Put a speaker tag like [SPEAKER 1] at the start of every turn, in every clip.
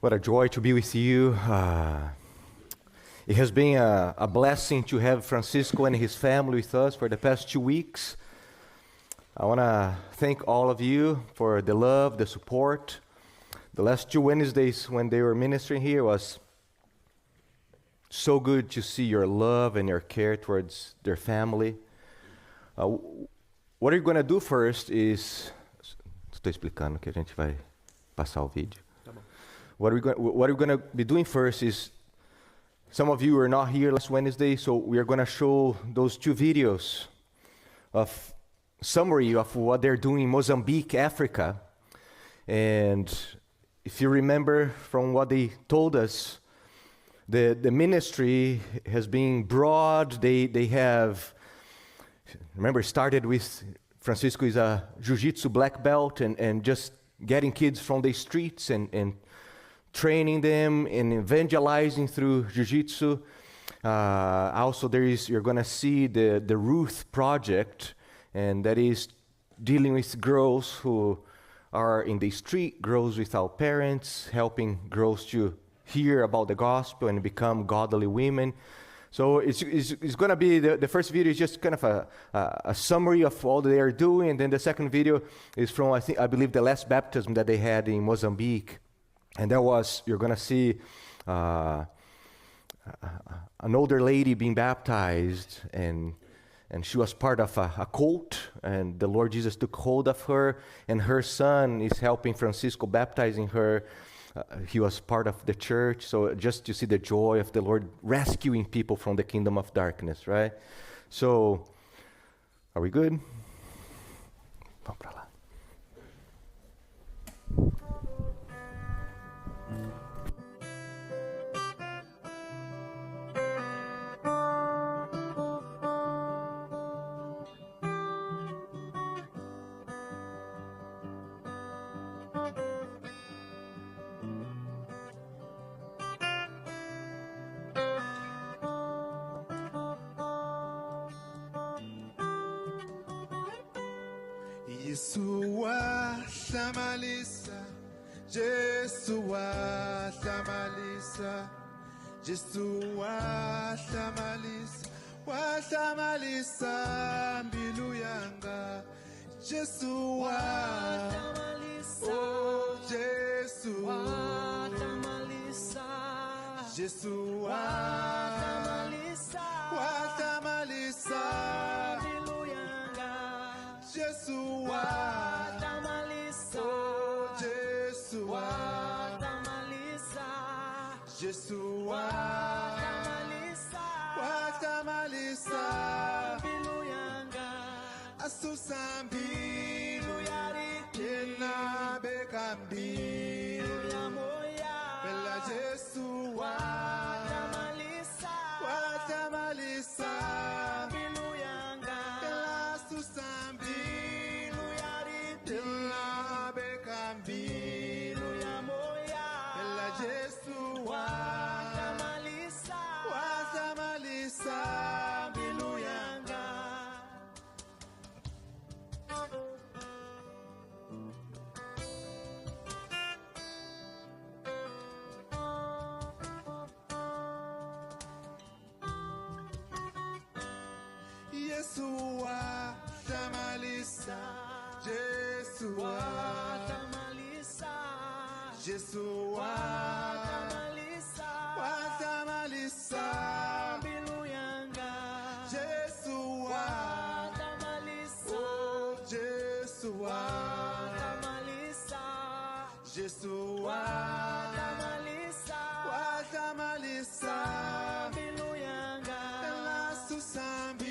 [SPEAKER 1] What a joy to be with you. It has been a blessing to have Francisco and his family with us for the past 2 weeks. I want to thank all of you for the love, the support. The last 2 Wednesdays when they were ministering here was so good to see your love and your care towards their family. What you're going to do first is... Estou explicando que a gente vai passar o vídeo. What we're going to be doing first is, some of you were not here last Wednesday, so we are going to show those 2 videos of summary of what they're doing in Mozambique, Africa. And if you remember from what they told us, the ministry has been broad. They have, remember, started with Francisco is a jiu-jitsu black belt and just getting kids from the streets and training them and evangelizing through jiu-jitsu. Also, you're going to see the Ruth Project, and that is dealing with girls who are in the street, girls without parents, helping girls to hear about the gospel and become godly women. So it's going to be, the first video is just kind of a summary of all they are doing, and then the second video is from, I believe, the last baptism that they had in Mozambique. And you're going to see an older lady being baptized, and she was part of a cult, and the Lord Jesus took hold of her, and her son is helping Francisco baptizing her. He was part of the church, so just to see the joy of the Lord rescuing people from the kingdom of darkness, right? So, are we good? Vamos pra lá.
[SPEAKER 2] Yeshua Shamalisa, Yeshua Shamalisa, Yeshua Shamalisa, wa Shamalisa, Biluyanga, Yeshua, oh Yeshua, Yeshua, wa Shamalisa. Yeshua, oh Yeshua, Yeshua, watamalisa, asusambi, kena bekambi, bela Yeshua, watamalisa, kela susambi. Yeshua, Shamalisa, Yeshua, Shamalisa, Yeshua, Shamalisa, Biluyanga, Yeshua, Shamalisa, oh Yeshua, Shamalisa, Yeshua, Shamalisa, Shamalisa, Biluyanga, la susambi.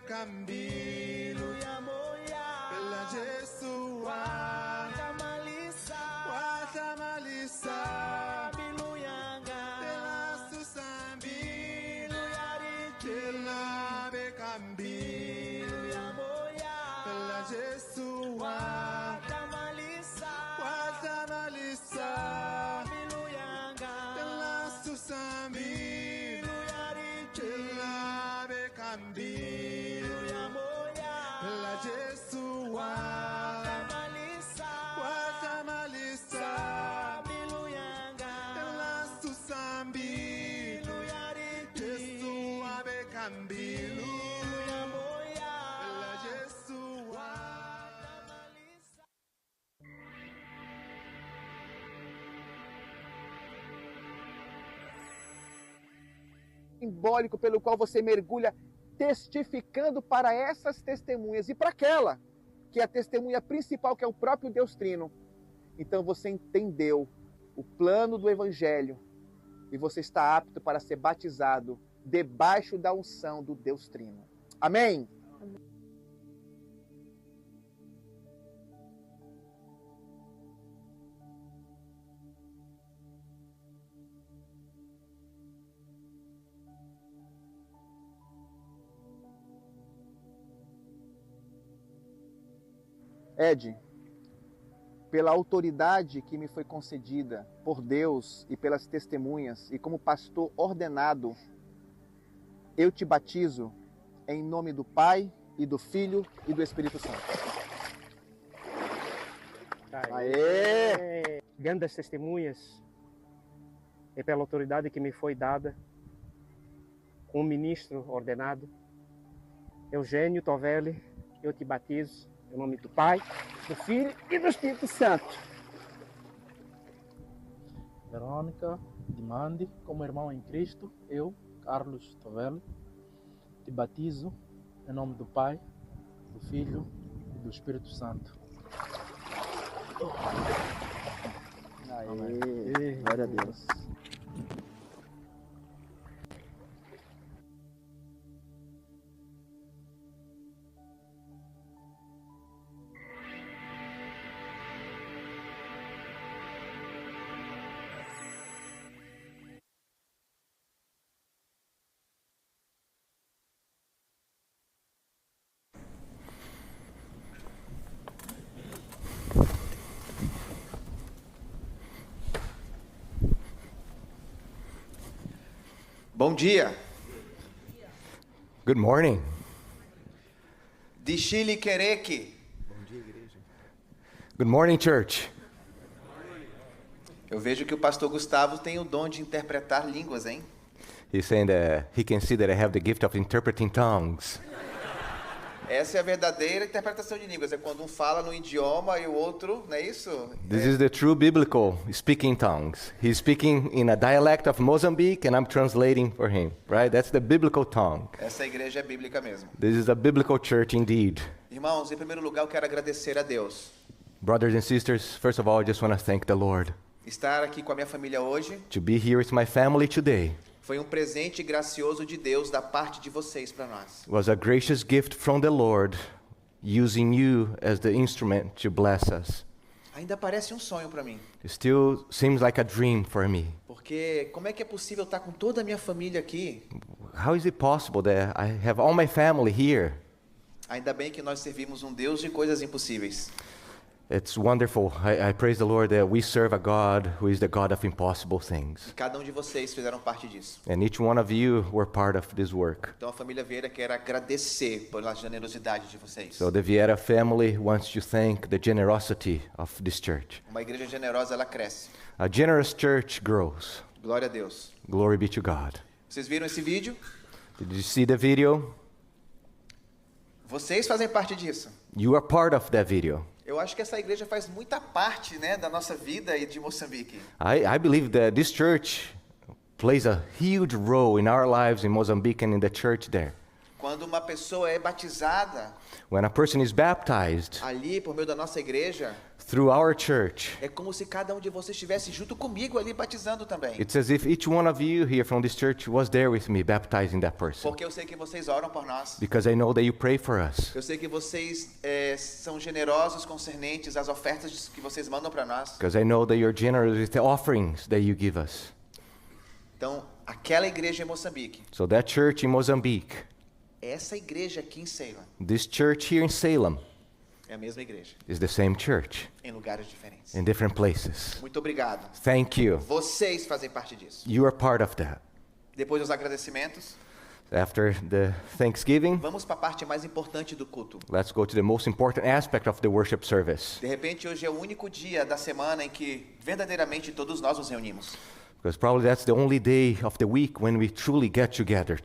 [SPEAKER 2] Kambilu ya moya, bela Yeshua, watamalisa, biluyanga, bela susambilu yari, bela bekambilu ya moya, bela Yeshua, watamalisa, biluyanga, bela susambilu yari, bela bekambilu. ambilu Pela Jesua
[SPEAKER 3] Simbólico pelo qual você mergulha testificando para essas testemunhas e para aquela que é a testemunha principal, que é o próprio Deus Trino. Então você entendeu o plano do Evangelho e você está apto para ser batizado debaixo da unção do Deus Trino. Amém? Ed, pela autoridade que me foi concedida por Deus e pelas testemunhas e como pastor ordenado, eu te batizo em nome do Pai e do Filho e do Espírito Santo. Aê!
[SPEAKER 4] Diante das testemunhas e pela autoridade que me foi dada, com o ministro ordenado, Eugênio Tovelli, eu te batizo em nome do Pai, do Filho e do Espírito Santo.
[SPEAKER 5] Verônica Dimandi, como irmão em Cristo, eu, Carlos Tovelli, te batizo em nome do Pai, do Filho e do Espírito Santo.
[SPEAKER 3] Aê! Glória a Deus.
[SPEAKER 6] Bom dia.
[SPEAKER 1] Good morning.
[SPEAKER 6] De Chile Quereque.
[SPEAKER 1] Good morning, church.
[SPEAKER 6] Eu vejo que o pastor Gustavo tem o dom de interpretar línguas, hein?
[SPEAKER 1] He's saying that he can see that I have the gift of interpreting tongues.
[SPEAKER 6] Essa é a verdadeira interpretação de línguas. É quando um fala no idioma e o outro, não é isso?
[SPEAKER 1] This is the true biblical speaking tongues. He's speaking in a dialect of Mozambique and I'm translating for him, right? That's the biblical tongue.
[SPEAKER 6] Essa igreja é bíblica mesmo.
[SPEAKER 1] This is a biblical church indeed.
[SPEAKER 6] Irmãos, em primeiro lugar eu quero agradecer a Deus.
[SPEAKER 1] Brothers and sisters, first of all, I just want to thank the Lord.
[SPEAKER 6] Estar aqui com a minha família hoje
[SPEAKER 1] To be here with my family today
[SPEAKER 6] foi um presente gracioso de Deus da parte de vocês para nós.
[SPEAKER 1] was a gracious gift from the Lord, using you as the instrument to bless us.
[SPEAKER 6] Ainda parece um sonho para mim.
[SPEAKER 1] It still seems like a dream for me.
[SPEAKER 6] Porque como é que é possível estar com toda a minha família aqui?
[SPEAKER 1] How is it possible that I have all my family here?
[SPEAKER 6] Ainda bem que nós servimos um Deus de coisas impossíveis.
[SPEAKER 1] It's wonderful. I praise the Lord that we serve a God who is the God of impossible things.
[SPEAKER 6] E cada um de vocês fizeram parte disso.
[SPEAKER 1] And each one of you were part of this work.
[SPEAKER 6] Então a família Vieira quer agradecer pela generosidade de vocês.
[SPEAKER 1] So the Vieira family wants to thank the generosity of this church.
[SPEAKER 6] Uma igreja generosa, ela cresce.
[SPEAKER 1] A generous church grows.
[SPEAKER 6] Glória a Deus.
[SPEAKER 1] Glory be to God.
[SPEAKER 6] Vocês viram esse vídeo?
[SPEAKER 1] Did you see the video?
[SPEAKER 6] Vocês fazem parte disso.
[SPEAKER 1] You are part of that video.
[SPEAKER 6] Eu acho que essa igreja faz muita parte, né, da nossa vida e de Moçambique.
[SPEAKER 1] I believe that this church plays a huge role in our lives in Mozambique and in the church there.
[SPEAKER 6] Quando uma pessoa é batizada
[SPEAKER 1] When a person is baptized
[SPEAKER 6] ali por meio da nossa igreja,
[SPEAKER 1] through our church,
[SPEAKER 6] é como se cada um de vocês estivesse junto comigo ali batizando também.
[SPEAKER 1] it's as if each one of you here from this church was there with me baptizing that person.
[SPEAKER 6] Porque eu sei que vocês oram por nós.
[SPEAKER 1] Because I know that you pray for us.
[SPEAKER 6] Eu sei que vocês são generosos concernentes às ofertas que vocês mandam para nós.
[SPEAKER 1] Because I know that you're generous with the offerings that you give us.
[SPEAKER 6] Então, aquela igreja em Moçambique,
[SPEAKER 1] So that church in Mozambique,
[SPEAKER 6] essa igreja aqui em Ceilão,
[SPEAKER 1] this church here in Salem,
[SPEAKER 6] é a mesma igreja,
[SPEAKER 1] is the same church
[SPEAKER 6] em lugares diferentes.
[SPEAKER 1] in different places.
[SPEAKER 6] Muito obrigado.
[SPEAKER 1] Thank you.
[SPEAKER 6] Vocês fazem parte disso.
[SPEAKER 1] You are part of that.
[SPEAKER 6] Depois dos agradecimentos,
[SPEAKER 1] After the Thanksgiving,
[SPEAKER 6] vamos para a parte mais importante do culto.
[SPEAKER 1] let's go to the most important aspect of the worship service.
[SPEAKER 6] De repente, hoje é o único dia da semana em que verdadeiramente todos nós nos reunimos.
[SPEAKER 1] Because probably that's the only day of the week when we truly get together.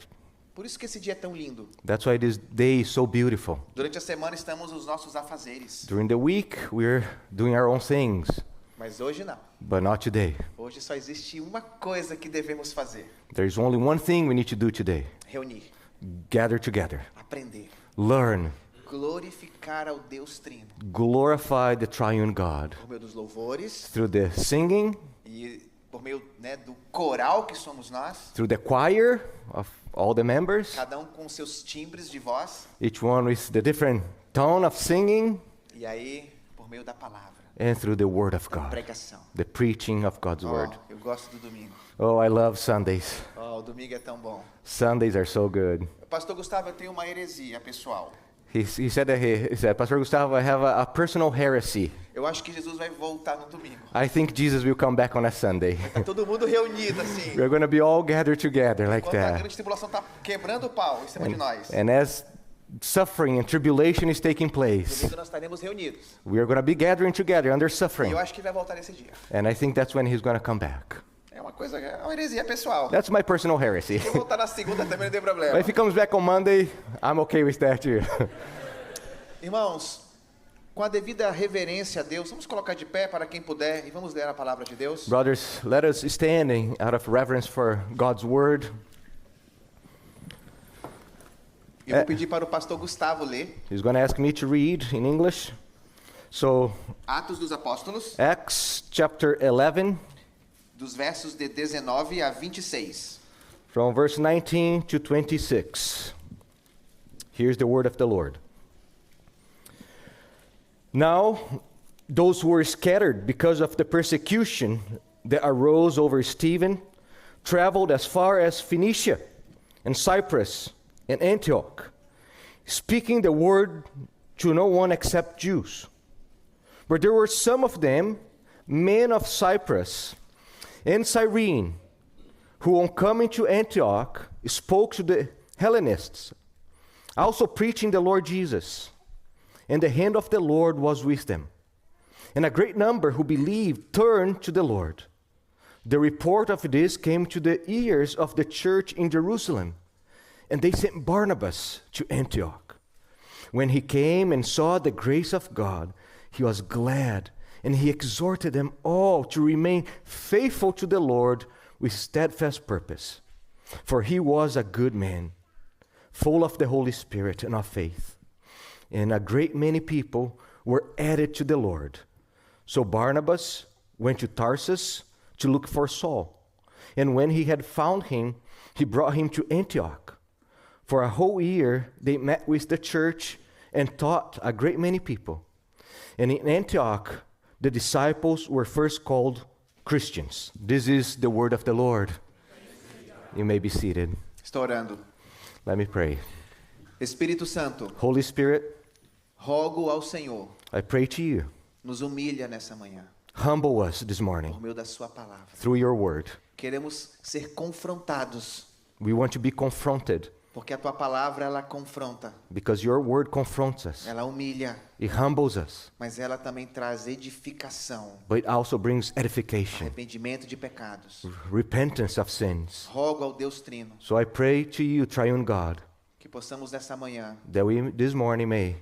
[SPEAKER 6] Por isso que esse dia é tão lindo.
[SPEAKER 1] That's why this day is so beautiful.
[SPEAKER 6] Durante a semana estamos nos nossos afazeres.
[SPEAKER 1] During the week, we're doing our own things,
[SPEAKER 6] Mas hoje não.
[SPEAKER 1] but not today.
[SPEAKER 6] Hoje só existe uma coisa que devemos fazer.
[SPEAKER 1] There's only one thing we need to do today.
[SPEAKER 6] Reunir.
[SPEAKER 1] Gather together.
[SPEAKER 6] Aprender.
[SPEAKER 1] Learn.
[SPEAKER 6] Glorificar ao Deus Trino.
[SPEAKER 1] Glorify the triune God.
[SPEAKER 6] Por meio dos louvores
[SPEAKER 1] Through the singing,
[SPEAKER 6] e por meio, né, do coral que somos nós.
[SPEAKER 1] through the choir of all the members,
[SPEAKER 6] Cada um com seus timbres de voz.
[SPEAKER 1] each one with the different tone of singing,
[SPEAKER 6] E aí, por meio da palavra.
[SPEAKER 1] and through the word of
[SPEAKER 6] Da
[SPEAKER 1] God,
[SPEAKER 6] pregação.
[SPEAKER 1] the preaching of God's
[SPEAKER 6] Ó,
[SPEAKER 1] word.
[SPEAKER 6] eu gosto do domingo.
[SPEAKER 1] Oh, I love Sundays.
[SPEAKER 6] Ó, o domingo é tão bom.
[SPEAKER 1] Sundays are so good.
[SPEAKER 6] Pastor Gustavo, eu tenho uma heresia pessoal.
[SPEAKER 1] He said that he said, Pastor Gustavo, I have a personal heresy.
[SPEAKER 6] Eu acho que Jesus vai voltar no domingo.
[SPEAKER 1] I think Jesus will come back on a Sunday.
[SPEAKER 6] Tá todo mundo reunido assim.
[SPEAKER 1] We're going to be all gathered together like
[SPEAKER 6] Enquanto a
[SPEAKER 1] that.
[SPEAKER 6] grande tribulação tá quebrando o pau em cima de nós.
[SPEAKER 1] And as suffering and tribulation is taking place,
[SPEAKER 6] Domingo nós estaremos reunidos.
[SPEAKER 1] we are going to be gathering together under
[SPEAKER 6] E
[SPEAKER 1] suffering.
[SPEAKER 6] eu acho que vai voltar nesse dia.
[SPEAKER 1] And I think that's when he's going to come back.
[SPEAKER 6] É uma coisa, é uma heresia pessoal.
[SPEAKER 1] That's my personal heresy.
[SPEAKER 6] Se eu voltar na segunda também não tem
[SPEAKER 1] But
[SPEAKER 6] problema.
[SPEAKER 1] if he comes back on Monday, I'm okay with that too.
[SPEAKER 6] Irmãos, com a devida reverência a Deus, vamos colocar de pé para quem puder e vamos ler a palavra de Deus.
[SPEAKER 1] Brothers, let us stand out of reverence for God's word.
[SPEAKER 6] Eu vou pedir para o pastor Gustavo ler
[SPEAKER 1] He's going to ask me to read in English. So,
[SPEAKER 6] Atos dos Apóstolos,
[SPEAKER 1] Acts chapter 11,
[SPEAKER 6] dos versos de 19 a 26.
[SPEAKER 1] from verse 19 to 26. Here's the word of the Lord. Now, those who were scattered because of the persecution that arose over Stephen traveled as far as Phoenicia and Cyprus and Antioch, speaking the word to no one except Jews. But there were some of them, men of Cyprus and Cyrene, who on coming to Antioch spoke to the Hellenists, also preaching the Lord Jesus. And the hand of the Lord was with them. And a great number who believed turned to the Lord. The report of this came to the ears of the church in Jerusalem, and they sent Barnabas to Antioch. When he came and saw the grace of God, he was glad, and he exhorted them all to remain faithful to the Lord with steadfast purpose. For he was a good man, full of the Holy Spirit and of faith. And a great many people were added to the Lord. So Barnabas went to Tarsus to look for Saul. And when he had found him, he brought him to Antioch. For a whole year they met with the church and taught a great many people. And in Antioch, the disciples were first called Christians. This is the word of the Lord. You may be seated.
[SPEAKER 6] Estou orando.
[SPEAKER 1] Let me pray.
[SPEAKER 6] Espírito Santo,
[SPEAKER 1] Holy Spirit,
[SPEAKER 6] rogo ao Senhor,
[SPEAKER 1] I pray to you.
[SPEAKER 6] nos humilha nessa manhã,
[SPEAKER 1] Humble us this morning
[SPEAKER 6] por meio da sua palavra.
[SPEAKER 1] through your word.
[SPEAKER 6] Queremos ser confrontados,
[SPEAKER 1] We want to be confronted
[SPEAKER 6] porque a tua palavra ela confronta,
[SPEAKER 1] because your word confronts us.
[SPEAKER 6] ela humilha,
[SPEAKER 1] It humbles us,
[SPEAKER 6] mas ela também traz edificação,
[SPEAKER 1] but it also brings edification,
[SPEAKER 6] arrependimento de pecados.
[SPEAKER 1] repentance of sins.
[SPEAKER 6] Rogo ao Deus Trino
[SPEAKER 1] So I pray to you, triune God,
[SPEAKER 6] que possamos nessa manhã
[SPEAKER 1] that we this morning may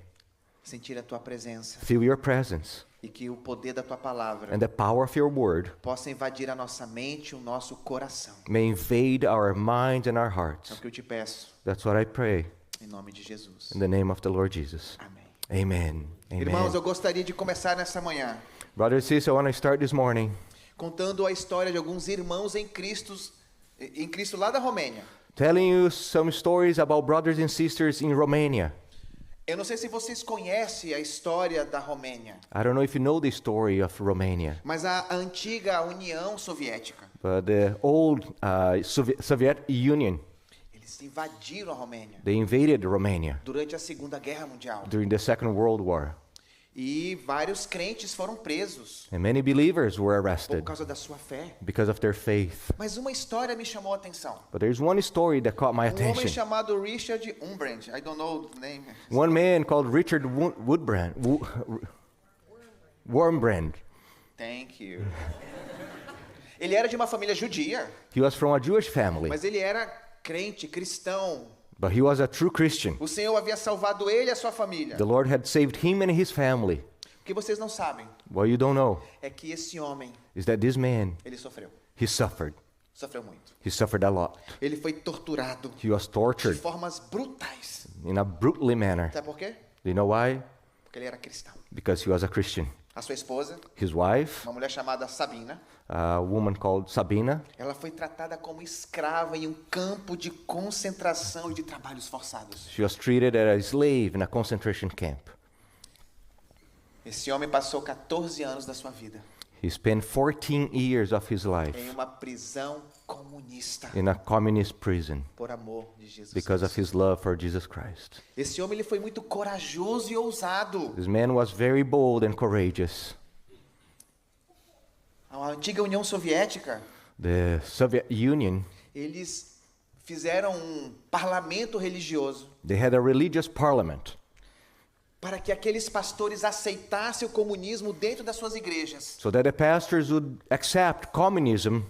[SPEAKER 6] sentir a tua presença
[SPEAKER 1] feel your presence
[SPEAKER 6] e que o poder da tua palavra
[SPEAKER 1] and the power of your word
[SPEAKER 6] possa invadir a nossa mente e o nosso coração.
[SPEAKER 1] may invade our minds and our
[SPEAKER 6] É o
[SPEAKER 1] hearts.
[SPEAKER 6] que eu te peço,
[SPEAKER 1] That's what I pray
[SPEAKER 6] em nome de Jesus.
[SPEAKER 1] in the name of the Lord Jesus.
[SPEAKER 6] Amém.
[SPEAKER 1] Amen.
[SPEAKER 6] Irmãos,
[SPEAKER 1] Amen.
[SPEAKER 6] eu gostaria de começar nessa manhã
[SPEAKER 1] Brothers and sisters, I want to start this morning
[SPEAKER 6] contando a história de alguns irmãos em Cristo lá da Romênia.
[SPEAKER 1] telling you some stories about brothers and sisters in Romania.
[SPEAKER 6] Eu não sei se vocês conhecem a história da Romênia,
[SPEAKER 1] I don't know if you know the story of Romania,
[SPEAKER 6] mas a antiga União Soviética,
[SPEAKER 1] but the old Soviet Union,
[SPEAKER 6] eles invadiram a Romênia
[SPEAKER 1] they invaded Romania
[SPEAKER 6] durante a Segunda Guerra Mundial.
[SPEAKER 1] during the Second World War.
[SPEAKER 6] E vários crentes foram presos
[SPEAKER 1] And many believers were
[SPEAKER 6] por
[SPEAKER 1] arrested
[SPEAKER 6] causa da sua fé.
[SPEAKER 1] because of their faith.
[SPEAKER 6] Mas uma história me chamou a atenção.
[SPEAKER 1] But there's one story that caught my
[SPEAKER 6] Um homem
[SPEAKER 1] attention.
[SPEAKER 6] chamado Richard Umbrand, I don't know the name.
[SPEAKER 1] One man called Richard Wormbrand.
[SPEAKER 6] Thank you. Ele era de uma família judia,
[SPEAKER 1] He was from a Jewish family,
[SPEAKER 6] mas ele era crente, cristão,
[SPEAKER 1] But he was a true Christian.
[SPEAKER 6] O Senhor havia salvado ele e a sua família.
[SPEAKER 1] The Lord had saved him and his family.
[SPEAKER 6] O que vocês não sabem
[SPEAKER 1] What you don't know
[SPEAKER 6] é que esse homem,
[SPEAKER 1] is that this man,
[SPEAKER 6] ele sofreu.
[SPEAKER 1] he suffered.
[SPEAKER 6] Sofreu muito.
[SPEAKER 1] He suffered a lot.
[SPEAKER 6] Ele foi torturado
[SPEAKER 1] He was
[SPEAKER 6] de
[SPEAKER 1] tortured
[SPEAKER 6] formas brutais.
[SPEAKER 1] in a brutally manner.
[SPEAKER 6] Sabe por quê?
[SPEAKER 1] Do you know why?
[SPEAKER 6] Porque ele era cristão.
[SPEAKER 1] Because he was a Christian.
[SPEAKER 6] A sua esposa,
[SPEAKER 1] His wife,
[SPEAKER 6] uma mulher chamada Sabina,
[SPEAKER 1] a woman called Sabina,
[SPEAKER 6] ela foi tratada como escrava em um campo de concentração e de trabalhos forçados.
[SPEAKER 1] she was treated as a slave in a concentration camp.
[SPEAKER 6] Esse homem passou 14 anos da sua vida
[SPEAKER 1] He spent 14 years of his
[SPEAKER 6] em
[SPEAKER 1] life
[SPEAKER 6] uma prisão comunista
[SPEAKER 1] in a communist prison
[SPEAKER 6] por amor de Jesus
[SPEAKER 1] because of
[SPEAKER 6] Cristo.
[SPEAKER 1] his love for Jesus Christ.
[SPEAKER 6] Esse homem ele foi muito corajoso e ousado.
[SPEAKER 1] This man was very bold and courageous.
[SPEAKER 6] A antiga União Soviética,
[SPEAKER 1] The Soviet Union,
[SPEAKER 6] eles fizeram um parlamento religioso
[SPEAKER 1] they had a religious parliament
[SPEAKER 6] para que aqueles pastores aceitassem o comunismo dentro das suas igrejas.
[SPEAKER 1] so that the pastors would accept communism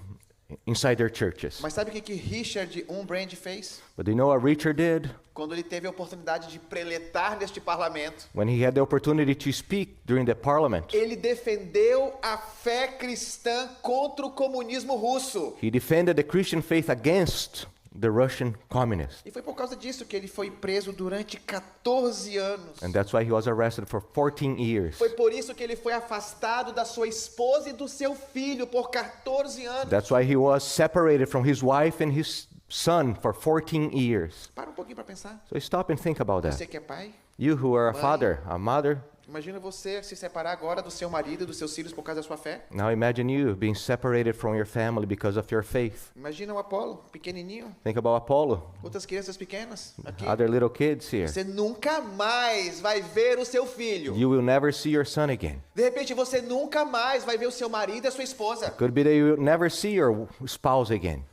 [SPEAKER 1] inside their churches.
[SPEAKER 6] Mas sabe o que Richard Umbrand fez?
[SPEAKER 1] But do you know what Richard did?
[SPEAKER 6] Quando ele teve a oportunidade de preletar neste parlamento,
[SPEAKER 1] When he had the opportunity to speak during the parliament,
[SPEAKER 6] ele defendeu a fé cristã contra o comunismo russo.
[SPEAKER 1] he defended the Christian faith against the Russian communists.
[SPEAKER 6] E foi por causa disso que ele foi preso durante 14 anos.
[SPEAKER 1] And that's why he was arrested for 14 years.
[SPEAKER 6] Foi por isso que ele foi afastado da sua esposa e do seu filho por 14 anos.
[SPEAKER 1] That's why he was separated from his wife and his son for 14 years.
[SPEAKER 6] Para um pouquinho para pensar.
[SPEAKER 1] So stop and think about
[SPEAKER 6] Você
[SPEAKER 1] that.
[SPEAKER 6] que é pai,
[SPEAKER 1] You who are a
[SPEAKER 6] Mãe.
[SPEAKER 1] father, a mother,
[SPEAKER 6] imagina você se separar agora do seu marido e dos seus filhos por causa da sua fé.
[SPEAKER 1] now imagine you being separated from your family because of your faith.
[SPEAKER 6] Imagina o Apolo, pequenininho,
[SPEAKER 1] Think about Apollo,
[SPEAKER 6] outras crianças pequenas aqui.
[SPEAKER 1] other little kids here.
[SPEAKER 6] Você nunca mais vai ver o seu filho.
[SPEAKER 1] You will never see your son again.
[SPEAKER 6] De repente você nunca mais vai ver o seu marido e a sua esposa.
[SPEAKER 1] Could be that you will never see your spouse again.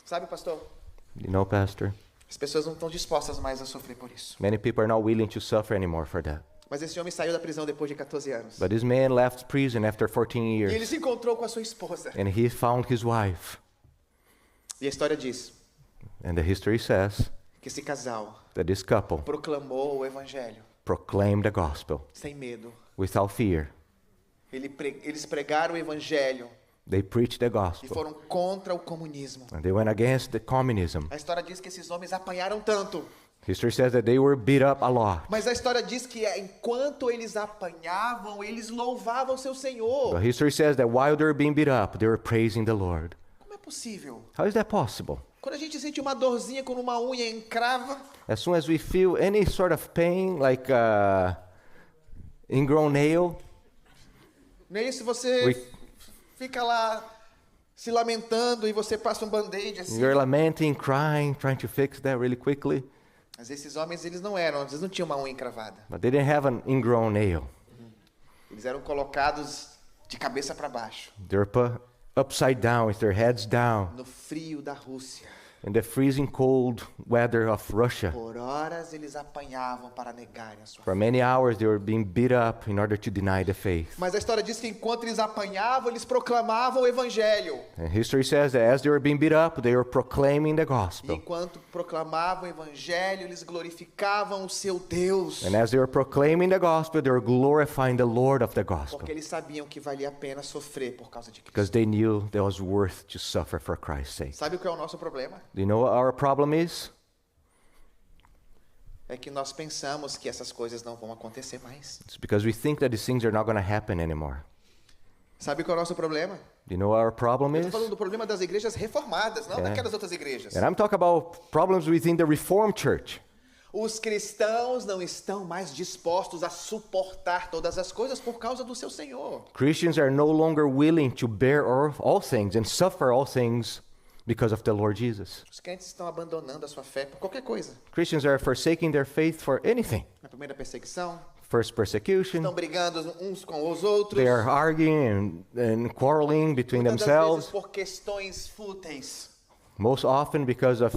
[SPEAKER 6] Sabe, pastor?
[SPEAKER 1] You know, Pastor,
[SPEAKER 6] As pessoas não estão dispostas mais a sofrer por isso.
[SPEAKER 1] many people are not willing to suffer anymore for that.
[SPEAKER 6] Mas esse homem saiu da prisão depois de 14 anos.
[SPEAKER 1] But this man left prison after 14
[SPEAKER 6] E ele
[SPEAKER 1] years,
[SPEAKER 6] se encontrou com a sua esposa.
[SPEAKER 1] and he found his wife.
[SPEAKER 6] E a história diz
[SPEAKER 1] And the history says
[SPEAKER 6] que esse casal
[SPEAKER 1] that this couple
[SPEAKER 6] proclamou o evangelho
[SPEAKER 1] proclaimed the gospel
[SPEAKER 6] sem medo.
[SPEAKER 1] without fear.
[SPEAKER 6] Eles pregaram o evangelho
[SPEAKER 1] They preached the
[SPEAKER 6] e
[SPEAKER 1] gospel,
[SPEAKER 6] foram contra o comunismo.
[SPEAKER 1] and they went against the communism.
[SPEAKER 6] A história diz que esses homens apanharam tanto.
[SPEAKER 1] History says that they were beat up a lot.
[SPEAKER 6] Mas a história diz que enquanto eles apanhavam, eles louvavam o seu Senhor.
[SPEAKER 1] But history says that while they were being beat up, they were praising the Lord.
[SPEAKER 6] Como é possível?
[SPEAKER 1] How is that possible?
[SPEAKER 6] Quando a gente sente uma dorzinha quando uma unha encrava,
[SPEAKER 1] As soon as we feel any sort of pain, like ingrown nail,
[SPEAKER 6] nem isso você
[SPEAKER 1] We-
[SPEAKER 6] fica lá se lamentando e você passa um band-aid assim.
[SPEAKER 1] you're lamenting, crying, trying to fix that really quickly.
[SPEAKER 6] Mas esses homens, eles não tinham uma unha encravada.
[SPEAKER 1] But they didn't have an ingrown nail.
[SPEAKER 6] Eles eram colocados de cabeça para baixo,
[SPEAKER 1] They were put upside down with their heads down
[SPEAKER 6] no frio da Rússia.
[SPEAKER 1] in the freezing cold weather of Russia.
[SPEAKER 6] Por horas eles apanhavam para negarem a sua
[SPEAKER 1] For
[SPEAKER 6] fé.
[SPEAKER 1] many hours, they were being beat up in order to deny the faith.
[SPEAKER 6] Mas a história diz que enquanto eles apanhavam, eles proclamavam o evangelho.
[SPEAKER 1] And history says that as they were being beat up, they were proclaiming the
[SPEAKER 6] E
[SPEAKER 1] gospel.
[SPEAKER 6] enquanto proclamavam o evangelho, eles glorificavam o seu Deus.
[SPEAKER 1] And as they were proclaiming the gospel, they were glorifying the Lord of the gospel.
[SPEAKER 6] Porque eles sabiam que valia a pena sofrer por causa de Cristo.
[SPEAKER 1] Because they knew that it was worth to suffer for Christ's sake.
[SPEAKER 6] Sabe o que é o nosso problema?
[SPEAKER 1] Do you know what our problem is?
[SPEAKER 6] É que nós pensamos que essas coisas não vão acontecer mais.
[SPEAKER 1] It's because we think that these things are not going to happen anymore.
[SPEAKER 6] Sabe qual é o nosso problema?
[SPEAKER 1] Do you know what our problem
[SPEAKER 6] Eu
[SPEAKER 1] is?
[SPEAKER 6] estou falando do problema das igrejas reformadas, não
[SPEAKER 1] É.
[SPEAKER 6] daquelas outras igrejas.
[SPEAKER 1] And I'm talking about problems within the Reformed Church.
[SPEAKER 6] Os cristãos não estão mais dispostos a suportar todas as coisas por causa do seu Senhor.
[SPEAKER 1] Christians are no longer willing to bear all things and suffer all things because of the Lord Jesus.
[SPEAKER 6] Os crentes estão abandonando a sua fé por qualquer coisa.
[SPEAKER 1] Christians are forsaking their faith for anything.
[SPEAKER 6] Na primeira perseguição,
[SPEAKER 1] First persecution,
[SPEAKER 6] estão brigando uns com os outros.
[SPEAKER 1] they are arguing and quarreling between
[SPEAKER 6] Muitas das vezes
[SPEAKER 1] themselves,
[SPEAKER 6] por questões fúteis.
[SPEAKER 1] most often because of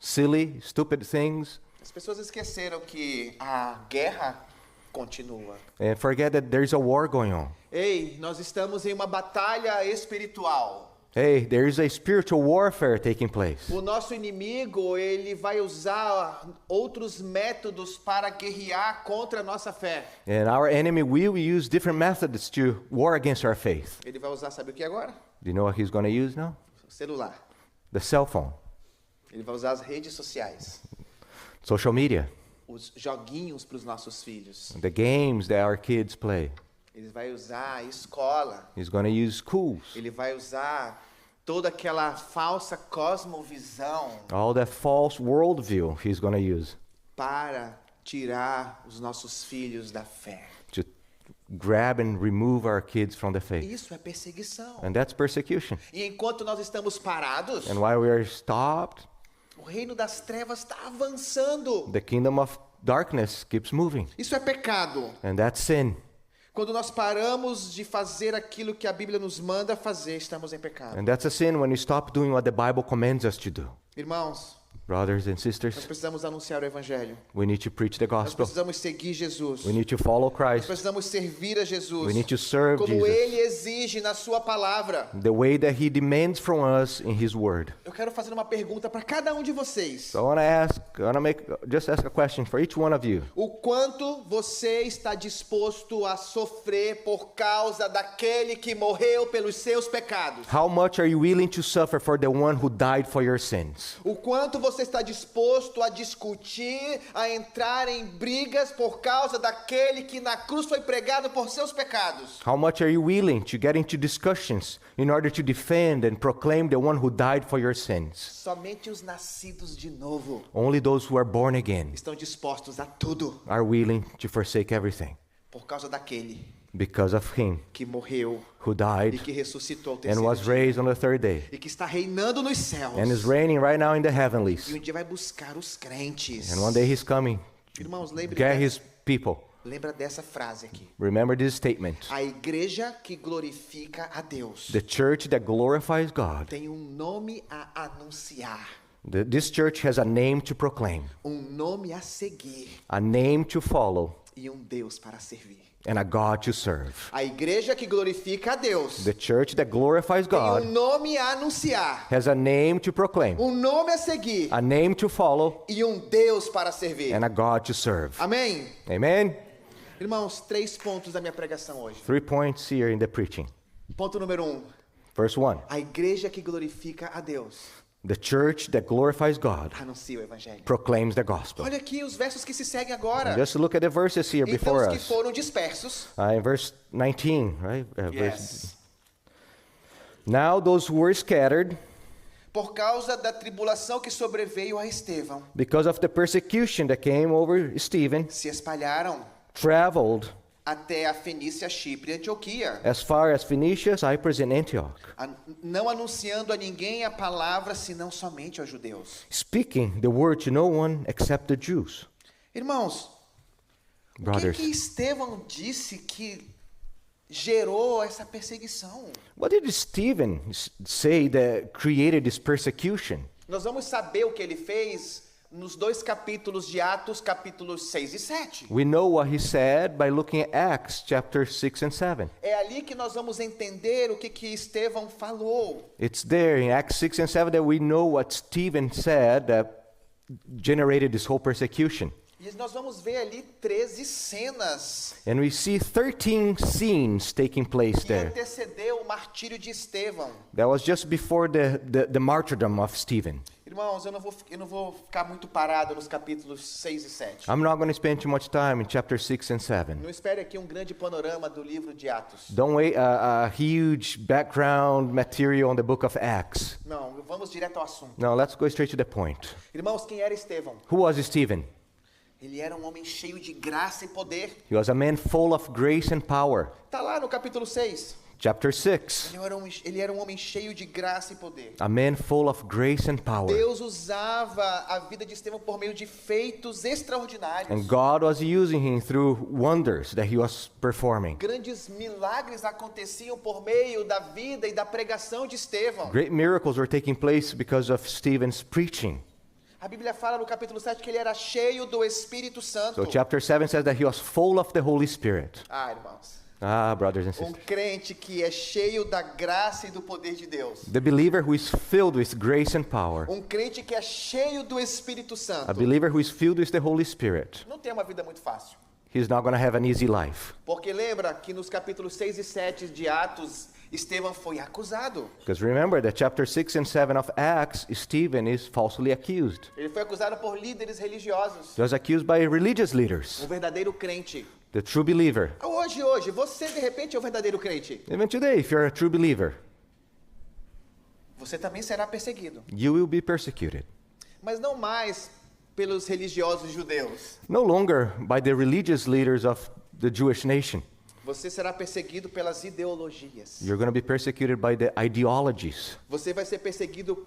[SPEAKER 1] silly, stupid things,
[SPEAKER 6] As pessoas esqueceram que a guerra continua.
[SPEAKER 1] and forget that there's a war going on.
[SPEAKER 6] Ei, nós estamos em uma batalha espiritual.
[SPEAKER 1] Hey, there is a spiritual warfare taking place.
[SPEAKER 6] O nosso inimigo, ele vai usar outros métodos para guerrear contra a nossa fé.
[SPEAKER 1] And our enemy will use different methods to war against our faith.
[SPEAKER 6] Ele vai usar, sabe o que agora?
[SPEAKER 1] Do you know what he's going to use now?
[SPEAKER 6] O celular.
[SPEAKER 1] The cell phone,
[SPEAKER 6] Ele vai usar as redes sociais.
[SPEAKER 1] social media,
[SPEAKER 6] Os joguinhos para os nossos filhos.
[SPEAKER 1] the games that our kids play.
[SPEAKER 6] Ele vai usar a escola.
[SPEAKER 1] He's going to use schools,
[SPEAKER 6] Ele vai usar toda aquela falsa cosmovisão
[SPEAKER 1] all that false worldview he's going to use
[SPEAKER 6] para tirar os nossos filhos da fé.
[SPEAKER 1] to grab and remove our kids from the faith.
[SPEAKER 6] Isso é perseguição.
[SPEAKER 1] And that's persecution.
[SPEAKER 6] E enquanto nós estamos parados,
[SPEAKER 1] And while we are stopped,
[SPEAKER 6] o reino das trevas está avançando.
[SPEAKER 1] the kingdom of darkness keeps moving.
[SPEAKER 6] Isso é pecado.
[SPEAKER 1] And that's sin.
[SPEAKER 6] Quando nós paramos de fazer aquilo que a Bíblia nos manda fazer, estamos em pecado.
[SPEAKER 1] And that's a sin when we stop doing what the Bible commands us to do.
[SPEAKER 6] Irmãos,
[SPEAKER 1] Brothers and
[SPEAKER 6] nós
[SPEAKER 1] sisters,
[SPEAKER 6] precisamos anunciar o Evangelho.
[SPEAKER 1] we need to preach the
[SPEAKER 6] Nós
[SPEAKER 1] gospel.
[SPEAKER 6] precisamos seguir Jesus.
[SPEAKER 1] We need to follow
[SPEAKER 6] Nós
[SPEAKER 1] Christ
[SPEAKER 6] precisamos servir a Jesus.
[SPEAKER 1] We need to serve
[SPEAKER 6] como
[SPEAKER 1] Jesus.
[SPEAKER 6] Ele exige na sua palavra.
[SPEAKER 1] the way that he demands from us in his word.
[SPEAKER 6] Eu quero fazer uma pergunta para cada um de vocês.
[SPEAKER 1] So I want to ask a question for each one of you.
[SPEAKER 6] O quanto você está disposto a sofrer por causa daquele que morreu pelos seus pecados?
[SPEAKER 1] How much are you willing to suffer for the one who died for your sins?
[SPEAKER 6] O quanto você está disposto a discutir, a entrar em brigas por causa daquele que na cruz foi pregado por seus pecados?
[SPEAKER 1] How much are you willing to get into discussions in order to defend and proclaim the one who died for your sins?
[SPEAKER 6] Somente os nascidos de novo
[SPEAKER 1] Only those who are born again
[SPEAKER 6] estão dispostos a tudo
[SPEAKER 1] are willing to forsake everything
[SPEAKER 6] por causa daquele
[SPEAKER 1] because of him
[SPEAKER 6] que morreu
[SPEAKER 1] who
[SPEAKER 6] e
[SPEAKER 1] died
[SPEAKER 6] que ressuscitou ao
[SPEAKER 1] and
[SPEAKER 6] terceiro
[SPEAKER 1] was
[SPEAKER 6] dia
[SPEAKER 1] raised on the third day
[SPEAKER 6] e que está reinando nos céus.
[SPEAKER 1] and is reigning right now in the
[SPEAKER 6] E
[SPEAKER 1] heavenlies.
[SPEAKER 6] um dia vai buscar os crentes.
[SPEAKER 1] And one day he's coming
[SPEAKER 6] Irmãos,
[SPEAKER 1] to get his people.
[SPEAKER 6] lembra dessa frase aqui.
[SPEAKER 1] Remember this statement.
[SPEAKER 6] A igreja que glorifica a Deus
[SPEAKER 1] The church that glorifies God.
[SPEAKER 6] tem um nome a anunciar,
[SPEAKER 1] This church has a name to proclaim,
[SPEAKER 6] nome a seguir
[SPEAKER 1] a name to follow,
[SPEAKER 6] e Deus para servir.
[SPEAKER 1] and a God to serve.
[SPEAKER 6] A igreja que glorifica a Deus
[SPEAKER 1] The church that glorifies
[SPEAKER 6] tem
[SPEAKER 1] God
[SPEAKER 6] nome a anunciar,
[SPEAKER 1] has a name to proclaim,
[SPEAKER 6] nome a seguir
[SPEAKER 1] a name to follow,
[SPEAKER 6] e Deus para servir.
[SPEAKER 1] and a God to serve.
[SPEAKER 6] Amém?
[SPEAKER 1] Amen?
[SPEAKER 6] Irmãos, 3 pontos da minha pregação hoje.
[SPEAKER 1] 3 points here in the preaching.
[SPEAKER 6] Ponto número 1.
[SPEAKER 1] Verse 1.
[SPEAKER 6] A igreja que glorifica a Deus
[SPEAKER 1] The church that glorifies God
[SPEAKER 6] anuncia o evangelho.
[SPEAKER 1] proclaims the gospel.
[SPEAKER 6] Olha aqui os versos que se seguem agora.
[SPEAKER 1] Just look at the verses here
[SPEAKER 6] Então
[SPEAKER 1] before
[SPEAKER 6] os que
[SPEAKER 1] us.
[SPEAKER 6] foram dispersos.
[SPEAKER 1] In verse 19, right?
[SPEAKER 6] Yes.
[SPEAKER 1] Now those who were scattered
[SPEAKER 6] Por causa da tribulação que sobreveio a Estevão,
[SPEAKER 1] because of the persecution that came over Stephen,
[SPEAKER 6] se espalharam
[SPEAKER 1] traveled
[SPEAKER 6] até a Fenícia, Chipre e Antioquia,
[SPEAKER 1] as far as Phoenicia, Cyprus, and Antioch,
[SPEAKER 6] não anunciando a ninguém a palavra, senão somente aos judeus.
[SPEAKER 1] speaking the word to no one except the Jews.
[SPEAKER 6] Irmãos,
[SPEAKER 1] Brothers,
[SPEAKER 6] o que Estevão disse que gerou essa perseguição?
[SPEAKER 1] what did Stephen say that created this persecution?
[SPEAKER 6] Nós vamos saber o que ele fez nos 2 capítulos de Atos, capítulos 6 e 7.
[SPEAKER 1] We know what he said by looking at Acts chapter 6 and 7.
[SPEAKER 6] É ali que nós vamos entender o que Estevão falou.
[SPEAKER 1] It's there in Acts 6 and 7 that we know what Stephen said that generated this whole persecution.
[SPEAKER 6] E nós vamos ver ali 13 cenas
[SPEAKER 1] And we see 13 scenes taking place
[SPEAKER 6] que
[SPEAKER 1] there.
[SPEAKER 6] antecedeu o martírio de Estevão.
[SPEAKER 1] That was just before the martyrdom of Stephen.
[SPEAKER 6] Irmãos, eu não vou ficar muito parado nos capítulos 6 e 7.
[SPEAKER 1] I'm not going to spend too much time in chapter 6 and 7.
[SPEAKER 6] Não espere aqui um grande panorama do livro de Atos.
[SPEAKER 1] Don't wait a huge background material on the book of Acts.
[SPEAKER 6] Não, vamos direto ao assunto.
[SPEAKER 1] No, let's go straight to the point.
[SPEAKER 6] Irmãos, quem era Estevão?
[SPEAKER 1] Who was Stephen?
[SPEAKER 6] Ele era um homem cheio de graça e poder.
[SPEAKER 1] He was a man full of grace and power.
[SPEAKER 6] Está lá no capítulo 6.
[SPEAKER 1] Chapter 6.
[SPEAKER 6] Ele era um homem cheio de graça e poder.
[SPEAKER 1] A man full of grace and power.
[SPEAKER 6] Deus usava a vida de Estevão por meio de feitos extraordinários.
[SPEAKER 1] And God was using him through wonders that he was performing.
[SPEAKER 6] Grandes milagres aconteciam por meio da vida e da pregação de Estevão.
[SPEAKER 1] Great miracles were taking place because of Stephen's preaching.
[SPEAKER 6] A Bíblia fala no capítulo 7 que ele era cheio do Espírito Santo.
[SPEAKER 1] So chapter 7 says that he was full of the Holy Spirit.
[SPEAKER 6] Ah, irmãos.
[SPEAKER 1] brothers and
[SPEAKER 6] Um
[SPEAKER 1] sisters.
[SPEAKER 6] crente que é cheio da graça e do poder de Deus.
[SPEAKER 1] The believer who is filled with grace and power.
[SPEAKER 6] Um crente que é cheio do Espírito Santo.
[SPEAKER 1] A believer who is filled with the Holy Spirit.
[SPEAKER 6] Não tem uma vida muito fácil.
[SPEAKER 1] He's not going to have an easy life.
[SPEAKER 6] Porque lembra que nos capítulos 6 e 7 de Atos, Estevão foi acusado.
[SPEAKER 1] Because remember that chapter 6 and 7 of Acts, Stephen is falsely accused.
[SPEAKER 6] Ele foi acusado por líderes religiosos.
[SPEAKER 1] He was accused by religious leaders,
[SPEAKER 6] Um verdadeiro crente.
[SPEAKER 1] the true believer.
[SPEAKER 6] Hoje, você de repente é um verdadeiro crente.
[SPEAKER 1] Even today, if you're a true believer,
[SPEAKER 6] Você também será perseguido.
[SPEAKER 1] you will be persecuted.
[SPEAKER 6] Mas não mais pelos religiosos judeus.
[SPEAKER 1] No longer by the religious leaders of the Jewish nation.
[SPEAKER 6] Você será perseguido pelas ideologias.
[SPEAKER 1] You're going to be persecuted by the ideologies.
[SPEAKER 6] Você vai ser perseguido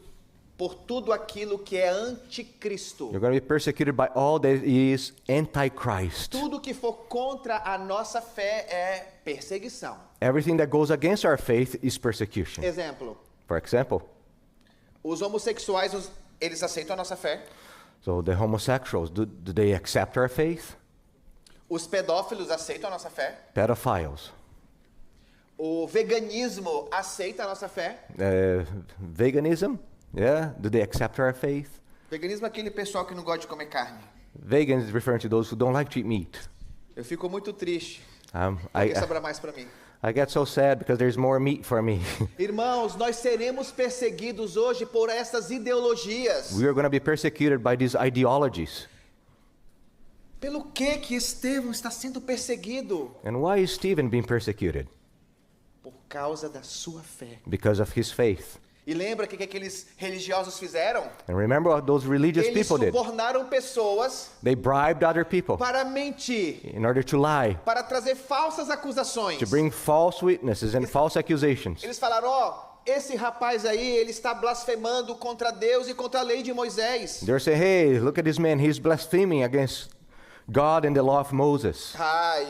[SPEAKER 6] por tudo aquilo que é anticristo.
[SPEAKER 1] You're going to be persecuted by all that is antichrist.
[SPEAKER 6] Tudo que for contra a nossa fé é perseguição.
[SPEAKER 1] Everything that goes against our faith is persecution.
[SPEAKER 6] Exemplo,
[SPEAKER 1] For example,
[SPEAKER 6] os homossexuais, eles aceitam a nossa fé.
[SPEAKER 1] so the homosexuals, do they accept our faith?
[SPEAKER 6] Os pedófilos aceitam a nossa fé.
[SPEAKER 1] Pedophiles.
[SPEAKER 6] O veganismo aceita a nossa fé.
[SPEAKER 1] Veganism, yeah, do they accept our faith?
[SPEAKER 6] Veganismo é aquele pessoal que não gosta de comer carne.
[SPEAKER 1] Vegan is referring to those who don't like to eat meat.
[SPEAKER 6] Eu fico muito triste,
[SPEAKER 1] I,
[SPEAKER 6] porque sobra mais para mim.
[SPEAKER 1] I get so sad because there's more meat for me.
[SPEAKER 6] Irmãos, nós seremos perseguidos hoje por essas ideologias.
[SPEAKER 1] We are going to be persecuted by these ideologies.
[SPEAKER 6] Pelo que Estevão está sendo perseguido?
[SPEAKER 1] And why is Stephen being persecuted?
[SPEAKER 6] Por causa da sua fé.
[SPEAKER 1] Because of his faith.
[SPEAKER 6] E lembra que aqueles religiosos fizeram?
[SPEAKER 1] And remember what those religious
[SPEAKER 6] Eles
[SPEAKER 1] people did?
[SPEAKER 6] subornaram pessoas
[SPEAKER 1] They bribed other people
[SPEAKER 6] para mentir,
[SPEAKER 1] in order to lie,
[SPEAKER 6] para trazer falsas acusações.
[SPEAKER 1] to bring false witnesses and false accusations.
[SPEAKER 6] Eles falaram, esse rapaz aí, ele está blasfemando contra Deus e contra a lei de Moisés.
[SPEAKER 1] They're saying, hey, look at this man, he's blaspheming against God and the law of Moses.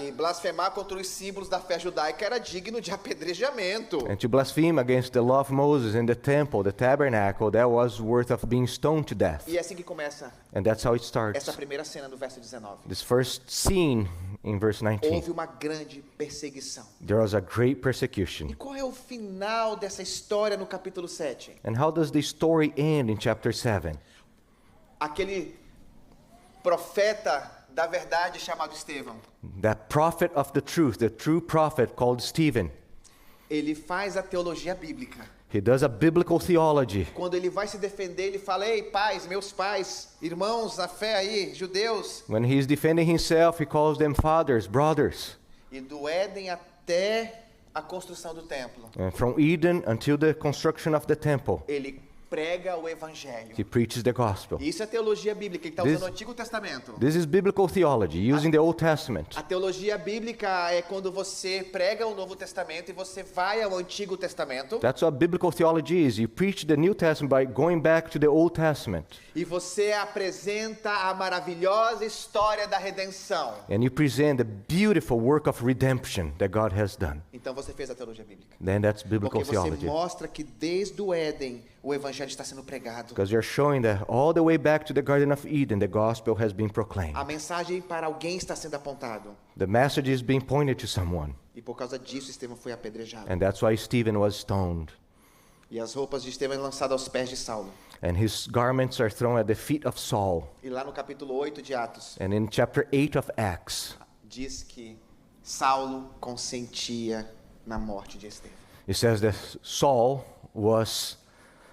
[SPEAKER 6] E blasfemar contra os símbolos da fé judaica era digno de apedrejamento.
[SPEAKER 1] And to blaspheme against the law of Moses in the temple, the tabernacle, that was worth of being stoned to death.
[SPEAKER 6] E é assim que começa
[SPEAKER 1] And that's how it starts.
[SPEAKER 6] essa primeira cena do verso 19.
[SPEAKER 1] This first scene in verse 19.
[SPEAKER 6] Houve uma grande perseguição.
[SPEAKER 1] There was a great
[SPEAKER 6] E
[SPEAKER 1] persecution.
[SPEAKER 6] qual é o final dessa história no capítulo 7?
[SPEAKER 1] And how does the story end in chapter 7?
[SPEAKER 6] Aquele profeta da verdade chamado Estevão.
[SPEAKER 1] That prophet of the truth, the true prophet called Stephen,
[SPEAKER 6] Ele faz a teologia bíblica.
[SPEAKER 1] he does a biblical theology.
[SPEAKER 6] Quando ele vai se defender, ele fala, ei pais, meus pais, irmãos na fé aí, judeus.
[SPEAKER 1] When he's defending himself, he calls them fathers, brothers.
[SPEAKER 6] E do Éden até a construção do templo,
[SPEAKER 1] And from Eden until the construction of the temple,
[SPEAKER 6] ele prega o evangelho.
[SPEAKER 1] he preaches the gospel.
[SPEAKER 6] Isso é teologia bíblica, ele está
[SPEAKER 1] This-
[SPEAKER 6] usando o Antigo Testamento.
[SPEAKER 1] This is biblical theology, using the Old Testament.
[SPEAKER 6] A teologia bíblica é quando você prega o Novo Testamento e você vai ao Antigo Testamento
[SPEAKER 1] That's what biblical theology is. You preach the New Testament by going back to the Old Testament.
[SPEAKER 6] e você apresenta a maravilhosa história da redenção.
[SPEAKER 1] And you present the beautiful work of redemption that God has done.
[SPEAKER 6] Então você fez a teologia bíblica.
[SPEAKER 1] Then that's biblical
[SPEAKER 6] Porque você
[SPEAKER 1] theology.
[SPEAKER 6] mostra que desde o Éden o evangelho está sendo pregado.
[SPEAKER 1] Because you're showing that all the way back to the Garden of Eden, the gospel has been proclaimed.
[SPEAKER 6] A mensagem para alguém está sendo apontado.
[SPEAKER 1] The message is being pointed to someone.
[SPEAKER 6] E por causa disso Estevão foi apedrejado.
[SPEAKER 1] And that's why Stephen was stoned.
[SPEAKER 6] E as roupas de Estevão lançadas aos pés de Saulo.
[SPEAKER 1] And his garments are thrown at the feet of Saul.
[SPEAKER 6] E lá no capítulo 8 de Atos,
[SPEAKER 1] And in chapter 8 of Acts,
[SPEAKER 6] diz que Saulo consentia na morte de Estevão.
[SPEAKER 1] it says that Saul was,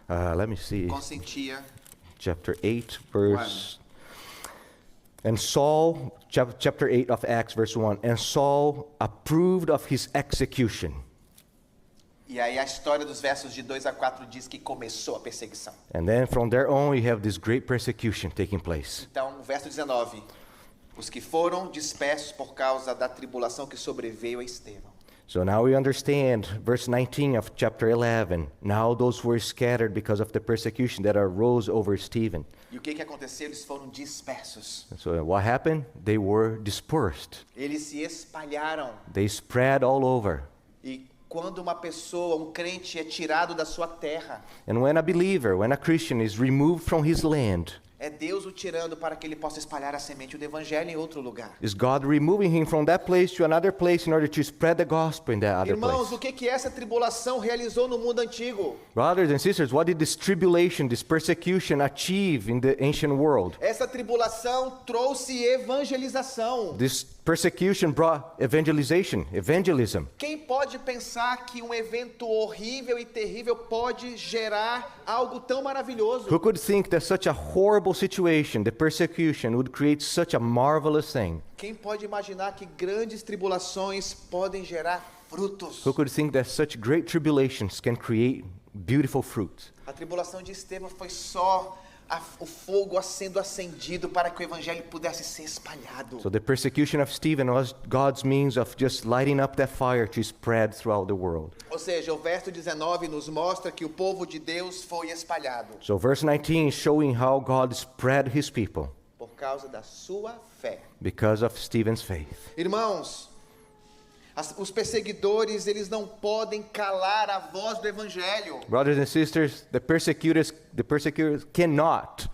[SPEAKER 1] let me see,
[SPEAKER 6] Consentia.
[SPEAKER 1] chapter 8, verse. And Saul, chapter 8 of Acts, verse 1, and Saul approved of his execution.
[SPEAKER 6] E aí a história dos versos de 2 a 4 diz que começou a perseguição.
[SPEAKER 1] And then from there on, you have this great persecution taking place.
[SPEAKER 6] Então, verso 19. Os que foram dispersos por causa da tribulação que sobreveio a Estevão.
[SPEAKER 1] So now we understand verse 19 of chapter 11. Now those were scattered because of the persecution that arose over Stephen.
[SPEAKER 6] E o que aconteceu? Eles foram dispersos.
[SPEAKER 1] So what happened? They were dispersed.
[SPEAKER 6] Eles se espalharam.
[SPEAKER 1] They spread all over.
[SPEAKER 6] E quando uma pessoa, um crente, é tirado da sua terra,
[SPEAKER 1] And when a believer, when a Christian is removed from his land,
[SPEAKER 6] É Deus o tirando para que ele possa espalhar a semente do evangelho em outro lugar.
[SPEAKER 1] Is God removing him from that place to another place in order to spread the gospel in that other
[SPEAKER 6] Irmãos,
[SPEAKER 1] place?
[SPEAKER 6] o que essa tribulação realizou no mundo antigo?
[SPEAKER 1] Brothers and sisters, what did this tribulation, this persecution achieve in the ancient world?
[SPEAKER 6] Essa tribulação trouxe evangelização.
[SPEAKER 1] This persecution brought evangelism.
[SPEAKER 6] Quem pode pensar que um evento horrível e terrível pode gerar algo tão maravilhoso?
[SPEAKER 1] Who could think that such a horrible situation, the persecution, would create such a marvelous thing?
[SPEAKER 6] Quem pode imaginar que grandes tribulações podem gerar frutos?
[SPEAKER 1] Who could think that such great tribulations can create beautiful fruit?
[SPEAKER 6] A tribulação de Estevão foi só o fogo sendo acendido para que o evangelho pudesse ser espalhado.
[SPEAKER 1] So the persecution of Stephen was God's means of just lighting up that fire to spread throughout the world.
[SPEAKER 6] Ou seja, o verso 19 nos mostra que o povo de Deus foi espalhado
[SPEAKER 1] So verse 19 is showing how God spread his people
[SPEAKER 6] por causa da sua fé.
[SPEAKER 1] because of Stephen's faith.
[SPEAKER 6] Irmãos, os perseguidores, eles não podem calar a voz do evangelho.
[SPEAKER 1] Brothers and sisters, the persecutors cannot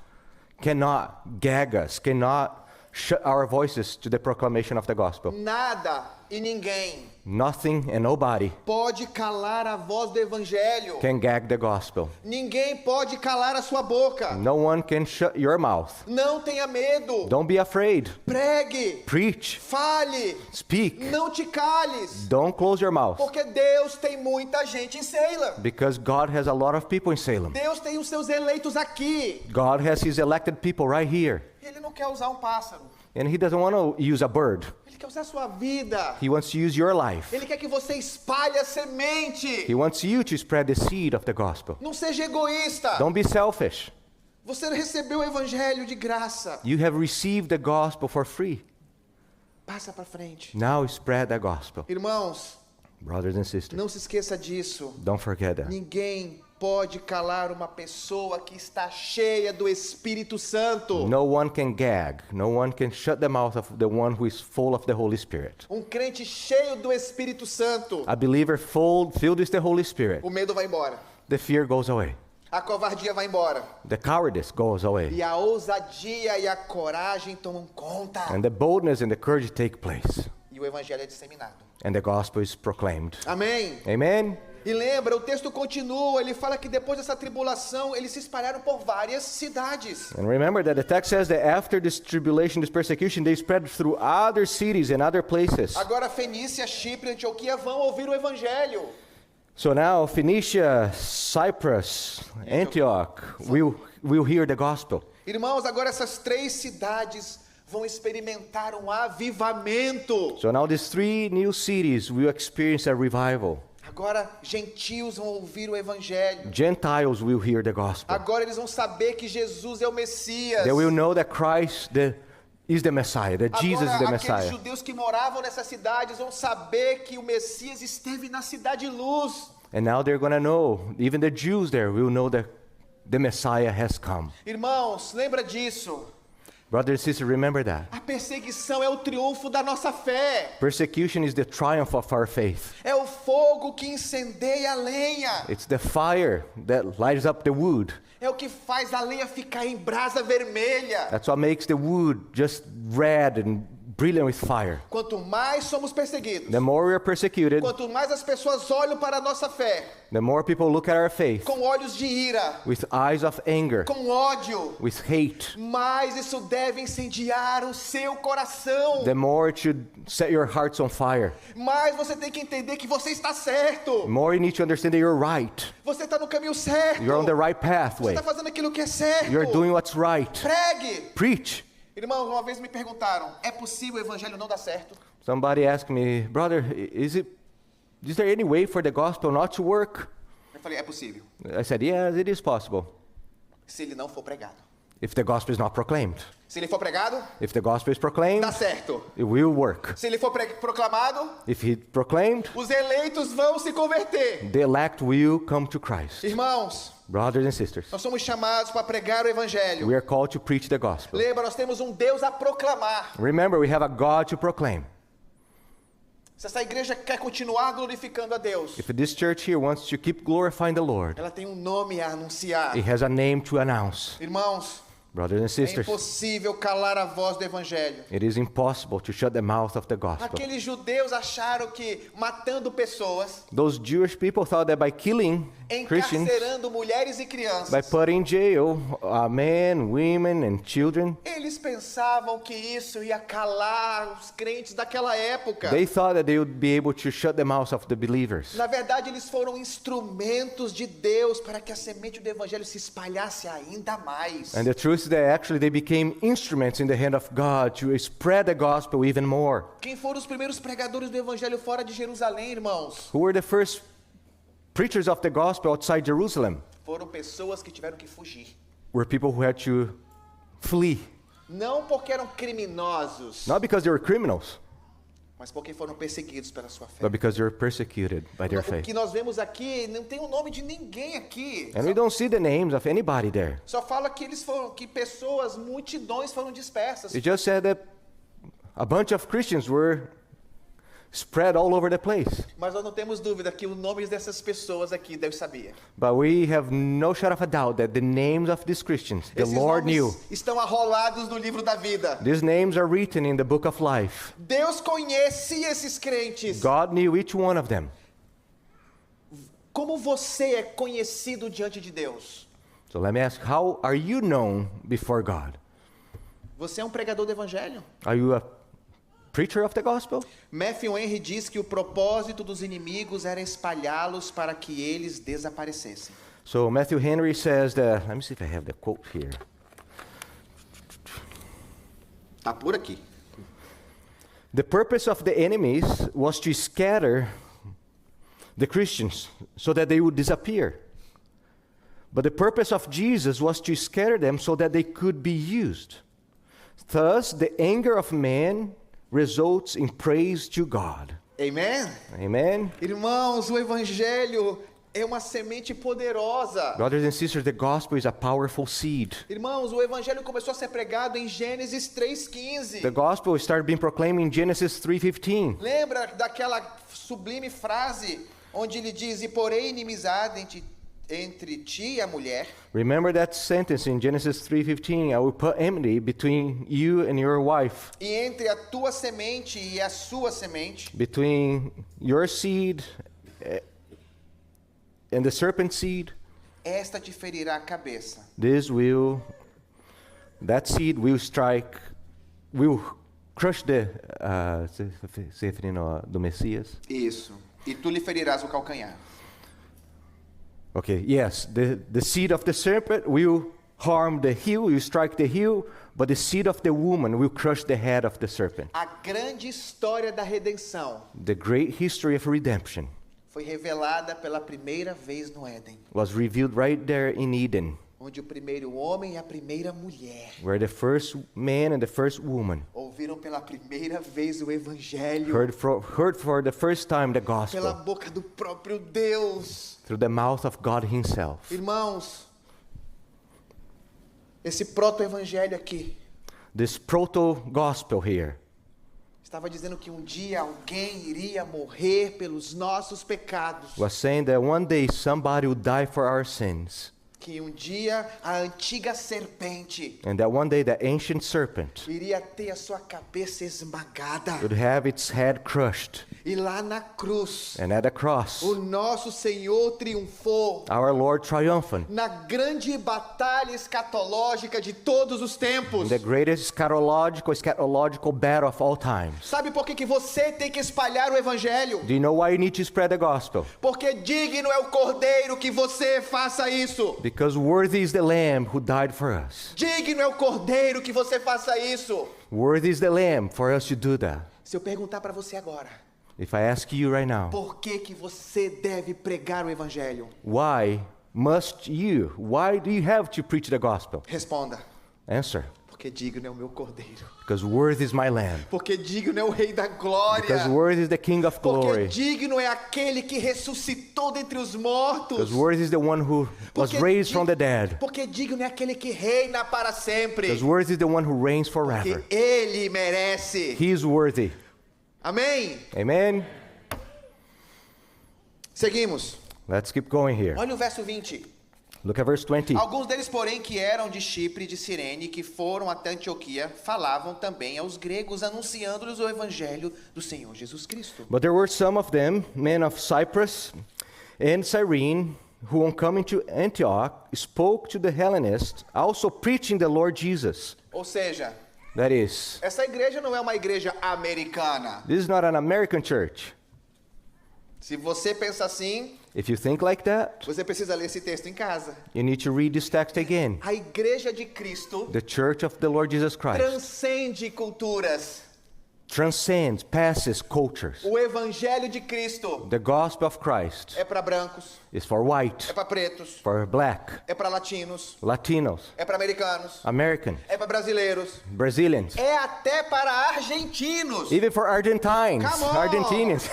[SPEAKER 1] gag us, cannot shut our voices to the proclamation of the gospel.
[SPEAKER 6] Nada e ninguém
[SPEAKER 1] Nothing and nobody
[SPEAKER 6] pode calar a voz do evangelho.
[SPEAKER 1] can gag the gospel.
[SPEAKER 6] Ninguém pode calar a sua boca.
[SPEAKER 1] No one can shut your mouth.
[SPEAKER 6] Não tenha medo.
[SPEAKER 1] Don't be afraid.
[SPEAKER 6] Pregue,
[SPEAKER 1] Preach,
[SPEAKER 6] fale,
[SPEAKER 1] speak.
[SPEAKER 6] não te cales.
[SPEAKER 1] Don't close your mouth,
[SPEAKER 6] Porque Deus tem muita gente em Salem.
[SPEAKER 1] because God has a lot of people in Salem.
[SPEAKER 6] Deus tem os seus eleitos aqui.
[SPEAKER 1] God has his elected people right here.
[SPEAKER 6] Ele não quer usar um pássaro.
[SPEAKER 1] And he doesn't want to use a bird.
[SPEAKER 6] Ele quer usar a sua vida.
[SPEAKER 1] He wants to use your life.
[SPEAKER 6] Ele quer que você espalhe a semente.
[SPEAKER 1] He wants you to spread the seed of the gospel.
[SPEAKER 6] Não seja egoísta.
[SPEAKER 1] Don't be selfish.
[SPEAKER 6] Você recebeu o evangelho de graça.
[SPEAKER 1] You have received the gospel for free.
[SPEAKER 6] Passa para frente.
[SPEAKER 1] Now spread the gospel.
[SPEAKER 6] Irmãos,
[SPEAKER 1] Brothers and sisters,
[SPEAKER 6] não se esqueça disso.
[SPEAKER 1] don't forget that.
[SPEAKER 6] Ninguém pode calar uma pessoa que está cheia do Espírito Santo.
[SPEAKER 1] No one can gag. No one can shut the mouth of the one who is full of the Holy Spirit.
[SPEAKER 6] Um crente cheio do Espírito Santo.
[SPEAKER 1] A believer filled with the Holy Spirit.
[SPEAKER 6] O medo vai embora.
[SPEAKER 1] The fear goes away.
[SPEAKER 6] A covardia vai embora.
[SPEAKER 1] The cowardice goes away.
[SPEAKER 6] E a ousadia e a coragem tomam conta.
[SPEAKER 1] And the boldness and the courage take place.
[SPEAKER 6] E o evangelho é disseminado.
[SPEAKER 1] And the gospel is proclaimed.
[SPEAKER 6] Amém?
[SPEAKER 1] Amen?
[SPEAKER 6] E lembra, o texto continua, ele fala que depois dessa tribulação, eles se espalharam por várias cidades.
[SPEAKER 1] And remember that the text says that after this tribulation, this persecution, they spread through other cities and other places.
[SPEAKER 6] Agora Fenícia, Chipre e Antioquia vão ouvir o evangelho.
[SPEAKER 1] So now Phoenicia, Cyprus, Antioch will hear the gospel.
[SPEAKER 6] Irmãos, agora essas três cidades vão experimentar um avivamento.
[SPEAKER 1] So now these three new cities will experience a revival.
[SPEAKER 6] Agora gentios vão ouvir o evangelho.
[SPEAKER 1] Gentiles will hear the gospel.
[SPEAKER 6] Agora eles vão saber que Jesus é o Messias.
[SPEAKER 1] They will know that Christ is the Messiah, that Jesus is the
[SPEAKER 6] Agora aqueles
[SPEAKER 1] Messiah.
[SPEAKER 6] judeus que moravam nessas cidades vão saber que o Messias esteve na cidade luz.
[SPEAKER 1] And now they're going to know, even the Jews there will know that the Messiah has come.
[SPEAKER 6] Irmãos, lembra disso.
[SPEAKER 1] Brothers and sisters, remember that.
[SPEAKER 6] A perseguição é o triunfo da nossa fé.
[SPEAKER 1] Persecution is the triumph of our faith.
[SPEAKER 6] É o fogo que incendeia a lenha.
[SPEAKER 1] It's the fire that lights up the wood.
[SPEAKER 6] É o que faz a lenha ficar em brasa vermelha.
[SPEAKER 1] That's what makes the wood just red and brilliant with fire.
[SPEAKER 6] Quanto mais somos perseguidos,
[SPEAKER 1] The more we are persecuted,
[SPEAKER 6] quanto mais as pessoas olham para a nossa fé
[SPEAKER 1] the more people look at our faith
[SPEAKER 6] com olhos de ira,
[SPEAKER 1] with eyes of anger,
[SPEAKER 6] com ódio,
[SPEAKER 1] with hate.
[SPEAKER 6] mais isso deve incendiar o seu coração.
[SPEAKER 1] The more it should set your hearts on fire.
[SPEAKER 6] Mas você tem que entender que você está certo.
[SPEAKER 1] The more you need to understand that you're right.
[SPEAKER 6] Você está no caminho certo.
[SPEAKER 1] You're on the right
[SPEAKER 6] Você
[SPEAKER 1] pathway.
[SPEAKER 6] está fazendo aquilo que é certo.
[SPEAKER 1] You're doing what's right.
[SPEAKER 6] Pregue.
[SPEAKER 1] Preach.
[SPEAKER 6] Irmãos, uma vez me perguntaram, é possível o evangelho não dar certo?
[SPEAKER 1] Somebody asked me, brother, is there any way for the gospel not to work?
[SPEAKER 6] Eu falei, é possível.
[SPEAKER 1] I said, yes, it is possible.
[SPEAKER 6] Se ele não for pregado.
[SPEAKER 1] If the gospel is not proclaimed.
[SPEAKER 6] Se ele for pregado,
[SPEAKER 1] If the gospel is proclaimed,
[SPEAKER 6] dá certo.
[SPEAKER 1] it will work.
[SPEAKER 6] Se ele for proclamado,
[SPEAKER 1] If he proclaimed,
[SPEAKER 6] os eleitos vão se converter.
[SPEAKER 1] the elect will come to Christ.
[SPEAKER 6] Irmãos,
[SPEAKER 1] Brothers and sisters,
[SPEAKER 6] nós somos chamados para pregar o evangelho.
[SPEAKER 1] we are called to preach the gospel.
[SPEAKER 6] Lembra, nós temos um Deus a proclamar.
[SPEAKER 1] Remember, we have a God to proclaim.
[SPEAKER 6] Se essa igreja quer continuar glorificando a Deus,
[SPEAKER 1] If this church here wants to keep glorifying the Lord,
[SPEAKER 6] ela tem um nome a anunciar.
[SPEAKER 1] it has a name to announce.
[SPEAKER 6] Irmãos,
[SPEAKER 1] Brothers and
[SPEAKER 6] É
[SPEAKER 1] sisters,
[SPEAKER 6] impossível calar a voz do evangelho.
[SPEAKER 1] it is impossible to shut the mouth of the gospel.
[SPEAKER 6] Aqueles judeus acharam que matando pessoas,
[SPEAKER 1] Those Jewish people thought that by killing Christians,
[SPEAKER 6] encarcerando mulheres e
[SPEAKER 1] by
[SPEAKER 6] crianças,
[SPEAKER 1] putting in jail men, women, and children,
[SPEAKER 6] eles pensavam que isso ia calar os crentes daquela época.
[SPEAKER 1] they thought that they would be able to shut the mouths of the believers.
[SPEAKER 6] Na verdade, eles foram instrumentos de Deus para que a semente do evangelho se espalhasse ainda mais.
[SPEAKER 1] And the truth is that actually they became instruments in the hand of God to spread the gospel even more.
[SPEAKER 6] Quem foram os primeiros pregadores do evangelho fora de Jerusalém, irmãos?
[SPEAKER 1] Who were the first preachers of the gospel outside Jerusalem?
[SPEAKER 6] Foram pessoas que tiveram que fugir.
[SPEAKER 1] Were people who had to flee,
[SPEAKER 6] Não porque eram criminosos,
[SPEAKER 1] not because they were criminals,
[SPEAKER 6] mas porque foram perseguidos pela sua fé.
[SPEAKER 1] but because they were persecuted by their
[SPEAKER 6] O
[SPEAKER 1] faith.
[SPEAKER 6] que nós vemos aqui não tem o nome de ninguém aqui.
[SPEAKER 1] And we don't see the names of anybody there.
[SPEAKER 6] Só fala que eles foram, que pessoas, multidões foram dispersas.
[SPEAKER 1] It just said that a bunch of Christians were spread all over the place.
[SPEAKER 6] Mas nós não temos dúvida que o nome dessas pessoas aqui Deus sabia.
[SPEAKER 1] But we have no shadow of a doubt that the names of these Christians, the
[SPEAKER 6] Esses
[SPEAKER 1] Lord
[SPEAKER 6] nomes
[SPEAKER 1] knew.
[SPEAKER 6] estão arrolados no livro da vida.
[SPEAKER 1] These names are written in the book of life.
[SPEAKER 6] Deus conhecia esses crentes.
[SPEAKER 1] God knew each one of them.
[SPEAKER 6] Como você é conhecido diante de Deus?
[SPEAKER 1] So let me ask, how are you known before God?
[SPEAKER 6] Você é um pregador do evangelho?
[SPEAKER 1] Are you a preacher of the gospel?
[SPEAKER 6] Matthew Henry diz que o propósito dos inimigos era espalhá-los para que eles desaparecessem.
[SPEAKER 1] So Matthew Henry says that, let me see if I have the quote here.
[SPEAKER 6] Tá por aqui.
[SPEAKER 1] The purpose of the enemies was to scatter the Christians so that they would disappear. But the purpose of Jesus was to scatter them so that they could be used. Thus, the anger of man results in praise to God.
[SPEAKER 6] Amen?
[SPEAKER 1] Amen?
[SPEAKER 6] Irmãos, o evangelho é uma semente poderosa.
[SPEAKER 1] Brothers and sisters, the gospel is a powerful seed.
[SPEAKER 6] Irmãos, o evangelho começou a ser pregado em Gênesis 3:15.
[SPEAKER 1] The gospel started being proclaimed in Genesis 3:15.
[SPEAKER 6] Lembra daquela sublime frase onde ele diz: "E porém inimizade entre ti e a mulher,
[SPEAKER 1] Remember that sentence in Genesis 3:15, I will put enmity between you and your wife,
[SPEAKER 6] e entre a tua semente e a sua semente,
[SPEAKER 1] between your seed and the serpent's seed.
[SPEAKER 6] esta te ferirá a cabeça,
[SPEAKER 1] That seed will crush se referindo do Messias.
[SPEAKER 6] isso, e tu lhe ferirás o calcanhar."
[SPEAKER 1] Okay, yes, the seed of the serpent will harm the heel, will strike the heel, but the seed of the woman will crush the head of the serpent.
[SPEAKER 6] A grande história da redenção
[SPEAKER 1] The great history of redemption
[SPEAKER 6] foi revelada pela primeira vez no Éden,
[SPEAKER 1] was revealed right there in Eden,
[SPEAKER 6] onde o primeiro homem e a primeira mulher
[SPEAKER 1] where the first man and the first woman
[SPEAKER 6] ouviram pela primeira vez o evangelho
[SPEAKER 1] heard for the first time the
[SPEAKER 6] pela
[SPEAKER 1] gospel
[SPEAKER 6] boca do próprio Deus.
[SPEAKER 1] through the mouth of God himself.
[SPEAKER 6] Irmãos, esse proto-evangelho aqui
[SPEAKER 1] This proto-gospel here
[SPEAKER 6] estava dizendo que um dia alguém iria morrer pelos nossos pecados,
[SPEAKER 1] was saying that one day somebody would die for our sins,
[SPEAKER 6] que um dia a antiga serpente
[SPEAKER 1] and that one day the ancient serpent
[SPEAKER 6] iria ter a sua cabeça esmagada,
[SPEAKER 1] would have its head crushed,
[SPEAKER 6] e lá na cruz
[SPEAKER 1] and at the cross
[SPEAKER 6] o nosso Senhor triunfou
[SPEAKER 1] our Lord triumphant
[SPEAKER 6] na grande batalha escatológica de todos os tempos.
[SPEAKER 1] in the greatest eschatological battle of all times.
[SPEAKER 6] Sabe por que você tem que espalhar o evangelho?
[SPEAKER 1] Do you know why you need to spread the gospel?
[SPEAKER 6] Porque digno é o Cordeiro que você faça isso.
[SPEAKER 1] Because worthy is the Lamb who died for us.
[SPEAKER 6] Digno é o Cordeiro que você faça isso.
[SPEAKER 1] Worthy is the Lamb for us to do that.
[SPEAKER 6] Se eu perguntar para você agora,
[SPEAKER 1] If I ask you right now,
[SPEAKER 6] por que você deve pregar o evangelho?
[SPEAKER 1] why do you have to preach the gospel?
[SPEAKER 6] Responda:
[SPEAKER 1] Answer.
[SPEAKER 6] porque digno é o meu Cordeiro.
[SPEAKER 1] Because worthy is my Lamb.
[SPEAKER 6] Porque digno é o Rei da Glória.
[SPEAKER 1] Because worthy is the King of
[SPEAKER 6] Porque
[SPEAKER 1] glory.
[SPEAKER 6] digno é aquele que ressuscitou dentre os mortos.
[SPEAKER 1] Because worthy is the one who was
[SPEAKER 6] Porque
[SPEAKER 1] raised from the dead.
[SPEAKER 6] Porque digno é aquele que reina para sempre.
[SPEAKER 1] Because worthy is the one who reigns
[SPEAKER 6] Que
[SPEAKER 1] forever.
[SPEAKER 6] ele merece.
[SPEAKER 1] He is worthy.
[SPEAKER 6] Amém?
[SPEAKER 1] Amen?
[SPEAKER 6] Seguimos.
[SPEAKER 1] Let's keep going here.
[SPEAKER 6] Olha o verso 20.
[SPEAKER 1] Look at verse 20.
[SPEAKER 6] Alguns deles, porém, que eram de Chipre e de Cirene, que foram até Antioquia, falavam também aos gregos, anunciando-lhes o evangelho do Senhor Jesus Cristo.
[SPEAKER 1] But there were some of them, men of Cyprus and Cyrene, who on coming to Antioch spoke to the Hellenists, also preaching the Lord Jesus.
[SPEAKER 6] Ou seja,
[SPEAKER 1] That is,
[SPEAKER 6] essa igreja não é uma igreja americana.
[SPEAKER 1] this is not an American church.
[SPEAKER 6] Se você pensa assim,
[SPEAKER 1] If you think like that,
[SPEAKER 6] você precisa ler esse texto em casa.
[SPEAKER 1] you need to read this text again.
[SPEAKER 6] A igreja de Cristo
[SPEAKER 1] The church of the Lord Jesus Christ
[SPEAKER 6] transcende culturas.
[SPEAKER 1] transcends, passes cultures.
[SPEAKER 6] O evangelho de Cristo
[SPEAKER 1] The gospel of Christ
[SPEAKER 6] é para brancos,
[SPEAKER 1] is for
[SPEAKER 6] é
[SPEAKER 1] white,
[SPEAKER 6] para pretos,
[SPEAKER 1] for black,
[SPEAKER 6] é para latinos,
[SPEAKER 1] Latinos,
[SPEAKER 6] é para americanos,
[SPEAKER 1] American,
[SPEAKER 6] é para brasileiros,
[SPEAKER 1] Brazilians,
[SPEAKER 6] é até para argentinos.
[SPEAKER 1] even for Argentines.
[SPEAKER 6] Come on.
[SPEAKER 1] Argentinians.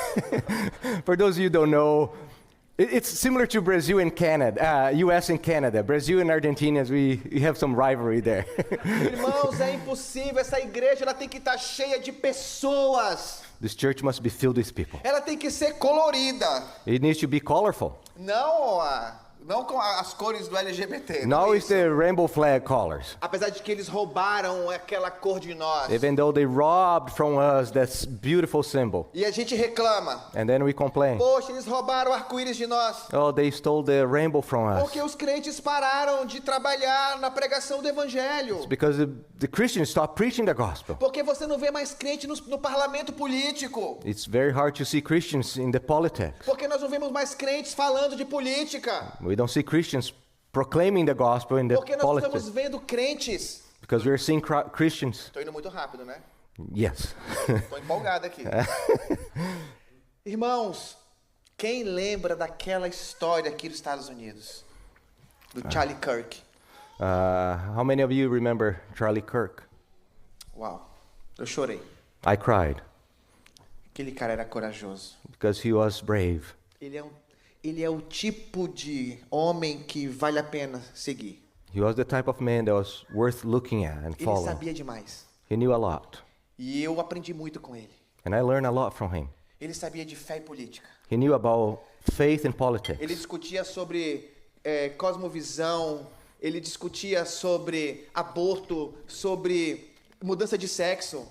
[SPEAKER 1] For those of you who don't know, it's similar to Brazil and Canada, US and Canada. Brazil and Argentinians, we have some rivalry there.
[SPEAKER 6] Irmãos, é impossível. Essa igreja ela tem que estar cheia de pessoas.
[SPEAKER 1] This church must be filled with people.
[SPEAKER 6] Ela tem que ser colorida.
[SPEAKER 1] It needs to be colorful.
[SPEAKER 6] Não com as cores do LGBT.
[SPEAKER 1] Now
[SPEAKER 6] Não é
[SPEAKER 1] it's
[SPEAKER 6] isso.
[SPEAKER 1] the rainbow flag colors.
[SPEAKER 6] Apesar de que eles roubaram aquela cor de nós.
[SPEAKER 1] Even though they robbed from us that beautiful symbol.
[SPEAKER 6] E a gente reclama.
[SPEAKER 1] And then we complain.
[SPEAKER 6] Poxa, eles roubaram o arco-íris de nós.
[SPEAKER 1] Oh, they stole the rainbow from us.
[SPEAKER 6] Porque os crentes pararam de trabalhar na pregação do evangelho.
[SPEAKER 1] Because the Christians stopped preaching the gospel.
[SPEAKER 6] Porque você não vê mais crente no parlamento político.
[SPEAKER 1] It's very hard to see Christians in the politics.
[SPEAKER 6] Porque nós não vemos mais crentes falando de política.
[SPEAKER 1] We don't see Christians proclaiming the gospel in the
[SPEAKER 6] Porque nós
[SPEAKER 1] politics.
[SPEAKER 6] estamos vendo crentes.
[SPEAKER 1] Because we're seeing Christians.
[SPEAKER 6] Estou indo muito rápido, né?
[SPEAKER 1] Yes.
[SPEAKER 6] Estou empolgado aqui. Irmãos, quem lembra daquela história aqui dos Estados Unidos? Do Charlie Kirk.
[SPEAKER 1] How many of you remember Charlie Kirk?
[SPEAKER 6] Uau, eu chorei.
[SPEAKER 1] I cried
[SPEAKER 6] Aquele cara era corajoso.
[SPEAKER 1] because he was brave.
[SPEAKER 6] Ele é o tipo de homem que vale a pena seguir.
[SPEAKER 1] He was the type of man that was worth looking at and
[SPEAKER 6] Ele
[SPEAKER 1] following.
[SPEAKER 6] sabia demais.
[SPEAKER 1] He knew a lot.
[SPEAKER 6] E eu aprendi muito com ele.
[SPEAKER 1] And I learned a lot from him.
[SPEAKER 6] Ele sabia de fé e política.
[SPEAKER 1] He knew about faith and
[SPEAKER 6] Ele
[SPEAKER 1] politics.
[SPEAKER 6] discutia sobre cosmovisão. Ele discutia sobre aborto, sobre mudança de sexo.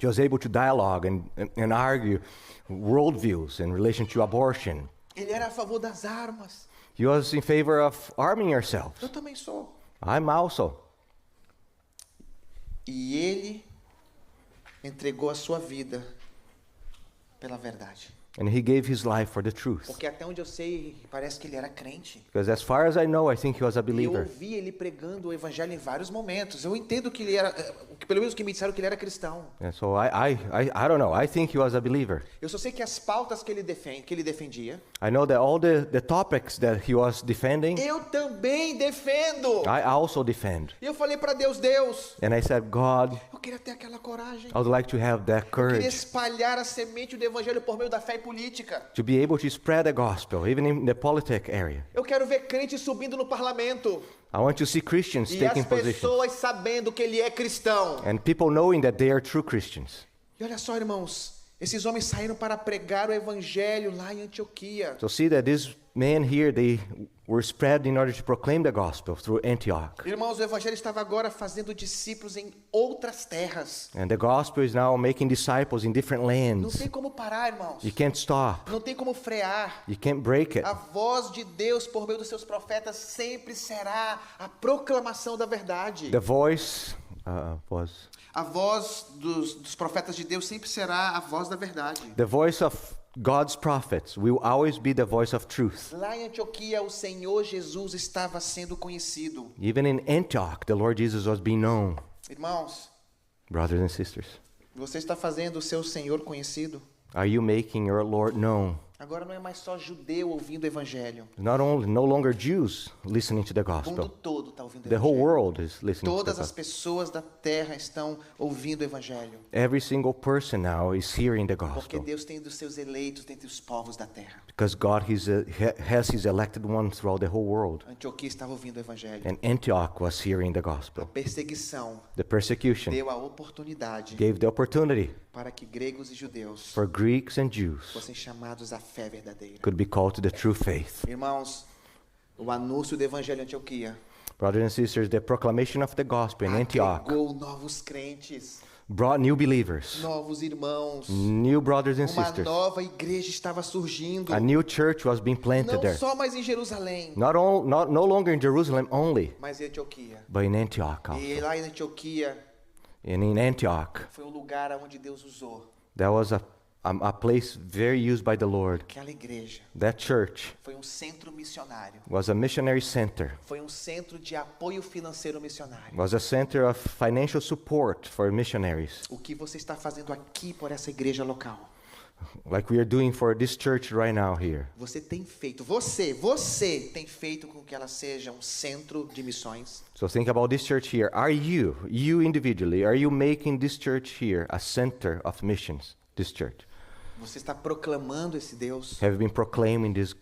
[SPEAKER 1] He was able to dialogue and argue worldviews in relation to abortion.
[SPEAKER 6] Ele era a favor das armas.
[SPEAKER 1] He was in favor of arming yourselves.
[SPEAKER 6] Eu também sou.
[SPEAKER 1] I'm also.
[SPEAKER 6] E ele entregou a sua vida pela verdade.
[SPEAKER 1] And he gave his life for the truth.
[SPEAKER 6] Porque até onde eu sei, parece que ele era crente.
[SPEAKER 1] Because as far as I know, I think he was a
[SPEAKER 6] E eu
[SPEAKER 1] believer.
[SPEAKER 6] ouvi ele pregando o evangelho em vários momentos. Eu entendo que ele era, pelo menos que me disseram que ele era cristão.
[SPEAKER 1] And so I don't know. I think he was a believer.
[SPEAKER 6] Eu só sei que as pautas que ele defendia,
[SPEAKER 1] I know that all the topics that he was defending,
[SPEAKER 6] eu também defendo.
[SPEAKER 1] I also defend.
[SPEAKER 6] E eu falei para Deus,
[SPEAKER 1] And I said, God,
[SPEAKER 6] eu queria ter aquela coragem.
[SPEAKER 1] I would like to have that
[SPEAKER 6] Eu queria
[SPEAKER 1] courage
[SPEAKER 6] espalhar a semente do evangelho por meio da fé e política.
[SPEAKER 1] to be able to spread the gospel, even in the politic area.
[SPEAKER 6] Eu quero ver crentes subindo no parlamento.
[SPEAKER 1] I want to see Christians
[SPEAKER 6] E
[SPEAKER 1] taking
[SPEAKER 6] as
[SPEAKER 1] position.
[SPEAKER 6] pessoas sabendo que ele é cristão.
[SPEAKER 1] And people knowing that they are true Christians.
[SPEAKER 6] E olha só, irmãos, esses homens saíram para pregar o evangelho lá em Antioquia.
[SPEAKER 1] So see that these men here, they were spread in order to proclaim the gospel through Antioch.
[SPEAKER 6] Irmãos, o evangelho estava agora fazendo discípulos em outras terras.
[SPEAKER 1] And the gospel is now making disciples in different
[SPEAKER 6] Não
[SPEAKER 1] lands.
[SPEAKER 6] tem como parar, irmãos.
[SPEAKER 1] You can't stop.
[SPEAKER 6] Não tem como frear.
[SPEAKER 1] You can't break it.
[SPEAKER 6] A voz de Deus por meio dos seus profetas sempre será a proclamação da verdade.
[SPEAKER 1] The voice was
[SPEAKER 6] A voz dos profetas de Deus sempre será a voz da verdade.
[SPEAKER 1] the voice of God's prophets will always be the voice of truth.
[SPEAKER 6] Lá em Antioquia, o Senhor Jesus estava sendo conhecido.
[SPEAKER 1] Even in Antioch, the Lord Jesus was being known.
[SPEAKER 6] Irmãos,
[SPEAKER 1] Brothers and sisters,
[SPEAKER 6] você está fazendo o seu Senhor conhecido?
[SPEAKER 1] are you making your Lord known?
[SPEAKER 6] Agora não é mais só judeu ouvindo o evangelho.
[SPEAKER 1] No longer Jews listening to the
[SPEAKER 6] O mundo
[SPEAKER 1] gospel.
[SPEAKER 6] todo está ouvindo o
[SPEAKER 1] The whole
[SPEAKER 6] evangelho.
[SPEAKER 1] world is listening to the
[SPEAKER 6] Todas as
[SPEAKER 1] gospel.
[SPEAKER 6] pessoas da terra estão ouvindo o evangelho.
[SPEAKER 1] Every single person now is hearing the
[SPEAKER 6] Porque
[SPEAKER 1] gospel.
[SPEAKER 6] Deus tem dos seus eleitos dentre os povos da terra.
[SPEAKER 1] Because God has his elected ones throughout the whole world.
[SPEAKER 6] Antioquia estava ouvindo o evangelho.
[SPEAKER 1] And Antioch was hearing the
[SPEAKER 6] A
[SPEAKER 1] gospel.
[SPEAKER 6] perseguição
[SPEAKER 1] The persecution
[SPEAKER 6] deu a oportunidade
[SPEAKER 1] gave the opportunity
[SPEAKER 6] para que gregos e judeus
[SPEAKER 1] for Greeks and Jews
[SPEAKER 6] fossem chamados à fé verdadeira.
[SPEAKER 1] could be called to the true faith.
[SPEAKER 6] Irmãos, O anúncio do evangelho em Antioquia
[SPEAKER 1] Brothers and sisters, the proclamation of the gospel in Antioch
[SPEAKER 6] agregou novos crentes,
[SPEAKER 1] brought new believers,
[SPEAKER 6] novos irmãos.
[SPEAKER 1] new brothers and
[SPEAKER 6] Uma
[SPEAKER 1] sisters.
[SPEAKER 6] nova igreja estava surgindo.
[SPEAKER 1] A new church was being planted
[SPEAKER 6] Não
[SPEAKER 1] there.
[SPEAKER 6] só mais em Jerusalém,
[SPEAKER 1] No longer in Jerusalem only,
[SPEAKER 6] mas em Antioquia.
[SPEAKER 1] but in Antioch
[SPEAKER 6] E
[SPEAKER 1] also.
[SPEAKER 6] lá em Antioquia
[SPEAKER 1] And in Antioch,
[SPEAKER 6] foi um lugar onde Deus usou
[SPEAKER 1] that was a place very used by the Lord.
[SPEAKER 6] aquela igreja.
[SPEAKER 1] That church
[SPEAKER 6] Foi um centro missionário.
[SPEAKER 1] was a missionary center,
[SPEAKER 6] Foi um centro de apoio financeiro missionário.
[SPEAKER 1] was a center of financial support for missionaries,
[SPEAKER 6] O que você está fazendo aqui por essa igreja local?
[SPEAKER 1] like we are doing for this church right now here.
[SPEAKER 6] Você tem feito, você tem feito com que ela seja um centro de missões?
[SPEAKER 1] So think about this church here. Are you individually, are you making this church here a center of missions, this church?
[SPEAKER 6] Você está proclamando esse Deus?
[SPEAKER 1] Have you been proclaiming this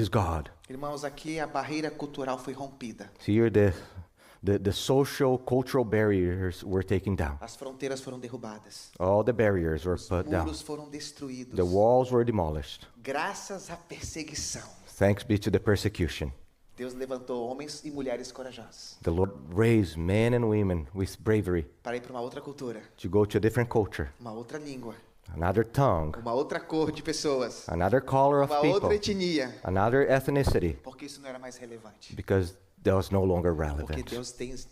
[SPEAKER 1] God?
[SPEAKER 6] Irmãos, aqui a barreira cultural foi rompida.
[SPEAKER 1] So here the social, cultural barriers were taken down.
[SPEAKER 6] As fronteiras foram derrubadas.
[SPEAKER 1] All the barriers were
[SPEAKER 6] Os
[SPEAKER 1] put down.
[SPEAKER 6] muros foram destruídos.
[SPEAKER 1] The walls were demolished.
[SPEAKER 6] Graças à perseguição,
[SPEAKER 1] Thanks be to the persecution.
[SPEAKER 6] Deus levantou homens e mulheres corajosos
[SPEAKER 1] The Lord raised men and women with bravery
[SPEAKER 6] para ir para uma outra cultura,
[SPEAKER 1] to go to a different culture,
[SPEAKER 6] uma outra língua,
[SPEAKER 1] another tongue,
[SPEAKER 6] uma outra cor de pessoas,
[SPEAKER 1] another color of
[SPEAKER 6] uma
[SPEAKER 1] people,
[SPEAKER 6] outra etnia,
[SPEAKER 1] another ethnicity,
[SPEAKER 6] porque isso não era mais relevante.
[SPEAKER 1] because that was no longer
[SPEAKER 6] Porque
[SPEAKER 1] relevant.
[SPEAKER 6] Deus tem de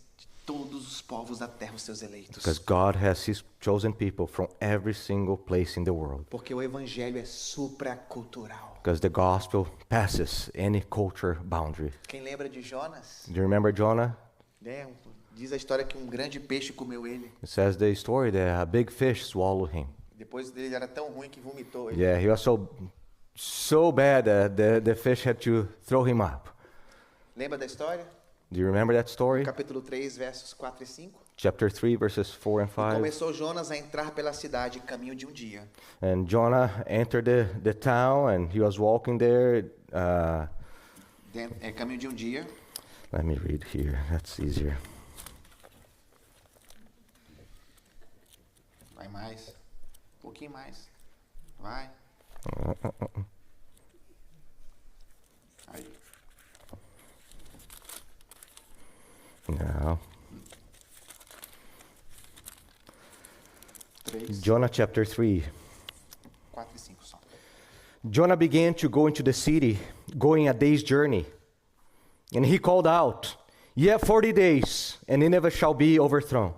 [SPEAKER 6] todos os povos da terra os seus eleitos.
[SPEAKER 1] Because God has His chosen people from every single place in the world.
[SPEAKER 6] Porque o evangelho é supracultural.
[SPEAKER 1] Because the gospel passes any culture boundary.
[SPEAKER 6] Quem lembra de Jonas?
[SPEAKER 1] Do you remember Jonah?
[SPEAKER 6] Diz a história que um grande peixe comeu ele.
[SPEAKER 1] It says the story that a big fish swallowed him.
[SPEAKER 6] Depois dele era tão ruim que vomitou ele.
[SPEAKER 1] Yeah, he was so bad that the fish had to throw him up.
[SPEAKER 6] Lembra da história?
[SPEAKER 1] Do you remember that story?
[SPEAKER 6] Capítulo 3, versos 4 e 5.
[SPEAKER 1] Chapter 3, verses 4 and
[SPEAKER 6] E
[SPEAKER 1] 5.
[SPEAKER 6] começou Jonas a entrar pela cidade, caminho de um dia.
[SPEAKER 1] And Jonah entered the town and he was walking there.
[SPEAKER 6] Caminho de um dia.
[SPEAKER 1] Let me read here. That's easier.
[SPEAKER 6] Vai mais. Um pouquinho mais. Vai. Aí.
[SPEAKER 1] No.
[SPEAKER 6] 3,
[SPEAKER 1] Jonah chapter 3.
[SPEAKER 6] 4 e 5 só.
[SPEAKER 1] Jonah began to go into the city, going a day's journey. And he called out, "Yet 40 days, and Nineveh shall be overthrown."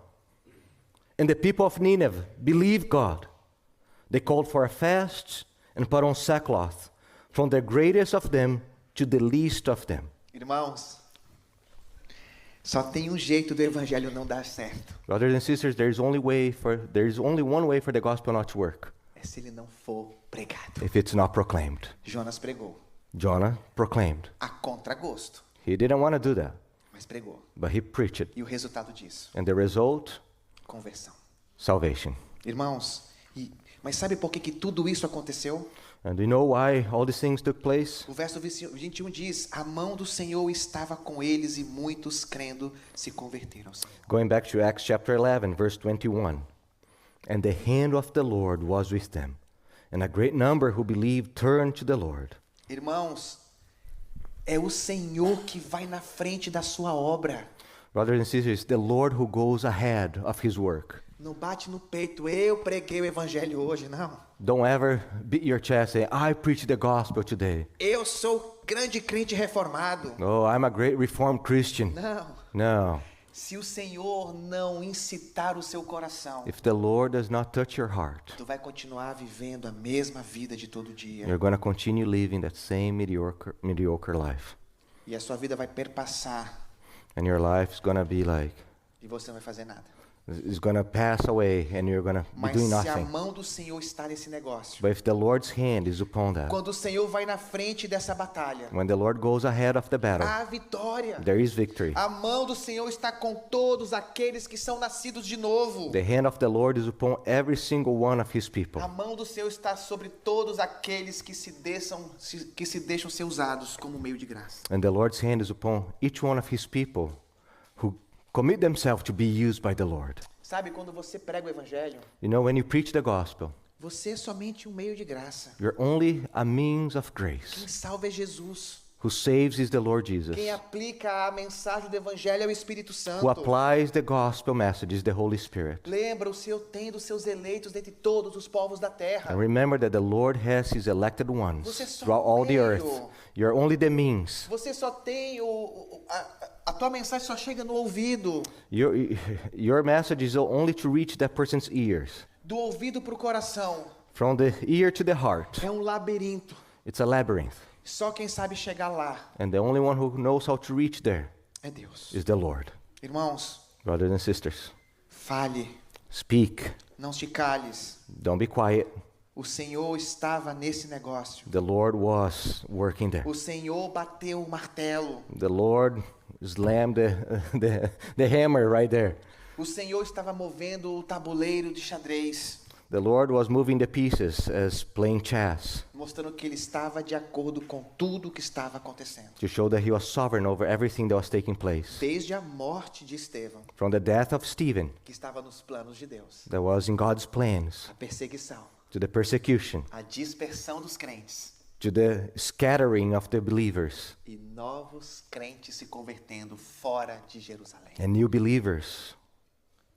[SPEAKER 1] And the people of Nineveh believed God. They called for a fast and put on sackcloth, from the greatest of them to the least of them.
[SPEAKER 6] Irmãos, só tem um jeito do evangelho não dar certo.
[SPEAKER 1] Brothers and sisters, there's only one way for the gospel not to work,
[SPEAKER 6] É se ele não for pregado.
[SPEAKER 1] if it's not proclaimed.
[SPEAKER 6] Jonas pregou.
[SPEAKER 1] Jonah proclaimed.
[SPEAKER 6] A contragosto.
[SPEAKER 1] He didn't want to do that,
[SPEAKER 6] Mas pregou.
[SPEAKER 1] but he preached it.
[SPEAKER 6] E o resultado disso?
[SPEAKER 1] And the result,
[SPEAKER 6] Conversão.
[SPEAKER 1] salvation.
[SPEAKER 6] Irmãos, mas sabe por que tudo isso aconteceu?
[SPEAKER 1] And do you know why all these things took place?
[SPEAKER 6] O verso 21 diz: a mão do Senhor estava com eles e muitos, crendo, se converteram.
[SPEAKER 1] Going back to Acts chapter 11, verse 21. And the hand of the Lord was with them, and a great number who believed turned to the Lord.
[SPEAKER 6] Irmãos, é o Senhor que vai na frente da sua obra.
[SPEAKER 1] Brothers and sisters, the Lord who goes ahead of His work.
[SPEAKER 6] Não bate no peito, eu preguei o evangelho hoje, não.
[SPEAKER 1] Don't ever beat your chest saying, "I preached the gospel today."
[SPEAKER 6] Eu sou grande crente reformado.
[SPEAKER 1] Oh, I'm a great Reformed Christian.
[SPEAKER 6] Não.
[SPEAKER 1] No.
[SPEAKER 6] Se o Senhor não incitar o seu coração,
[SPEAKER 1] If the Lord does not touch your heart,
[SPEAKER 6] tu vai continuar vivendo a mesma vida de todo dia.
[SPEAKER 1] you're going to continue living that same mediocre life.
[SPEAKER 6] E a sua vida vai perpassar
[SPEAKER 1] And your life is going to be like,
[SPEAKER 6] e você não vai fazer nada.
[SPEAKER 1] it's going to pass away and you're going to be
[SPEAKER 6] Mas
[SPEAKER 1] doing
[SPEAKER 6] se a
[SPEAKER 1] nothing.
[SPEAKER 6] mão do Senhor está nesse negócio,
[SPEAKER 1] But if the Lord's hand is upon that,
[SPEAKER 6] quando o Senhor vai na frente dessa batalha,
[SPEAKER 1] when the Lord goes ahead of the battle,
[SPEAKER 6] há vitória.
[SPEAKER 1] there is victory.
[SPEAKER 6] A mão do Senhor está com todos aqueles que são nascidos de novo.
[SPEAKER 1] The hand of the Lord is upon every single one of His people.
[SPEAKER 6] A mão do Senhor está sobre todos aqueles que se deixam ser usados como meio de graça.
[SPEAKER 1] And the Lord's hand is upon each one of His people who commit themselves to be used by the Lord.
[SPEAKER 6] Sabe, quando você prega o evangelho,
[SPEAKER 1] You know, when you preach the gospel,
[SPEAKER 6] você é somente um meio de graça.
[SPEAKER 1] you're only a means of
[SPEAKER 6] Quem
[SPEAKER 1] grace.
[SPEAKER 6] salva é Jesus.
[SPEAKER 1] who saves is the Lord Jesus.
[SPEAKER 6] Quem aplica a mensagem do evangelho é o Espírito
[SPEAKER 1] Who
[SPEAKER 6] Santo.
[SPEAKER 1] applies the gospel message is the Holy Spirit.
[SPEAKER 6] Lembra, o Senhor tem dos seus eleitos dentre todos os povos da terra.
[SPEAKER 1] And remember that the Lord has his elected ones
[SPEAKER 6] Você só
[SPEAKER 1] throughout all the
[SPEAKER 6] veio.
[SPEAKER 1] earth. You're only the means.
[SPEAKER 6] Você só tem a tua mensagem só chega no ouvido.
[SPEAKER 1] Your message is only to reach that person's ears.
[SPEAKER 6] Do ouvido para o coração.
[SPEAKER 1] From the ear to the heart.
[SPEAKER 6] É um labirinto.
[SPEAKER 1] It's a labyrinth.
[SPEAKER 6] Só quem sabe chegar lá
[SPEAKER 1] And the only one who knows how to reach there
[SPEAKER 6] é Deus.
[SPEAKER 1] is the Lord.
[SPEAKER 6] Irmãos,
[SPEAKER 1] Brothers and sisters,
[SPEAKER 6] fale,
[SPEAKER 1] speak.
[SPEAKER 6] não te cales.
[SPEAKER 1] Don't be quiet.
[SPEAKER 6] O Senhor estava nesse negócio.
[SPEAKER 1] The Lord was working there.
[SPEAKER 6] O Senhor bateu o martelo.
[SPEAKER 1] The Lord slammed the hammer right there.
[SPEAKER 6] O Senhor estava movendo o tabuleiro de xadrez,
[SPEAKER 1] The Lord was moving the pieces as playing chess
[SPEAKER 6] mostrando que ele estava de acordo com tudo o que estava acontecendo.
[SPEAKER 1] to show that he was sovereign over everything that was taking place.
[SPEAKER 6] Desde a morte de Estevão,
[SPEAKER 1] From the death of Stephen,
[SPEAKER 6] que estava nos planos de Deus,
[SPEAKER 1] that was in God's plans,
[SPEAKER 6] a perseguição,
[SPEAKER 1] to the persecution,
[SPEAKER 6] a dispersão dos crentes
[SPEAKER 1] to the scattering of the believers,
[SPEAKER 6] e novos crentes se convertendo fora de Jerusalém.
[SPEAKER 1] and new believers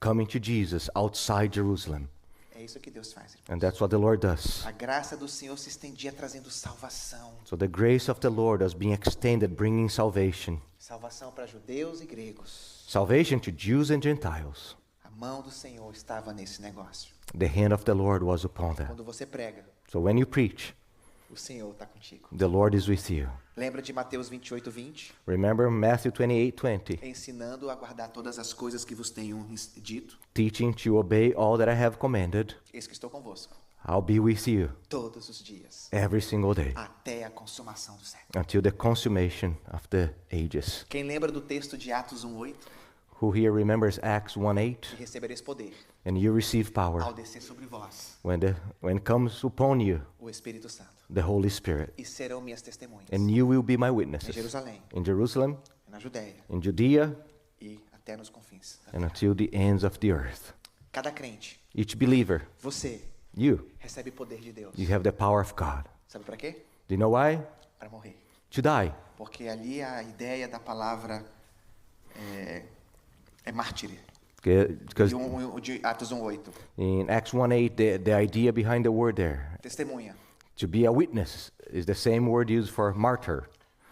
[SPEAKER 1] coming to Jesus outside Jerusalem.
[SPEAKER 6] É isso que Deus faz, irmão.
[SPEAKER 1] And that's what the Lord does.
[SPEAKER 6] A graça do Senhor se estendia trazendo salvação.
[SPEAKER 1] So the grace of the Lord was being extended, bringing salvation.
[SPEAKER 6] Salvação para judeus e gregos.
[SPEAKER 1] Salvation to Jews and Gentiles.
[SPEAKER 6] A mão do Senhor estava nesse negócio.
[SPEAKER 1] The hand of the Lord was upon them.
[SPEAKER 6] Quando você prega,
[SPEAKER 1] So when you preach,
[SPEAKER 6] o Senhor está contigo.
[SPEAKER 1] the Lord is with you.
[SPEAKER 6] Lembra de Mateus 28:20?
[SPEAKER 1] Remember Matthew 28:20,
[SPEAKER 6] Ensinando a guardar todas as coisas que vos tenho dito.
[SPEAKER 1] teaching to obey all that I have commanded.
[SPEAKER 6] Eis que estou convosco
[SPEAKER 1] I'll be with you
[SPEAKER 6] todos os dias,
[SPEAKER 1] every single day
[SPEAKER 6] até a consumação do século.
[SPEAKER 1] until the consummation of the ages.
[SPEAKER 6] Quem lembra do texto de Atos 1:8?
[SPEAKER 1] Who here remembers Acts
[SPEAKER 6] E
[SPEAKER 1] 1:8?
[SPEAKER 6] recebereis poder
[SPEAKER 1] And you receive power
[SPEAKER 6] ao descer sobre vós
[SPEAKER 1] when comes upon you
[SPEAKER 6] o Espírito Santo.
[SPEAKER 1] the Holy Spirit.
[SPEAKER 6] E serão minhas testemunhas
[SPEAKER 1] And you will be my
[SPEAKER 6] em
[SPEAKER 1] witnesses
[SPEAKER 6] Jerusalém,
[SPEAKER 1] in Jerusalem,
[SPEAKER 6] na Judéia
[SPEAKER 1] in Judea,
[SPEAKER 6] e até nos confins da
[SPEAKER 1] and
[SPEAKER 6] terra.
[SPEAKER 1] until the ends of the earth.
[SPEAKER 6] Cada crente,
[SPEAKER 1] Each believer,
[SPEAKER 6] você,
[SPEAKER 1] you
[SPEAKER 6] recebe poder de Deus.
[SPEAKER 1] have the power of God.
[SPEAKER 6] Sabe para quê?
[SPEAKER 1] Do you know why?
[SPEAKER 6] Para morrer.
[SPEAKER 1] To die.
[SPEAKER 6] Porque ali a ideia da palavra é mártir.
[SPEAKER 1] Because
[SPEAKER 6] De Atos 1:8.
[SPEAKER 1] in Acts 1:8, the idea behind the word there,
[SPEAKER 6] Testemunha.
[SPEAKER 1] to be a witness, is the same word used for martyr.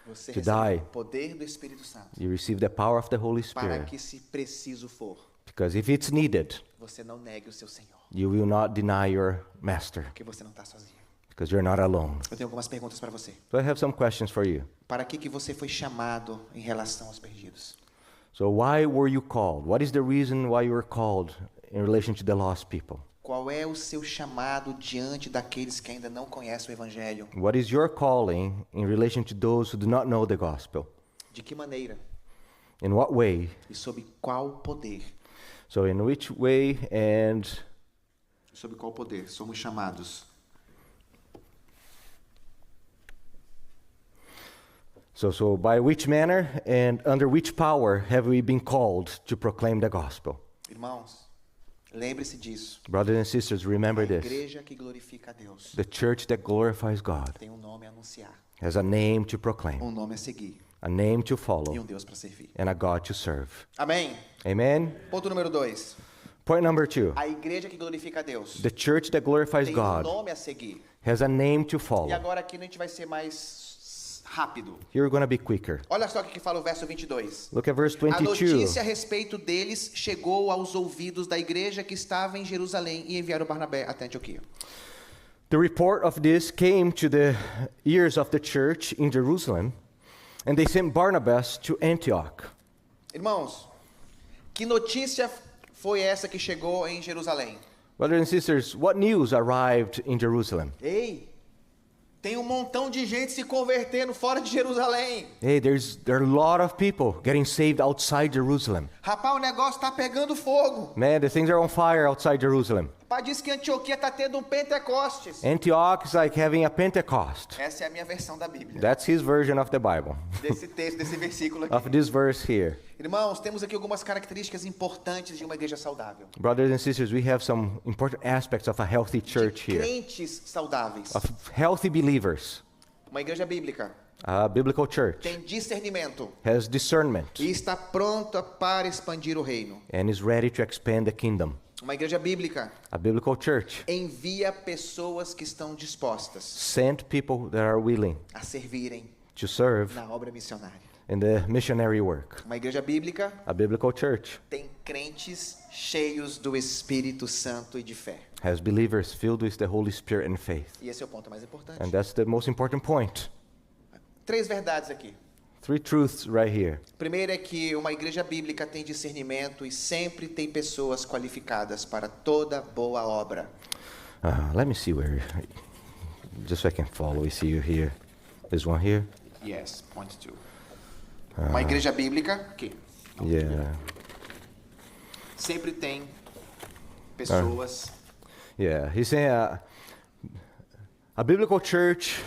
[SPEAKER 6] Você
[SPEAKER 1] To
[SPEAKER 6] recebe
[SPEAKER 1] die.
[SPEAKER 6] o poder do Espírito Santo
[SPEAKER 1] You receive the power of the Holy
[SPEAKER 6] para
[SPEAKER 1] Spirit.
[SPEAKER 6] que, se preciso for,
[SPEAKER 1] Because if it's needed,
[SPEAKER 6] você não negue o seu Senhor.
[SPEAKER 1] you will not deny your master,
[SPEAKER 6] Porque você não está sozinho.
[SPEAKER 1] because you're not alone.
[SPEAKER 6] Eu tenho algumas perguntas para você.
[SPEAKER 1] So I have some questions for you.
[SPEAKER 6] Para que você foi chamado em relação aos perdidos?
[SPEAKER 1] So why were you called? What is the reason why you were called in relation to the lost people?
[SPEAKER 6] Qual é o seu chamado diante daqueles que ainda não conhecem o Evangelho?
[SPEAKER 1] What is your calling in relation to those who do not know the gospel?
[SPEAKER 6] De que maneira
[SPEAKER 1] In what way?
[SPEAKER 6] e sob qual poder?
[SPEAKER 1] So in which way and
[SPEAKER 6] Sob qual poder somos chamados?
[SPEAKER 1] so by which manner and under which power have we been called to proclaim the gospel?
[SPEAKER 6] Irmãos, lembre-se disso.
[SPEAKER 1] Brothers and sisters, remember
[SPEAKER 6] A
[SPEAKER 1] this.
[SPEAKER 6] igreja que glorifica a Deus
[SPEAKER 1] The church that glorifies God
[SPEAKER 6] tem um nome a anunciar,
[SPEAKER 1] has a name to proclaim,
[SPEAKER 6] um nome a seguir
[SPEAKER 1] a name to
[SPEAKER 6] e
[SPEAKER 1] follow,
[SPEAKER 6] Deus para servir.
[SPEAKER 1] and a God to serve.
[SPEAKER 6] Amém?
[SPEAKER 1] Amen?
[SPEAKER 6] Ponto número 2.
[SPEAKER 1] Point number 2.
[SPEAKER 6] A igreja que glorifica a Deus
[SPEAKER 1] The church that glorifies
[SPEAKER 6] tem
[SPEAKER 1] God
[SPEAKER 6] nome a seguir.
[SPEAKER 1] has a name to
[SPEAKER 6] E
[SPEAKER 1] follow.
[SPEAKER 6] agora aqui a gente vai ser mais rápido.
[SPEAKER 1] Here we're going to be quicker.
[SPEAKER 6] Olha só o que fala o verso 22.
[SPEAKER 1] Look at verse
[SPEAKER 6] A
[SPEAKER 1] 22.
[SPEAKER 6] notícia a respeito deles chegou aos ouvidos da igreja que estava em Jerusalém e enviaram Barnabé até Antioquia.
[SPEAKER 1] The report of this came to the ears of the church in Jerusalem, and they sent Barnabas to Antioch.
[SPEAKER 6] Irmãos, que notícia foi essa que chegou em Jerusalém?
[SPEAKER 1] Brothers and sisters, what news arrived in Jerusalem?
[SPEAKER 6] Ei, tem um montão de gente se convertendo fora de Jerusalém.
[SPEAKER 1] Hey, there are a lot of people getting saved outside Jerusalem.
[SPEAKER 6] Rapaz, o negócio tá pegando fogo.
[SPEAKER 1] Man, the things are on fire outside Jerusalem.
[SPEAKER 6] Rapaz, diz que Antioquia tá tendo um Pentecostes.
[SPEAKER 1] Antioch is like having a Pentecost.
[SPEAKER 6] Essa é a minha versão da Bíblia.
[SPEAKER 1] That's his version of the Bible,
[SPEAKER 6] Desse texto, desse versículo aqui.
[SPEAKER 1] of this verse here.
[SPEAKER 6] Irmãos, temos aqui algumas características importantes de uma igreja saudável.
[SPEAKER 1] Brothers and sisters, we have some important aspects of a healthy church
[SPEAKER 6] De
[SPEAKER 1] here,
[SPEAKER 6] crentes saudáveis.
[SPEAKER 1] of healthy believers.
[SPEAKER 6] Uma igreja bíblica
[SPEAKER 1] A biblical church
[SPEAKER 6] tem discernimento
[SPEAKER 1] has discernment
[SPEAKER 6] e está pronta para expandir o reino.
[SPEAKER 1] and is ready to expand the kingdom.
[SPEAKER 6] Uma igreja bíblica
[SPEAKER 1] A biblical church
[SPEAKER 6] envia pessoas que estão dispostas
[SPEAKER 1] sent people that are willing
[SPEAKER 6] a servirem
[SPEAKER 1] to serve
[SPEAKER 6] na obra missionária.
[SPEAKER 1] in the missionary work.
[SPEAKER 6] Uma igreja bíblica
[SPEAKER 1] A biblical church
[SPEAKER 6] tem crentes cheios do Espírito Santo e de fé.
[SPEAKER 1] has believers filled with the Holy Spirit and faith.
[SPEAKER 6] E esse é o ponto mais importante.
[SPEAKER 1] And that's the most important point.
[SPEAKER 6] 3 verdades aqui.
[SPEAKER 1] 3 truths right here.
[SPEAKER 6] Primeiro é que uma igreja bíblica tem discernimento e sempre tem pessoas qualificadas para toda boa obra.
[SPEAKER 1] Let me see where, just so I can follow. We see you here. There's one here.
[SPEAKER 6] Yes, point 2. Uma igreja bíblica, aqui,
[SPEAKER 1] Yeah.
[SPEAKER 6] sempre tem pessoas
[SPEAKER 1] Yeah. He's saying a biblical church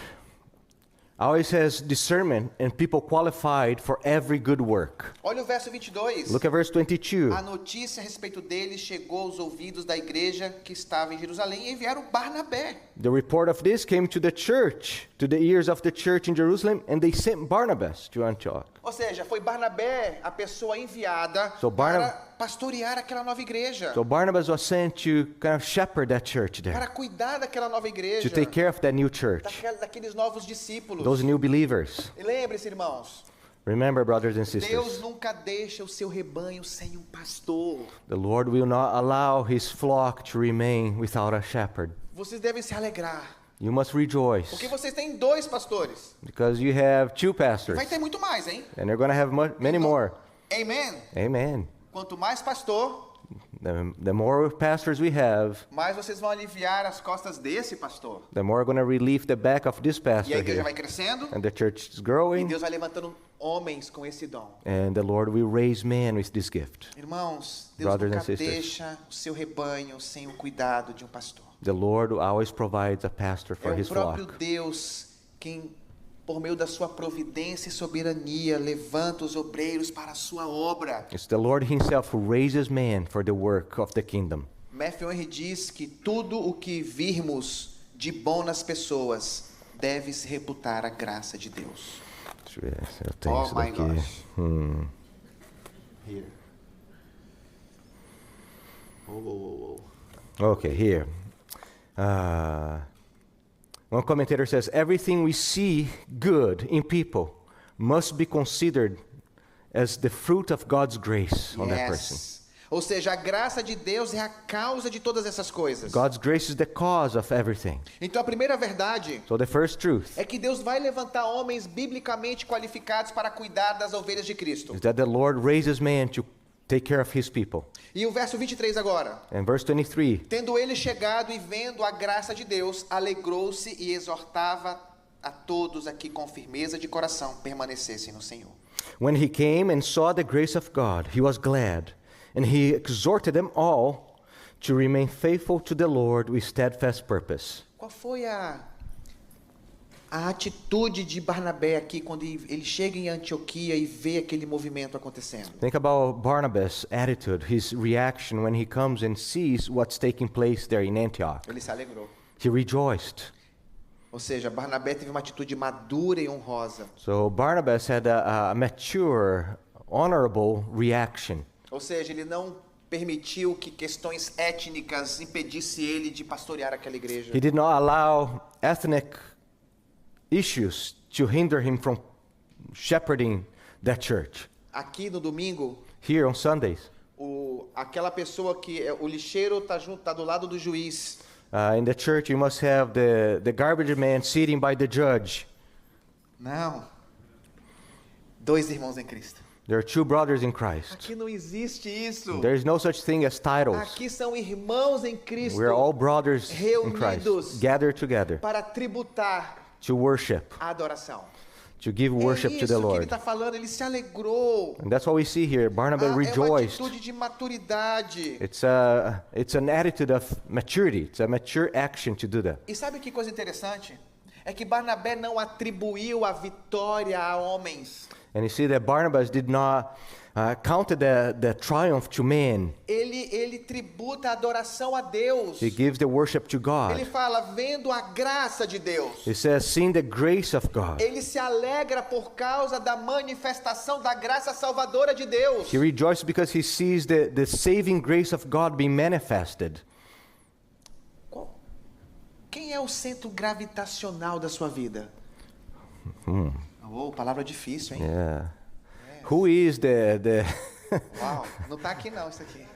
[SPEAKER 1] always has discernment and people qualified for every good work.
[SPEAKER 6] Olha o verso 22.
[SPEAKER 1] Look at verse 22.
[SPEAKER 6] A notícia a respeito dele chegou aos ouvidos da igreja que estava em Jerusalém e enviaram Barnabé.
[SPEAKER 1] The report of this came to the church, to the ears of the church in Jerusalem, and they sent Barnabas to Antioch.
[SPEAKER 6] Ou seja, foi Barnabé a pessoa enviada
[SPEAKER 1] So
[SPEAKER 6] para pastorear aquela nova igreja,
[SPEAKER 1] So Barnabas was sent to kind of shepherd that church there,
[SPEAKER 6] para cuidar daquela nova igreja,
[SPEAKER 1] to take care of that new church,
[SPEAKER 6] daqueles novos discípulos.
[SPEAKER 1] those new believers.
[SPEAKER 6] E lembre-se, irmãos,
[SPEAKER 1] Remember, brothers and
[SPEAKER 6] Deus
[SPEAKER 1] sisters,
[SPEAKER 6] nunca deixa o seu rebanho sem um pastor.
[SPEAKER 1] the Lord will not allow his flock to remain without a shepherd.
[SPEAKER 6] Vocês devem se alegrar,
[SPEAKER 1] You must rejoice
[SPEAKER 6] porque vocês têm 2 pastores.
[SPEAKER 1] because you have 2 pastors,
[SPEAKER 6] Vai ter muito mais, hein?
[SPEAKER 1] and they're going to have many more.
[SPEAKER 6] Amen.
[SPEAKER 1] Amen.
[SPEAKER 6] Quanto mais pastor,
[SPEAKER 1] The more pastors we have,
[SPEAKER 6] mais vocês vão aliviar as costas desse pastor.
[SPEAKER 1] the more we're going to relieve the back of this
[SPEAKER 6] E a
[SPEAKER 1] pastor
[SPEAKER 6] igreja
[SPEAKER 1] here.
[SPEAKER 6] vai crescendo
[SPEAKER 1] And the church is
[SPEAKER 6] e
[SPEAKER 1] growing,
[SPEAKER 6] Deus vai levantando homens com esse dom.
[SPEAKER 1] and the Lord will raise men with this gift.
[SPEAKER 6] Irmãos, Deus
[SPEAKER 1] Brothers and
[SPEAKER 6] nunca
[SPEAKER 1] sisters.
[SPEAKER 6] deixa o seu rebanho sem o cuidado de um pastor.
[SPEAKER 1] The Lord always provides a pastor
[SPEAKER 6] É
[SPEAKER 1] for
[SPEAKER 6] o
[SPEAKER 1] his
[SPEAKER 6] próprio
[SPEAKER 1] flock.
[SPEAKER 6] Deus quem, por meio da sua providência e soberania, levanta os obreiros para a sua obra.
[SPEAKER 1] It's the Lord himself who raises men for the work of the kingdom.
[SPEAKER 6] Matthew Henry diz que tudo o que virmos de bom nas pessoas deve se reputar a graça de Deus.
[SPEAKER 1] Deixa eu ver se eu tenho
[SPEAKER 6] Oh
[SPEAKER 1] isso
[SPEAKER 6] my
[SPEAKER 1] daqui.
[SPEAKER 6] gosh. Here.
[SPEAKER 1] Okay, here. One commentator says, everything we see good in people must be considered as the fruit of God's grace on that person.
[SPEAKER 6] Yes. Ou seja, a graça de Deus é a causa de todas essas coisas.
[SPEAKER 1] God's grace is the cause of everything.
[SPEAKER 6] Então a primeira verdade
[SPEAKER 1] So the first truth
[SPEAKER 6] é que Deus vai levantar homens biblicamente qualificados para cuidar das ovelhas de Cristo.
[SPEAKER 1] is that the Lord raises men to take care of his people.
[SPEAKER 6] E o verso 23 agora.
[SPEAKER 1] And verse 23,
[SPEAKER 6] Tendo ele chegado e vendo a graça de Deus, alegrou-se e exortava a todos aqui com firmeza de coração permanecessem no Senhor.
[SPEAKER 1] when he came and saw the grace of God, he was glad, and he exhorted them all to remain faithful to the Lord with steadfast purpose.
[SPEAKER 6] Qual foi a atitude de Barnabé aqui quando ele chega em Antioquia e vê aquele movimento acontecendo?
[SPEAKER 1] Think about Barnabas' attitude, his reaction when he comes and sees what's taking place there in Antioch.
[SPEAKER 6] Ele se alegrou.
[SPEAKER 1] He rejoiced.
[SPEAKER 6] Ou seja, Barnabé teve uma atitude madura e honrosa.
[SPEAKER 1] So Barnabas had a mature, honorable reaction.
[SPEAKER 6] Ou seja, ele não permitiu que questões étnicas impedissem ele de pastorear aquela igreja.
[SPEAKER 1] He did not allow ethnic issues to hinder him from shepherding that church.
[SPEAKER 6] Aqui no domingo,
[SPEAKER 1] Here on Sundays,
[SPEAKER 6] aquela pessoa que o lixeiro tá do lado do juiz.
[SPEAKER 1] in the church, you must have the garbage man sitting by the judge.
[SPEAKER 6] Não. 2 irmãos em Cristo.
[SPEAKER 1] There are 2 brothers in Christ.
[SPEAKER 6] Aqui não existe isso.
[SPEAKER 1] There is no such thing as titles.
[SPEAKER 6] Aqui são irmãos em Cristo
[SPEAKER 1] We're all brothers in
[SPEAKER 6] reunidos
[SPEAKER 1] Christ, gathered together
[SPEAKER 6] para tributar
[SPEAKER 1] to worship,
[SPEAKER 6] a adoração.
[SPEAKER 1] to give worship
[SPEAKER 6] É
[SPEAKER 1] to
[SPEAKER 6] isso
[SPEAKER 1] the
[SPEAKER 6] que ele
[SPEAKER 1] Lord.
[SPEAKER 6] está falando, ele se alegrou.
[SPEAKER 1] And that's what we see here. Barnabas
[SPEAKER 6] É uma
[SPEAKER 1] rejoiced.
[SPEAKER 6] atitude de maturidade.
[SPEAKER 1] It's an attitude of maturity. It's a mature action to do that.
[SPEAKER 6] E sabe que coisa interessante? É que Barnabé não atribuiu a vitória a homens.
[SPEAKER 1] And you see that Barnabas did not count the triumph to man.
[SPEAKER 6] Ele tributa a adoração a Deus.
[SPEAKER 1] He gives the worship to
[SPEAKER 6] Ele
[SPEAKER 1] God.
[SPEAKER 6] fala, vendo a graça de Deus.
[SPEAKER 1] He says, seeing the grace of God.
[SPEAKER 6] Ele se alegra por causa da manifestação da graça salvadora de Deus.
[SPEAKER 1] He rejoices because he sees the saving grace of God being manifested.
[SPEAKER 6] Quem é o centro gravitacional da sua vida? Oh, palavra difícil, hein?
[SPEAKER 1] Yeah. Who is the
[SPEAKER 6] Uau, não tá aqui não isso aqui.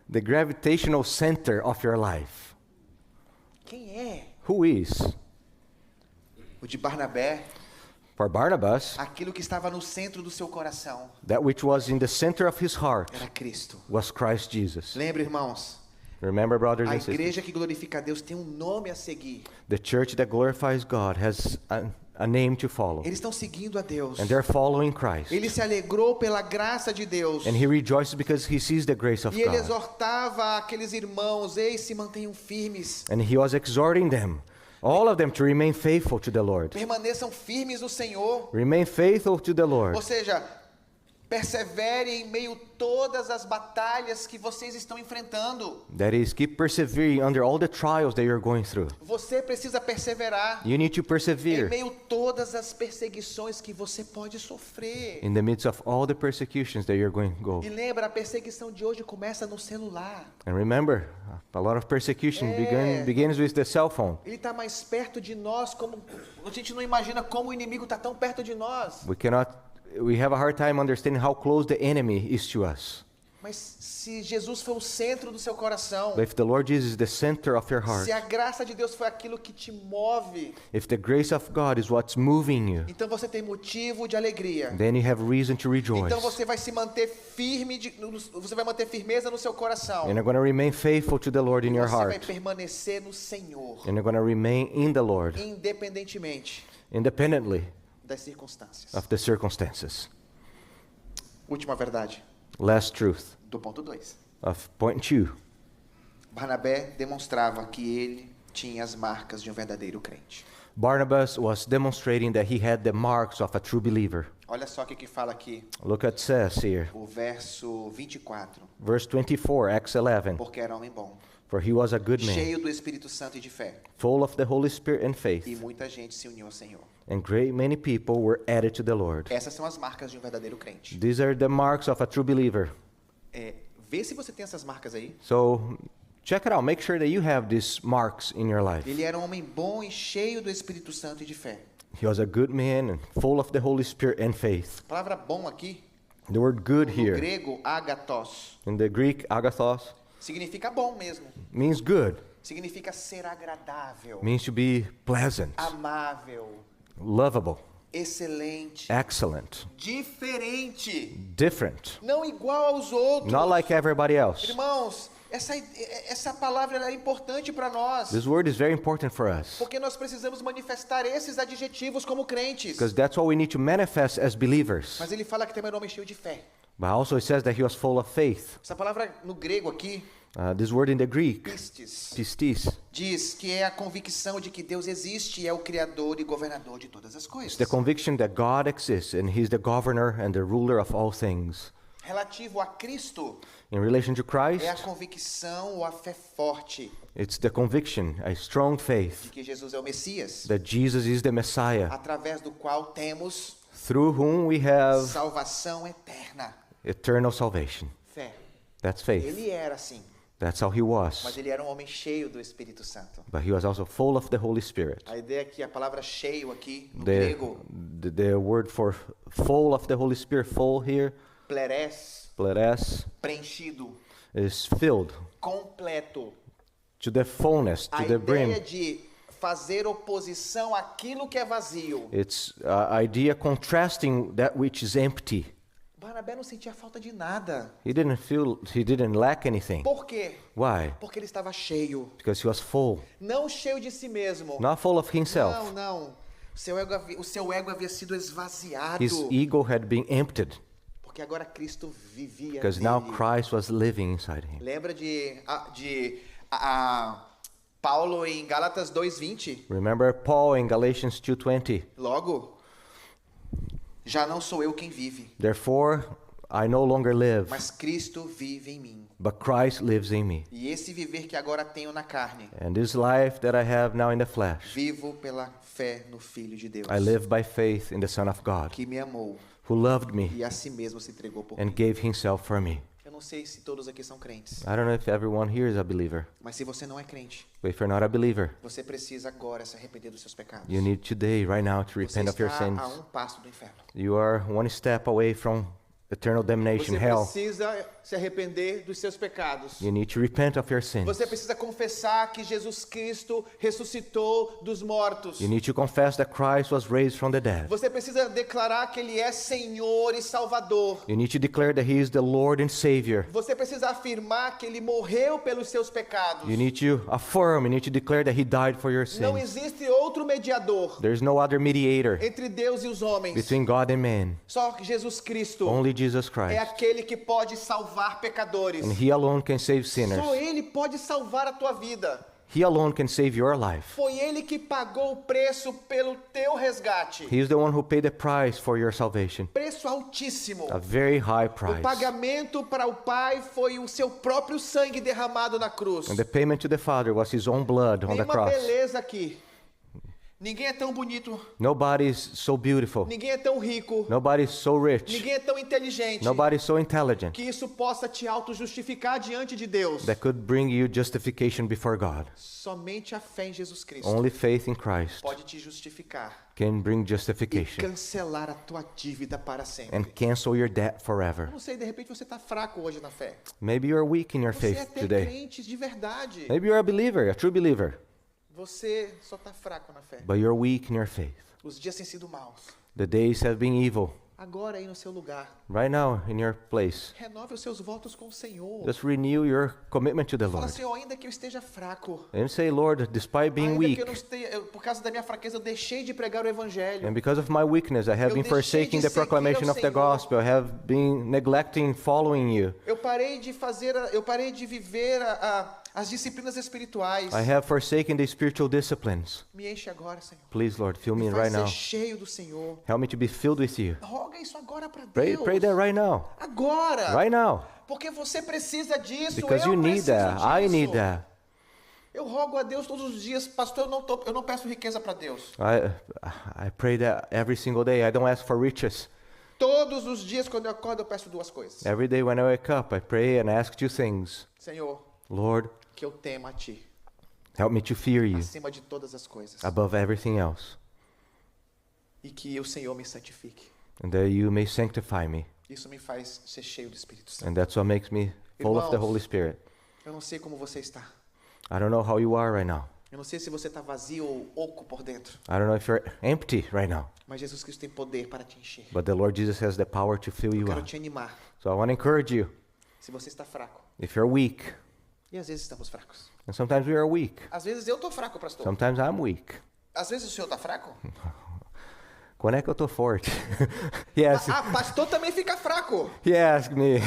[SPEAKER 1] the gravitational center of your life?
[SPEAKER 6] Quem é?
[SPEAKER 1] Who is?
[SPEAKER 6] O de Barnabé,
[SPEAKER 1] For Barnabas,
[SPEAKER 6] aquilo que estava no centro do seu coração
[SPEAKER 1] that which was in the center of his heart
[SPEAKER 6] era Cristo.
[SPEAKER 1] was Christ Jesus.
[SPEAKER 6] Lembra, irmãos?
[SPEAKER 1] Remember, brothers
[SPEAKER 6] A
[SPEAKER 1] and sisters,
[SPEAKER 6] igreja que glorifica a Deus tem um nome a seguir.
[SPEAKER 1] the church that glorifies God has a name to follow.
[SPEAKER 6] Eles estão seguindo a Deus.
[SPEAKER 1] And they're following Christ.
[SPEAKER 6] Ele se alegrou pela graça de Deus.
[SPEAKER 1] And he rejoices because he sees the grace of
[SPEAKER 6] E ele
[SPEAKER 1] God.
[SPEAKER 6] exortava aqueles irmãos, ei, se mantenham firmes.
[SPEAKER 1] And he was exhorting them, all of them, to remain faithful to the Lord.
[SPEAKER 6] Permaneçam firmes no Senhor.
[SPEAKER 1] Remain faithful to the Lord.
[SPEAKER 6] Ou seja, persevere em meio a todas as batalhas que vocês estão enfrentando.
[SPEAKER 1] That is, keep persevering under all the trials that you're going through.
[SPEAKER 6] Você precisa perseverar
[SPEAKER 1] You need to
[SPEAKER 6] em
[SPEAKER 1] persevere
[SPEAKER 6] meio a todas as perseguições que você pode sofrer.
[SPEAKER 1] in the midst of all the persecutions that you're going to go.
[SPEAKER 6] E lembra, a perseguição de hoje começa no celular.
[SPEAKER 1] And remember, a lot of persecution begins with the cell phone.
[SPEAKER 6] Ele está mais perto de nós, como a gente não imagina como o inimigo está tão perto de nós.
[SPEAKER 1] We have a hard time understanding how close the enemy is to us.
[SPEAKER 6] Mas se Jesus foi o centro do seu coração,
[SPEAKER 1] But if the Lord Jesus is the center of your heart,
[SPEAKER 6] se a graça de Deus foi aquilo que te move,
[SPEAKER 1] if the grace of God is what's moving you,
[SPEAKER 6] então você tem motivo de alegria.
[SPEAKER 1] then you have reason to rejoice.
[SPEAKER 6] Então você vai se manter firme, você vai manter firmeza no seu coração.
[SPEAKER 1] And you're going to remain faithful to the Lord in your
[SPEAKER 6] Você vai
[SPEAKER 1] heart.
[SPEAKER 6] permanecer no Senhor,
[SPEAKER 1] And you're going to remain in the Lord,
[SPEAKER 6] independentemente
[SPEAKER 1] independently
[SPEAKER 6] das circunstâncias.
[SPEAKER 1] of the circumstances.
[SPEAKER 6] Última verdade,
[SPEAKER 1] Last truth
[SPEAKER 6] do ponto 2.
[SPEAKER 1] of point 2.
[SPEAKER 6] Barnabé demonstrava que ele tinha as marcas de um verdadeiro crente.
[SPEAKER 1] Barnabas was demonstrating that he had the marks of a true believer.
[SPEAKER 6] Olha só o que fala aqui,
[SPEAKER 1] Look what it says here.
[SPEAKER 6] o verso 24.
[SPEAKER 1] Verse 24, Acts 11.
[SPEAKER 6] Porque era homem bom,
[SPEAKER 1] For he was a good man,
[SPEAKER 6] cheio do Espírito Santo e de fé,
[SPEAKER 1] full of the Holy Spirit and
[SPEAKER 6] e
[SPEAKER 1] faith,
[SPEAKER 6] muita gente se uniu ao Senhor.
[SPEAKER 1] and great many people were added to the Lord.
[SPEAKER 6] Essas são as marcas de um verdadeiro crente.
[SPEAKER 1] These are the marks of a true believer.
[SPEAKER 6] Vê se você tem essas marcas aí.
[SPEAKER 1] So check it out. Make sure that you have these marks in your life.
[SPEAKER 6] Ele era um homem bom e cheio do Espírito Santo e de fé.
[SPEAKER 1] He was a good man and full of the Holy Spirit and faith.
[SPEAKER 6] A palavra bom aqui,
[SPEAKER 1] The word good
[SPEAKER 6] no
[SPEAKER 1] here,
[SPEAKER 6] grego, agathos,
[SPEAKER 1] in the Greek, agathos,
[SPEAKER 6] significa bom mesmo.
[SPEAKER 1] means good.
[SPEAKER 6] Significa ser agradável,
[SPEAKER 1] Means to be pleasant,
[SPEAKER 6] amável,
[SPEAKER 1] lovable,
[SPEAKER 6] excelente,
[SPEAKER 1] excellent,
[SPEAKER 6] diferente,
[SPEAKER 1] different,
[SPEAKER 6] não igual aos outros.
[SPEAKER 1] not like everybody else.
[SPEAKER 6] Irmãos, essa palavra ela é importante para nós,
[SPEAKER 1] This word is very important for us
[SPEAKER 6] porque nós precisamos manifestar esses adjetivos como crentes.
[SPEAKER 1] because that's what we need to manifest as believers.
[SPEAKER 6] Mas ele fala que também era um homem cheio de fé.
[SPEAKER 1] But also it says that he was full of faith.
[SPEAKER 6] Essa palavra no grego aqui,
[SPEAKER 1] This word in the Greek,
[SPEAKER 6] pistis,
[SPEAKER 1] pistis,
[SPEAKER 6] diz que é a convicção de que Deus existe e é o criador e governador de todas as coisas.
[SPEAKER 1] it's the conviction that God exists and he's the governor and the ruler of all things.
[SPEAKER 6] Relativo a Cristo,
[SPEAKER 1] In relation to Christ,
[SPEAKER 6] é a convicção ou a fé forte
[SPEAKER 1] it's the conviction, a strong
[SPEAKER 6] de
[SPEAKER 1] faith,
[SPEAKER 6] que Jesus é o Messias,
[SPEAKER 1] that Jesus is the Messiah,
[SPEAKER 6] através do qual temos
[SPEAKER 1] through whom we have
[SPEAKER 6] salvação eterna.
[SPEAKER 1] eternal salvation.
[SPEAKER 6] Fé.
[SPEAKER 1] That's faith.
[SPEAKER 6] Ele era assim,
[SPEAKER 1] That's how he
[SPEAKER 6] mas
[SPEAKER 1] was.
[SPEAKER 6] ele era um homem cheio do Espírito Santo.
[SPEAKER 1] But he was also full of the Holy Spirit.
[SPEAKER 6] A ideia é que a palavra cheio aqui no
[SPEAKER 1] The,
[SPEAKER 6] grego,
[SPEAKER 1] the word for full of the Holy Spirit, full here,
[SPEAKER 6] plerés,
[SPEAKER 1] pleres,
[SPEAKER 6] preenchido,
[SPEAKER 1] is filled
[SPEAKER 6] completo.
[SPEAKER 1] to the fullness,
[SPEAKER 6] A
[SPEAKER 1] to the brim.
[SPEAKER 6] ideia de fazer oposição àquilo que é vazio.
[SPEAKER 1] It's idea contrasting that which is empty.
[SPEAKER 6] Barnabé não sentia falta de nada.
[SPEAKER 1] He didn't lack anything.
[SPEAKER 6] Por quê?
[SPEAKER 1] Why?
[SPEAKER 6] Porque ele estava cheio.
[SPEAKER 1] Because he was full,
[SPEAKER 6] Não cheio de si mesmo.
[SPEAKER 1] not full of himself.
[SPEAKER 6] Não. O seu ego havia sido esvaziado.
[SPEAKER 1] His ego had been emptied
[SPEAKER 6] Porque agora Cristo vivia
[SPEAKER 1] because now
[SPEAKER 6] nele.
[SPEAKER 1] Christ was living inside him.
[SPEAKER 6] Lembra de Paulo em Gálatas 2:20?
[SPEAKER 1] Remember Paul in Galatians 2:20.
[SPEAKER 6] Logo, Já não sou eu quem vive,
[SPEAKER 1] Therefore, I no longer live,
[SPEAKER 6] mas Cristo vive em mim.
[SPEAKER 1] but Christ lives in me.
[SPEAKER 6] E esse viver que agora tenho na carne,
[SPEAKER 1] And this life that I have now in the flesh,
[SPEAKER 6] vivo pela fé no Filho de Deus,
[SPEAKER 1] I live by faith in the Son of God,
[SPEAKER 6] que me amou
[SPEAKER 1] who loved me
[SPEAKER 6] e a si mesmo se entregou por
[SPEAKER 1] and
[SPEAKER 6] mim.
[SPEAKER 1] gave himself for me.
[SPEAKER 6] Eu não sei se todos aqui são crentes,
[SPEAKER 1] I don't know if everyone here is a believer,
[SPEAKER 6] mas se você não é crente,
[SPEAKER 1] but if you're not a believer,
[SPEAKER 6] você precisa agora se arrepender dos seus pecados.
[SPEAKER 1] you need today, right now, to
[SPEAKER 6] Você
[SPEAKER 1] repent of your
[SPEAKER 6] está
[SPEAKER 1] sins.
[SPEAKER 6] a um passo do inferno.
[SPEAKER 1] You are one step away from eternal damnation,
[SPEAKER 6] Você
[SPEAKER 1] hell.
[SPEAKER 6] precisa se arrepender dos seus pecados.
[SPEAKER 1] You need to repent of your sins.
[SPEAKER 6] Você precisa confessar que Jesus Cristo ressuscitou dos mortos.
[SPEAKER 1] You need to confess that Christ was raised from the dead.
[SPEAKER 6] Você precisa declarar que Ele é Senhor e Salvador.
[SPEAKER 1] You need to declare that He is the Lord and Savior.
[SPEAKER 6] Você precisa afirmar que Ele morreu pelos seus pecados.
[SPEAKER 1] You need to affirm, you need to declare that He died for your
[SPEAKER 6] Não
[SPEAKER 1] sins.
[SPEAKER 6] existe outro mediador
[SPEAKER 1] There's no other mediator
[SPEAKER 6] entre Deus e os homens.
[SPEAKER 1] between God and man,
[SPEAKER 6] Só que Jesus Cristo
[SPEAKER 1] only Jesus
[SPEAKER 6] é
[SPEAKER 1] Christ.
[SPEAKER 6] aquele que pode salvar pecadores.
[SPEAKER 1] And He alone can save sinners.
[SPEAKER 6] Só Ele pode salvar a tua vida.
[SPEAKER 1] He alone can save your life.
[SPEAKER 6] Foi Ele que pagou o preço pelo teu resgate.
[SPEAKER 1] He is the one who paid the price for your salvation,
[SPEAKER 6] Preço altíssimo.
[SPEAKER 1] a very high
[SPEAKER 6] O
[SPEAKER 1] price.
[SPEAKER 6] pagamento para o Pai foi o seu próprio sangue derramado na cruz.
[SPEAKER 1] And the payment to the Father was His own blood on the
[SPEAKER 6] Nenhuma
[SPEAKER 1] cross.
[SPEAKER 6] beleza aqui. Ninguém é tão bonito.
[SPEAKER 1] Nobody is so beautiful.
[SPEAKER 6] Ninguém é tão rico.
[SPEAKER 1] Nobody is so rich.
[SPEAKER 6] Ninguém é tão inteligente.
[SPEAKER 1] Nobody is so intelligent
[SPEAKER 6] Que isso possa te auto-justificar diante de Deus.
[SPEAKER 1] that could bring you justification before God.
[SPEAKER 6] Somente a fé em Jesus Cristo
[SPEAKER 1] Only faith in Christ
[SPEAKER 6] pode te justificar
[SPEAKER 1] can bring
[SPEAKER 6] e
[SPEAKER 1] justification
[SPEAKER 6] cancelar a tua dívida para sempre.
[SPEAKER 1] and cancel your debt forever.
[SPEAKER 6] Não sei, de repente você está fraco hoje na fé.
[SPEAKER 1] Maybe you're weak in your
[SPEAKER 6] Você é
[SPEAKER 1] faith
[SPEAKER 6] até
[SPEAKER 1] today.
[SPEAKER 6] crente de verdade.
[SPEAKER 1] Maybe you're a believer, a true believer,
[SPEAKER 6] Você só está fraco na fé.
[SPEAKER 1] but you're weak in your faith.
[SPEAKER 6] Os dias têm sido maus.
[SPEAKER 1] The days have been evil.
[SPEAKER 6] Agora aí no seu lugar,
[SPEAKER 1] Right now, in your place,
[SPEAKER 6] renove os seus votos com o Senhor.
[SPEAKER 1] just renew your commitment to the
[SPEAKER 6] Fala,
[SPEAKER 1] Lord.
[SPEAKER 6] Senhor, ainda que eu esteja fraco,
[SPEAKER 1] And say, Lord, despite being
[SPEAKER 6] ainda que
[SPEAKER 1] weak,
[SPEAKER 6] eu não esteja, por causa da minha fraqueza, eu deixei de pregar o Evangelho.
[SPEAKER 1] and because of my weakness, I have been forsaking the proclamation of the gospel. I have been neglecting following you.
[SPEAKER 6] Eu parei de viver as disciplinas espirituais.
[SPEAKER 1] I have forsaken the spiritual disciplines.
[SPEAKER 6] Me enche agora, Senhor.
[SPEAKER 1] Please, Lord, fill me
[SPEAKER 6] Me
[SPEAKER 1] right
[SPEAKER 6] faz
[SPEAKER 1] now.
[SPEAKER 6] ser cheio do Senhor.
[SPEAKER 1] Help me to be filled with you.
[SPEAKER 6] Roga isso agora para
[SPEAKER 1] Pray,
[SPEAKER 6] Deus.
[SPEAKER 1] pray that right now.
[SPEAKER 6] Agora.
[SPEAKER 1] Right now.
[SPEAKER 6] Porque você precisa disso.
[SPEAKER 1] Because
[SPEAKER 6] eu
[SPEAKER 1] you need
[SPEAKER 6] preciso
[SPEAKER 1] that. I
[SPEAKER 6] disso.
[SPEAKER 1] need that.
[SPEAKER 6] Eu rogo a Deus todos os dias, pastor, eu não peço riqueza para Deus.
[SPEAKER 1] I pray that every single day. I don't ask for riches.
[SPEAKER 6] Todos os dias quando eu acordo eu peço duas coisas.
[SPEAKER 1] Every day when I wake up, I pray and ask two things.
[SPEAKER 6] Senhor,
[SPEAKER 1] Lord,
[SPEAKER 6] que eu tema a Ti,
[SPEAKER 1] help me to fear you
[SPEAKER 6] acima de todas as coisas.
[SPEAKER 1] above everything else,
[SPEAKER 6] E que o Senhor me santifique.
[SPEAKER 1] and that you may sanctify me.
[SPEAKER 6] Isso me faz ser cheio do Espírito Santo.
[SPEAKER 1] And that's what makes me full of the
[SPEAKER 6] Irmãos,
[SPEAKER 1] Holy Spirit.
[SPEAKER 6] Eu não sei como você está.
[SPEAKER 1] I don't know how you are right now.
[SPEAKER 6] Eu não sei se você está vazio ou oco por dentro.
[SPEAKER 1] I don't know if you're empty right now.
[SPEAKER 6] Mas Jesus Cristo tem poder para te encher.
[SPEAKER 1] But the Lord Jesus has the power to fill
[SPEAKER 6] Eu
[SPEAKER 1] you
[SPEAKER 6] quero
[SPEAKER 1] up.
[SPEAKER 6] te animar.
[SPEAKER 1] So I want to encourage you.
[SPEAKER 6] Se você está fraco.
[SPEAKER 1] If you're weak,
[SPEAKER 6] E às vezes estamos fracos.
[SPEAKER 1] and sometimes we are weak.
[SPEAKER 6] Às vezes eu estou fraco, pastor.
[SPEAKER 1] Sometimes I'm weak.
[SPEAKER 6] Às vezes o senhor está fraco.
[SPEAKER 1] Quando é que eu tô forte? Yes.
[SPEAKER 6] Pastor também fica fraco.
[SPEAKER 1] He asked me,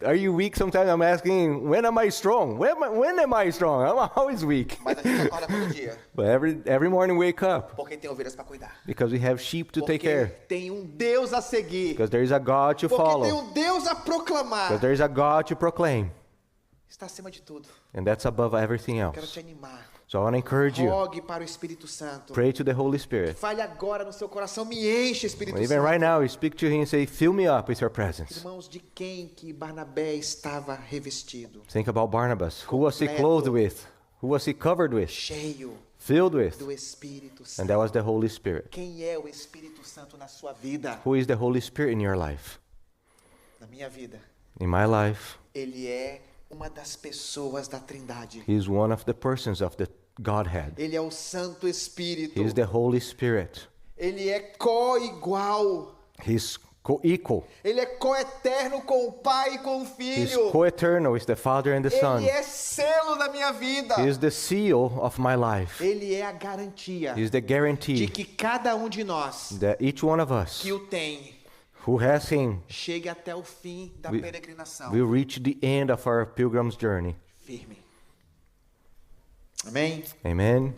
[SPEAKER 1] are you weak? Sometimes I'm asking, when am I strong? When am I strong? I'm always weak.
[SPEAKER 6] Mas a gente acorda todo dia.
[SPEAKER 1] But every morning we wake up
[SPEAKER 6] Porque tem ovelhas para cuidar.
[SPEAKER 1] because we have sheep to take
[SPEAKER 6] Porque
[SPEAKER 1] care.
[SPEAKER 6] tem um Deus a seguir.
[SPEAKER 1] Because there is a God to
[SPEAKER 6] Porque tem
[SPEAKER 1] follow.
[SPEAKER 6] um Deus a proclamar.
[SPEAKER 1] Because there is a God to proclaim.
[SPEAKER 6] Está acima de tudo.
[SPEAKER 1] And that's above everything
[SPEAKER 6] Quero
[SPEAKER 1] else.
[SPEAKER 6] te animar.
[SPEAKER 1] So I want to encourage you.
[SPEAKER 6] Rogue para o Espírito Santo.
[SPEAKER 1] Pray to the Holy Spirit.
[SPEAKER 6] Fale agora no seu coração. Me enche, Espírito
[SPEAKER 1] Even
[SPEAKER 6] Santo.
[SPEAKER 1] right now, you speak to Him and say, fill me up with your presence.
[SPEAKER 6] Irmãos, de quem que Barnabé estava revestido?
[SPEAKER 1] Think about Barnabas. Who was he clothed with? Who was he covered with?
[SPEAKER 6] Cheio
[SPEAKER 1] Filled with?
[SPEAKER 6] do Espírito
[SPEAKER 1] And
[SPEAKER 6] Santo.
[SPEAKER 1] that was the Holy Spirit.
[SPEAKER 6] Quem é o Espírito Santo na sua vida?
[SPEAKER 1] Who is the Holy Spirit in your life?
[SPEAKER 6] Na minha vida,
[SPEAKER 1] In my life,
[SPEAKER 6] ele é uma das pessoas da Trindade.
[SPEAKER 1] He is one of the persons of the Godhead.
[SPEAKER 6] Ele é o Santo Espírito.
[SPEAKER 1] He is the Holy Spirit.
[SPEAKER 6] Ele é co-igual.
[SPEAKER 1] He's co-equal.
[SPEAKER 6] Ele é co-eterno com o Pai e com o
[SPEAKER 1] He's
[SPEAKER 6] Filho.
[SPEAKER 1] co-eternal with the Father and the Son.
[SPEAKER 6] Ele é selo da minha vida.
[SPEAKER 1] He is the seal of my life.
[SPEAKER 6] Ele é a garantia
[SPEAKER 1] He is the
[SPEAKER 6] de
[SPEAKER 1] guarantee
[SPEAKER 6] que cada um de nós
[SPEAKER 1] that each one of us
[SPEAKER 6] que o tem
[SPEAKER 1] who has Him
[SPEAKER 6] chegue até o fim da
[SPEAKER 1] We-
[SPEAKER 6] peregrinação
[SPEAKER 1] will reach the end of our pilgrim's journey.
[SPEAKER 6] firme. Amém?
[SPEAKER 1] Amen.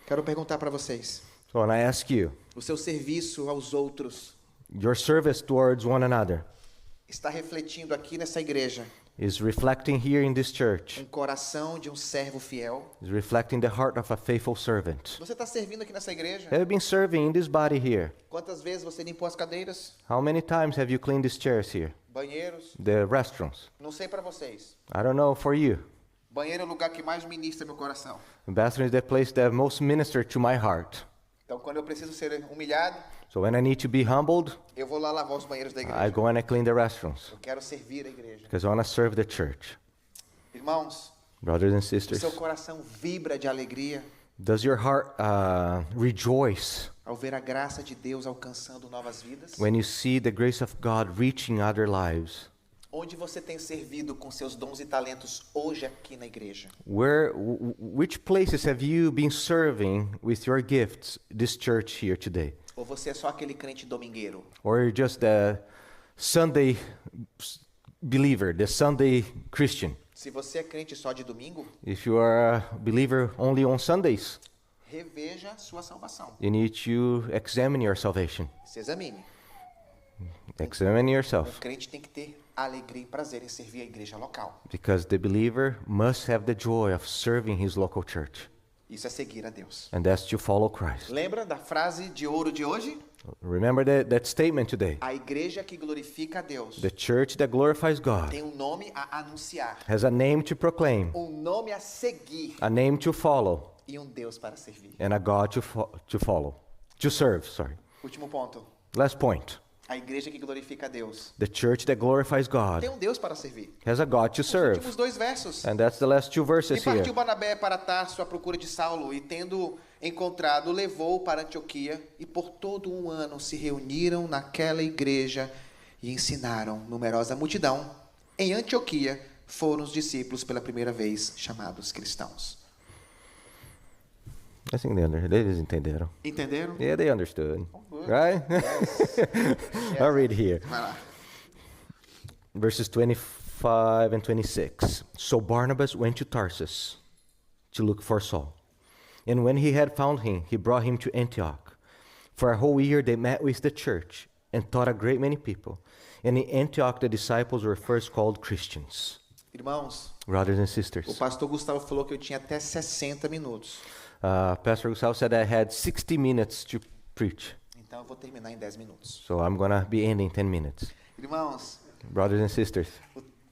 [SPEAKER 6] Quero perguntar para vocês.
[SPEAKER 1] So when I ask you,
[SPEAKER 6] O seu serviço aos outros
[SPEAKER 1] Your service towards one another
[SPEAKER 6] está refletindo aqui nessa igreja
[SPEAKER 1] is reflecting here in this church,
[SPEAKER 6] coração de servo fiel?
[SPEAKER 1] is reflecting the heart of a faithful servant.
[SPEAKER 6] Você está servindo aqui nessa igreja?
[SPEAKER 1] Have you been serving in this body here?
[SPEAKER 6] Quantas vezes você limpou as cadeiras,
[SPEAKER 1] How many times have you cleaned these chairs here?
[SPEAKER 6] banheiros?
[SPEAKER 1] The restrooms?
[SPEAKER 6] Não sei para vocês.
[SPEAKER 1] I don't know for you.
[SPEAKER 6] Banheiro é o lugar que mais ministra meu coração.
[SPEAKER 1] The bathroom is the place that most minister to my heart.
[SPEAKER 6] Então, quando eu preciso ser humilhado,
[SPEAKER 1] So when I need to be humbled,
[SPEAKER 6] eu vou lá lavar os banheiros da
[SPEAKER 1] I
[SPEAKER 6] igreja.
[SPEAKER 1] go and I clean the restrooms
[SPEAKER 6] Eu quero servir a igreja.
[SPEAKER 1] because I want to serve the church.
[SPEAKER 6] Irmãos,
[SPEAKER 1] Brothers and
[SPEAKER 6] o
[SPEAKER 1] sisters,
[SPEAKER 6] seu coração vibra de alegria
[SPEAKER 1] does your heart rejoice
[SPEAKER 6] ao ver a graça de Deus alcançando novas vidas?
[SPEAKER 1] when you see the grace of God reaching other lives?
[SPEAKER 6] Onde você tem servido com seus dons e talentos hoje aqui na igreja?
[SPEAKER 1] Which places have you been serving with your gifts this church here today?
[SPEAKER 6] Ou você é só aquele crente domingueiro?
[SPEAKER 1] Or you're just a Sunday believer, the Sunday Christian?
[SPEAKER 6] Se você é crente só de domingo,
[SPEAKER 1] If you are a believer only on Sundays,
[SPEAKER 6] reveja sua salvação.
[SPEAKER 1] you need to examine your salvation.
[SPEAKER 6] Se examine.
[SPEAKER 1] Examine
[SPEAKER 6] Um
[SPEAKER 1] yourself,
[SPEAKER 6] crente tem que ter alegria e prazer em servir a igreja local.
[SPEAKER 1] because the believer must have the joy of serving his local church,
[SPEAKER 6] Isso é seguir a Deus.
[SPEAKER 1] and that's to follow Christ.
[SPEAKER 6] Lembra da frase de ouro de hoje?
[SPEAKER 1] Remember that statement today.
[SPEAKER 6] A igreja que glorifica a Deus
[SPEAKER 1] The church that glorifies God
[SPEAKER 6] tem um nome a anunciar,
[SPEAKER 1] has a name to proclaim,
[SPEAKER 6] um nome a seguir
[SPEAKER 1] a name to follow,
[SPEAKER 6] e um Deus para servir.
[SPEAKER 1] and a God to follow, to serve, sorry.
[SPEAKER 6] Último ponto.
[SPEAKER 1] Last point.
[SPEAKER 6] A igreja que glorifica a Deus
[SPEAKER 1] The church that glorifies God
[SPEAKER 6] tem um Deus para servir.
[SPEAKER 1] has a God to
[SPEAKER 6] Os
[SPEAKER 1] serve.
[SPEAKER 6] últimos dois versos.
[SPEAKER 1] And that's the last two
[SPEAKER 6] E
[SPEAKER 1] verses here.
[SPEAKER 6] partiu Barnabé para Tarso à procura de Saulo, e tendo encontrado, levou-o para Antioquia, e por todo um ano se reuniram naquela igreja e ensinaram numerosa multidão. Em Antioquia foram os discípulos pela primeira vez chamados cristãos.
[SPEAKER 1] I think eles entenderam.
[SPEAKER 6] Entenderam?
[SPEAKER 1] Yeah, they understood.
[SPEAKER 6] good.
[SPEAKER 1] Right? I'll read here.
[SPEAKER 6] Vai lá.
[SPEAKER 1] Verses 25 and 26. So Barnabas went to Tarsus to look for Saul. And when he had found him, he brought him to Antioch. For a whole year they met with the church and taught a great many people. And in Antioch the disciples were first called Christians.
[SPEAKER 6] Irmãos,
[SPEAKER 1] Brothers and
[SPEAKER 6] o
[SPEAKER 1] sisters.
[SPEAKER 6] pastor Gustavo falou que eu tinha até 60 minutos.
[SPEAKER 1] Pastor Gustavo said I had 60 minutes to preach.
[SPEAKER 6] Então eu vou terminar em 10 minutos.
[SPEAKER 1] So I'm going to be ending in 10 minutes.
[SPEAKER 6] Irmãos,
[SPEAKER 1] Brothers and sisters,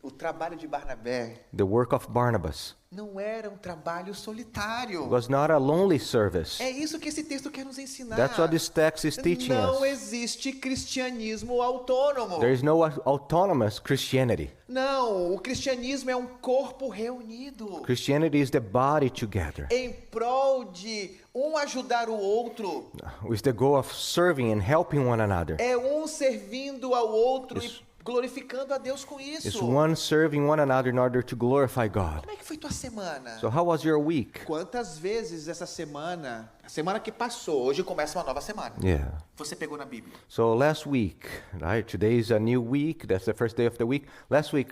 [SPEAKER 6] o trabalho de Barnabé
[SPEAKER 1] the work of Barnabas
[SPEAKER 6] não era um trabalho solitário.
[SPEAKER 1] was not a lonely service.
[SPEAKER 6] É isso que esse texto quer nos ensinar.
[SPEAKER 1] That's what this text is teaching
[SPEAKER 6] Não
[SPEAKER 1] us.
[SPEAKER 6] existe cristianismo autônomo.
[SPEAKER 1] There is no autonomous Christianity.
[SPEAKER 6] Não, o cristianismo é um corpo reunido
[SPEAKER 1] Christianity is the body together
[SPEAKER 6] em prol de um ajudar o outro.
[SPEAKER 1] with the goal of serving and helping one another.
[SPEAKER 6] É um servindo ao outro
[SPEAKER 1] Isso.
[SPEAKER 6] e glorificando a Deus com isso.
[SPEAKER 1] It's one serving one another in order to glorify God.
[SPEAKER 6] Como é que foi tua semana?
[SPEAKER 1] So how was your week?
[SPEAKER 6] Quantas vezes essa semana, a semana que passou, hoje começa uma nova semana,
[SPEAKER 1] Yeah.
[SPEAKER 6] você pegou na Bíblia?
[SPEAKER 1] So last week, right? Today is a new week. That's the first day of the week. Last week,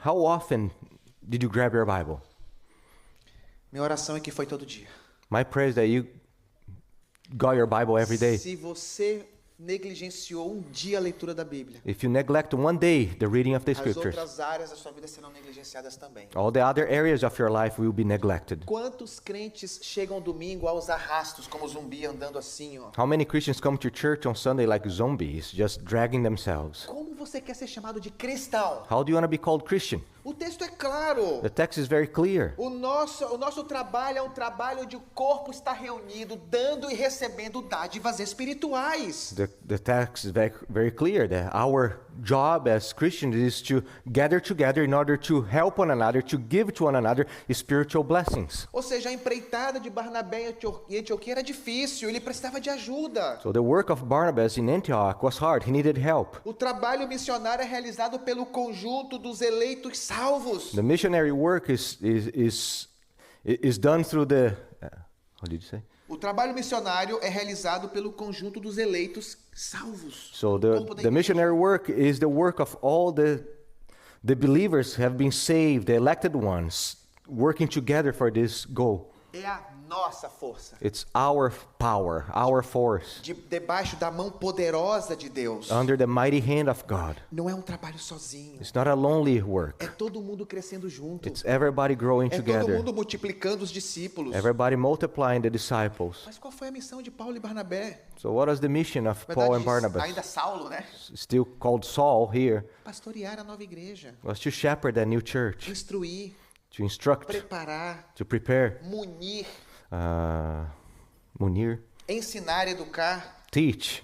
[SPEAKER 1] how often did you grab your Bible?
[SPEAKER 6] Minha oração é que foi todo dia.
[SPEAKER 1] My prayer is that you got your Bible every day.
[SPEAKER 6] Se você negligenciou um dia a leitura da Bíblia,
[SPEAKER 1] If you neglect one day the reading of the
[SPEAKER 6] as
[SPEAKER 1] scriptures,
[SPEAKER 6] outras áreas da sua vida serão negligenciadas também.
[SPEAKER 1] all the other areas of your life will be neglected.
[SPEAKER 6] Quantos crentes chegam domingo aos arrastos, como zumbi, andando assim, ó?
[SPEAKER 1] How many Christians come to church on Sunday like zombies, just dragging themselves?
[SPEAKER 6] Como você quer ser chamado de cristão?
[SPEAKER 1] How do you want to be called Christian?
[SPEAKER 6] O texto é claro.
[SPEAKER 1] The text is very clear.
[SPEAKER 6] O nosso trabalho é um trabalho onde o corpo está reunido, dando e recebendo dádivas espirituais.
[SPEAKER 1] The text is very clear that our job as Christians is to gather together in order to help one another, to give to one another spiritual blessings.
[SPEAKER 6] Ou seja, a empreitada de Barnabé em Antioquia era difícil, ele precisava de ajuda.
[SPEAKER 1] So the work of Barnabas in Antioch was hard. He needed help.
[SPEAKER 6] O trabalho missionário é realizado pelo conjunto dos eleitos salvos.
[SPEAKER 1] The missionary work is done through the how did you say?
[SPEAKER 6] O trabalho missionário é realizado pelo conjunto dos eleitos salvos.
[SPEAKER 1] So
[SPEAKER 6] O corpo da
[SPEAKER 1] the
[SPEAKER 6] igreja.
[SPEAKER 1] missionary work is the work of all the believers have been saved, the elected ones, working together for this goal.
[SPEAKER 6] É a nossa força.
[SPEAKER 1] It's our power, our force,
[SPEAKER 6] Debaixo da mão poderosa de Deus.
[SPEAKER 1] under the mighty hand of God.
[SPEAKER 6] Não é um trabalho sozinho.
[SPEAKER 1] It's not a lonely
[SPEAKER 6] É
[SPEAKER 1] work.
[SPEAKER 6] todo mundo crescendo junto.
[SPEAKER 1] It's everybody growing
[SPEAKER 6] É todo
[SPEAKER 1] together,
[SPEAKER 6] mundo multiplicando os discípulos.
[SPEAKER 1] everybody multiplying the disciples.
[SPEAKER 6] Mas qual foi a missão de Paulo e Barnabé?
[SPEAKER 1] So what was the mission of Paul and Barnabas?
[SPEAKER 6] Ainda Saulo, né?
[SPEAKER 1] Still called Saul here,
[SPEAKER 6] Pastorear a nova igreja.
[SPEAKER 1] was to shepherd that new church,
[SPEAKER 6] Instruir,
[SPEAKER 1] to instruct,
[SPEAKER 6] preparar,
[SPEAKER 1] to prepare,
[SPEAKER 6] munir,
[SPEAKER 1] munir,
[SPEAKER 6] ensinar, educar.
[SPEAKER 1] teach.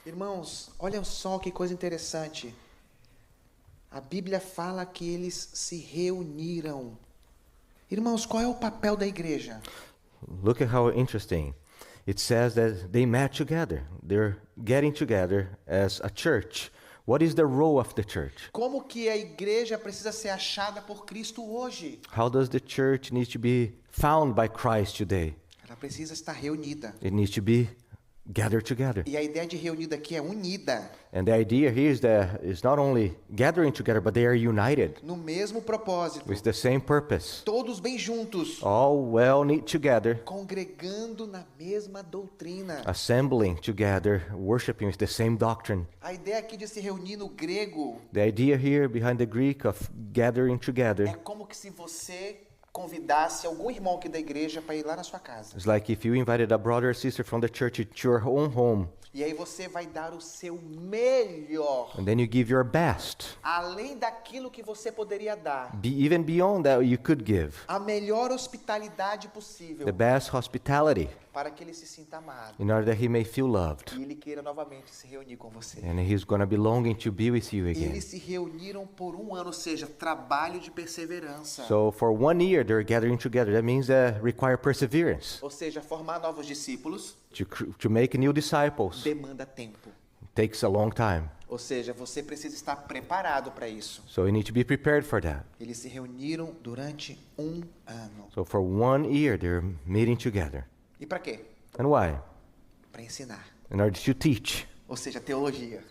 [SPEAKER 6] Irmãos, olha só que coisa interessante. A Bíblia fala que eles se reuniram. Irmãos, qual é o papel da igreja?
[SPEAKER 1] Look at how interesting. It says that they met together. They're getting together as a church. What is the role of the church?
[SPEAKER 6] Como que a igreja precisa ser achada por Cristo hoje?
[SPEAKER 1] How does the church need to be found by Christ today?
[SPEAKER 6] Ela precisa estar reunida.
[SPEAKER 1] It needs to be gathered together.
[SPEAKER 6] E a ideia de reunida aqui é unida,
[SPEAKER 1] And the idea here is that it's not only gathering together, but they are united
[SPEAKER 6] no mesmo propósito.
[SPEAKER 1] with the same purpose.
[SPEAKER 6] Todos bem juntos,
[SPEAKER 1] All well knit together,
[SPEAKER 6] congregando na mesma doutrina.
[SPEAKER 1] assembling together, worshiping with the same doctrine.
[SPEAKER 6] A ideia aqui de se reunir no grego
[SPEAKER 1] The idea here behind the Greek of gathering
[SPEAKER 6] é
[SPEAKER 1] together
[SPEAKER 6] como que se você convidasse algum irmão aqui da igreja para ir lá na sua casa.
[SPEAKER 1] is like if you invited a brother or sister from the church to your own home,
[SPEAKER 6] E aí você vai dar o seu melhor,
[SPEAKER 1] and then you give your best,
[SPEAKER 6] além daquilo que você poderia dar.
[SPEAKER 1] even beyond that you could give,
[SPEAKER 6] A melhor hospitalidade possível
[SPEAKER 1] the best hospitality,
[SPEAKER 6] para que ele se sinta amado
[SPEAKER 1] in order that he may feel loved.
[SPEAKER 6] e ele queira novamente se reunir com você.
[SPEAKER 1] And he's going to be longing to be with you again.
[SPEAKER 6] Eles se reuniram por um ano, ou seja, trabalho de perseverança.
[SPEAKER 1] So for 1 year, they're gathering together. That means require perseverance.
[SPEAKER 6] Ou seja, formar novos discípulos
[SPEAKER 1] To make new disciples
[SPEAKER 6] demanda tempo.
[SPEAKER 1] takes a long time.
[SPEAKER 6] Ou seja, você precisa estar preparado para isso.
[SPEAKER 1] So you need to be prepared for that.
[SPEAKER 6] Eles se reuniram durante um ano.
[SPEAKER 1] So for 1 year, they're meeting together.
[SPEAKER 6] E para quê?
[SPEAKER 1] And why?
[SPEAKER 6] Para ensinar.
[SPEAKER 1] In order to teach.
[SPEAKER 6] Ou seja, teologia,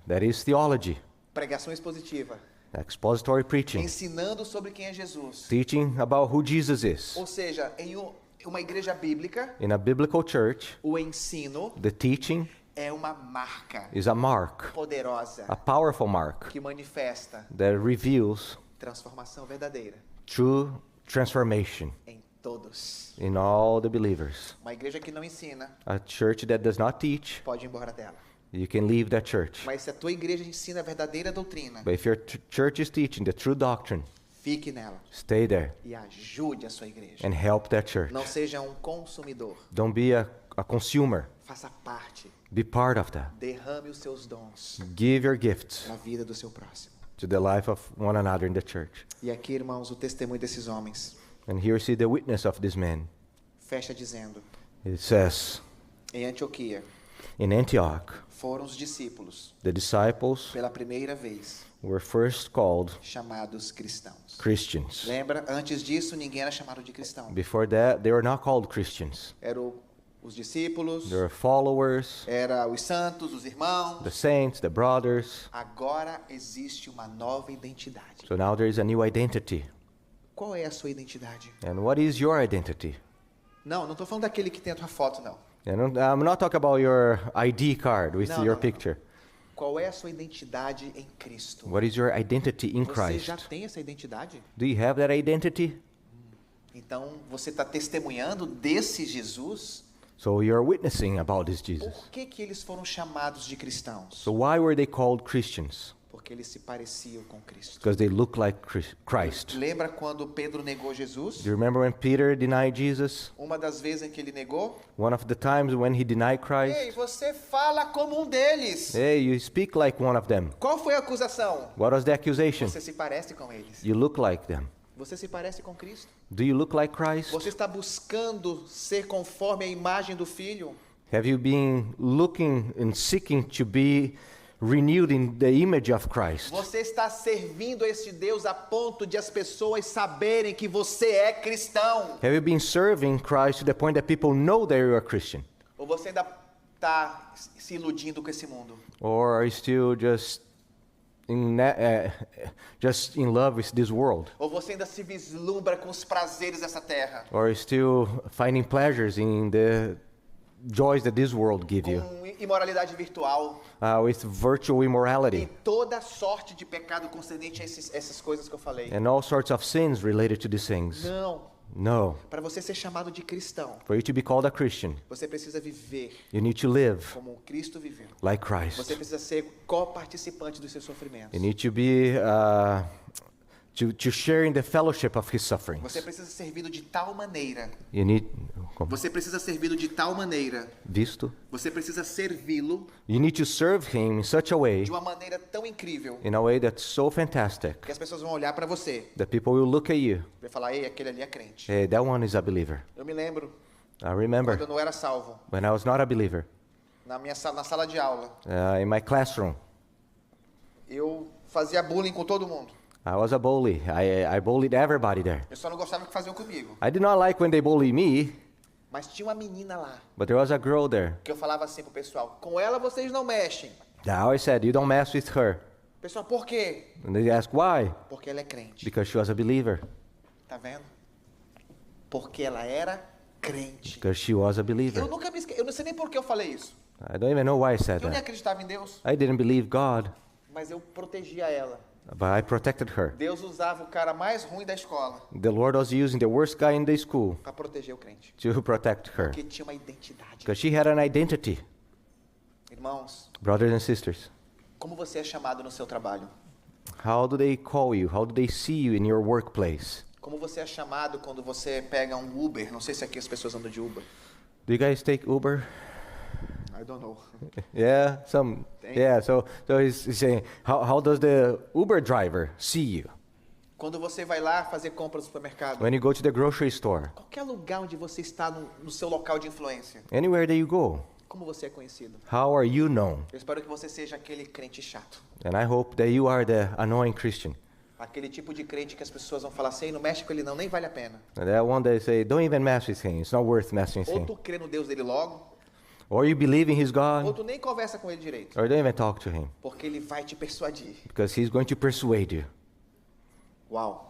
[SPEAKER 1] That is theology,
[SPEAKER 6] pregação expositiva,
[SPEAKER 1] expository preaching,
[SPEAKER 6] ensinando sobre quem é Jesus.
[SPEAKER 1] teaching about who Jesus is.
[SPEAKER 6] Ou seja, em uma igreja bíblica,
[SPEAKER 1] In a biblical church,
[SPEAKER 6] o ensino
[SPEAKER 1] the teaching
[SPEAKER 6] é uma marca
[SPEAKER 1] is a mark,
[SPEAKER 6] poderosa
[SPEAKER 1] a powerful mark
[SPEAKER 6] que manifesta
[SPEAKER 1] that reveals
[SPEAKER 6] transformação verdadeira
[SPEAKER 1] true transformation
[SPEAKER 6] em todos.
[SPEAKER 1] in all the believers.
[SPEAKER 6] Uma igreja que não ensina
[SPEAKER 1] A church that does not teach,
[SPEAKER 6] pode ir embora dela.
[SPEAKER 1] you can leave that church.
[SPEAKER 6] Mas se a tua igreja ensina a verdadeira doutrina,
[SPEAKER 1] But if your church is teaching the true doctrine,
[SPEAKER 6] fique nela
[SPEAKER 1] stay there
[SPEAKER 6] e ajude a sua igreja.
[SPEAKER 1] and help that church.
[SPEAKER 6] Não seja um consumidor,
[SPEAKER 1] Don't be a consumer.
[SPEAKER 6] faça parte,
[SPEAKER 1] Be part of that.
[SPEAKER 6] derrame os seus dons
[SPEAKER 1] Give your gifts
[SPEAKER 6] na vida do seu próximo.
[SPEAKER 1] to the life of one another in the church.
[SPEAKER 6] E aqui, irmãos, o testemunho desses homens
[SPEAKER 1] And here you see the witness of this man.
[SPEAKER 6] fecha dizendo:
[SPEAKER 1] It says,
[SPEAKER 6] em Antioquia
[SPEAKER 1] in Antioch,
[SPEAKER 6] foram os discípulos,
[SPEAKER 1] the disciples
[SPEAKER 6] pela primeira vez,
[SPEAKER 1] were first called
[SPEAKER 6] chamados cristãos.
[SPEAKER 1] Christians.
[SPEAKER 6] Lembra? Antes disso, ninguém era chamado de cristão.
[SPEAKER 1] Before that, they were not called Christians.
[SPEAKER 6] Eram os discípulos,
[SPEAKER 1] They were followers,
[SPEAKER 6] era os santos, os irmãos.
[SPEAKER 1] the saints, the brothers.
[SPEAKER 6] Agora existe uma nova identidade.
[SPEAKER 1] So now there is a new identity.
[SPEAKER 6] Qual é a sua identidade?
[SPEAKER 1] And what is your identity?
[SPEAKER 6] Não estou falando daquele que tem a tua foto, não.
[SPEAKER 1] And I'm not talking about your ID card with
[SPEAKER 6] No,
[SPEAKER 1] your
[SPEAKER 6] no.
[SPEAKER 1] picture.
[SPEAKER 6] Qual é a sua identidade em Cristo?
[SPEAKER 1] What is your identity in
[SPEAKER 6] Você
[SPEAKER 1] Christ?
[SPEAKER 6] já tem essa identidade?
[SPEAKER 1] Do you have that identity?
[SPEAKER 6] Então, você está testemunhando desse Jesus?
[SPEAKER 1] So you're witnessing about this Jesus.
[SPEAKER 6] Por que eles foram chamados de cristãos?
[SPEAKER 1] So why were they called Christians?
[SPEAKER 6] Porque eles se pareciam com Cristo.
[SPEAKER 1] Because they look like Christ.
[SPEAKER 6] Lembra quando Pedro negou Jesus?
[SPEAKER 1] Do you remember when Peter denied Jesus?
[SPEAKER 6] Uma das vezes em que ele negou?
[SPEAKER 1] One of the times when he denied Christ?
[SPEAKER 6] Ei, você fala como um deles.
[SPEAKER 1] Hey, you speak like one of them.
[SPEAKER 6] Qual foi a acusação?
[SPEAKER 1] What was the accusation?
[SPEAKER 6] Você se parece com eles.
[SPEAKER 1] You look like them.
[SPEAKER 6] Você se parece com Cristo.
[SPEAKER 1] Do you look like Christ?
[SPEAKER 6] Você está buscando ser conforme a imagem do Filho.
[SPEAKER 1] Have you been looking and seeking to be renewed in the image of Christ?
[SPEAKER 6] Você está servindo a esse Deus a ponto de as pessoas saberem que você é cristão.
[SPEAKER 1] Have you been serving Christ to the point that people know that you are Christian?
[SPEAKER 6] Ou você ainda está se iludindo com esse mundo?
[SPEAKER 1] Or are you still just just in love with this world,
[SPEAKER 6] Ou você ainda se vislumbra com os prazeres dessa terra?
[SPEAKER 1] or still finding pleasures in the joys that this world give you,
[SPEAKER 6] Com imoralidade virtual
[SPEAKER 1] with virtual
[SPEAKER 6] e
[SPEAKER 1] immorality
[SPEAKER 6] toda sorte de pecado concernente a essas coisas que eu falei.
[SPEAKER 1] and all sorts of sins related to these things.
[SPEAKER 6] Não.
[SPEAKER 1] No.
[SPEAKER 6] Para você ser chamado de cristão,
[SPEAKER 1] For you to be called a Christian,
[SPEAKER 6] você precisa viver
[SPEAKER 1] you need to live
[SPEAKER 6] como Cristo viveu.
[SPEAKER 1] like
[SPEAKER 6] Você
[SPEAKER 1] Christ.
[SPEAKER 6] precisa ser co-participante dos seus sofrimentos.
[SPEAKER 1] You need to be to share in the fellowship of his sufferings.
[SPEAKER 6] Você precisa ser servido de tal maneira.
[SPEAKER 1] You need
[SPEAKER 6] Você precisa ser servido de tal maneira.
[SPEAKER 1] visto.
[SPEAKER 6] Você precisa servi-lo
[SPEAKER 1] You need to serve him in such a way,
[SPEAKER 6] de uma maneira tão incrível
[SPEAKER 1] in a way that's so fantastic,
[SPEAKER 6] que as pessoas vão olhar para você
[SPEAKER 1] that people will look at you.
[SPEAKER 6] e falar: "Ei, aquele ali é crente."
[SPEAKER 1] Hey, that one is a believer.
[SPEAKER 6] Eu me lembro
[SPEAKER 1] I
[SPEAKER 6] quando
[SPEAKER 1] remember
[SPEAKER 6] eu não era salvo,
[SPEAKER 1] when I was not a believer,
[SPEAKER 6] na sala de aula,
[SPEAKER 1] in my classroom,
[SPEAKER 6] eu fazia bullying com todo mundo.
[SPEAKER 1] I was a bully. I bullied everybody there.
[SPEAKER 6] Eu só não gostava que faziam comigo.
[SPEAKER 1] I did not like when they bullied me,
[SPEAKER 6] Mas tinha uma menina lá
[SPEAKER 1] but there was a girl there.
[SPEAKER 6] que eu falava assim pro pessoal: "Com ela vocês não mexem."
[SPEAKER 1] I always said, you don't mess with her.
[SPEAKER 6] Pessoal, por quê?
[SPEAKER 1] And they ask why?
[SPEAKER 6] Porque ela é crente.
[SPEAKER 1] Because she was a believer.
[SPEAKER 6] Tá vendo? Porque ela era crente.
[SPEAKER 1] Because she was a believer.
[SPEAKER 6] Eu nunca me esqueci, eu não sei nem por que eu falei isso.
[SPEAKER 1] I don't even know why I said
[SPEAKER 6] Eu nem
[SPEAKER 1] that.
[SPEAKER 6] acreditava em Deus,
[SPEAKER 1] I didn't believe God,
[SPEAKER 6] mas eu protegia ela.
[SPEAKER 1] but I protected her.
[SPEAKER 6] Deus usava o cara mais ruim da escola
[SPEAKER 1] The Lord was using the worst guy in the school
[SPEAKER 6] para proteger o crente,
[SPEAKER 1] to protect her.
[SPEAKER 6] porque tinha uma identidade.
[SPEAKER 1] Because she had an identity.
[SPEAKER 6] Irmãos,
[SPEAKER 1] Brothers and sisters,
[SPEAKER 6] como você é chamado no seu trabalho?
[SPEAKER 1] how do they call you? How do they see you in your workplace?
[SPEAKER 6] Como você é chamado quando você pega um Uber? Não sei se aqui as pessoas andam de Uber.
[SPEAKER 1] Do you guys take Uber?
[SPEAKER 6] I don't know.
[SPEAKER 1] Yeah, some.
[SPEAKER 6] Thank
[SPEAKER 1] Yeah, so he's saying, how does the Uber driver see you?
[SPEAKER 6] Quando você vai lá fazer compra no supermercado,
[SPEAKER 1] When you go to the grocery store,
[SPEAKER 6] qualquer lugar onde você está no seu local de influência,
[SPEAKER 1] anywhere that you go,
[SPEAKER 6] como você é conhecido?
[SPEAKER 1] how are you known?
[SPEAKER 6] Eu espero que você seja aquele crente chato.
[SPEAKER 1] And I hope that you are the annoying Christian.
[SPEAKER 6] Aquele tipo de crente que as pessoas vão falar assim: "Ei, não mexe com ele não, nem vale a pena."
[SPEAKER 1] And that one they say, don't even mess with him. It's not worth messing with
[SPEAKER 6] Ou
[SPEAKER 1] him.
[SPEAKER 6] tu crê no Deus dele logo,
[SPEAKER 1] Or you believe in his
[SPEAKER 6] ou
[SPEAKER 1] God,
[SPEAKER 6] tu nem conversa com ele direito,
[SPEAKER 1] or don't even talk to him.
[SPEAKER 6] porque ele vai te persuadir.
[SPEAKER 1] Because he's going to persuade you.
[SPEAKER 6] Uau!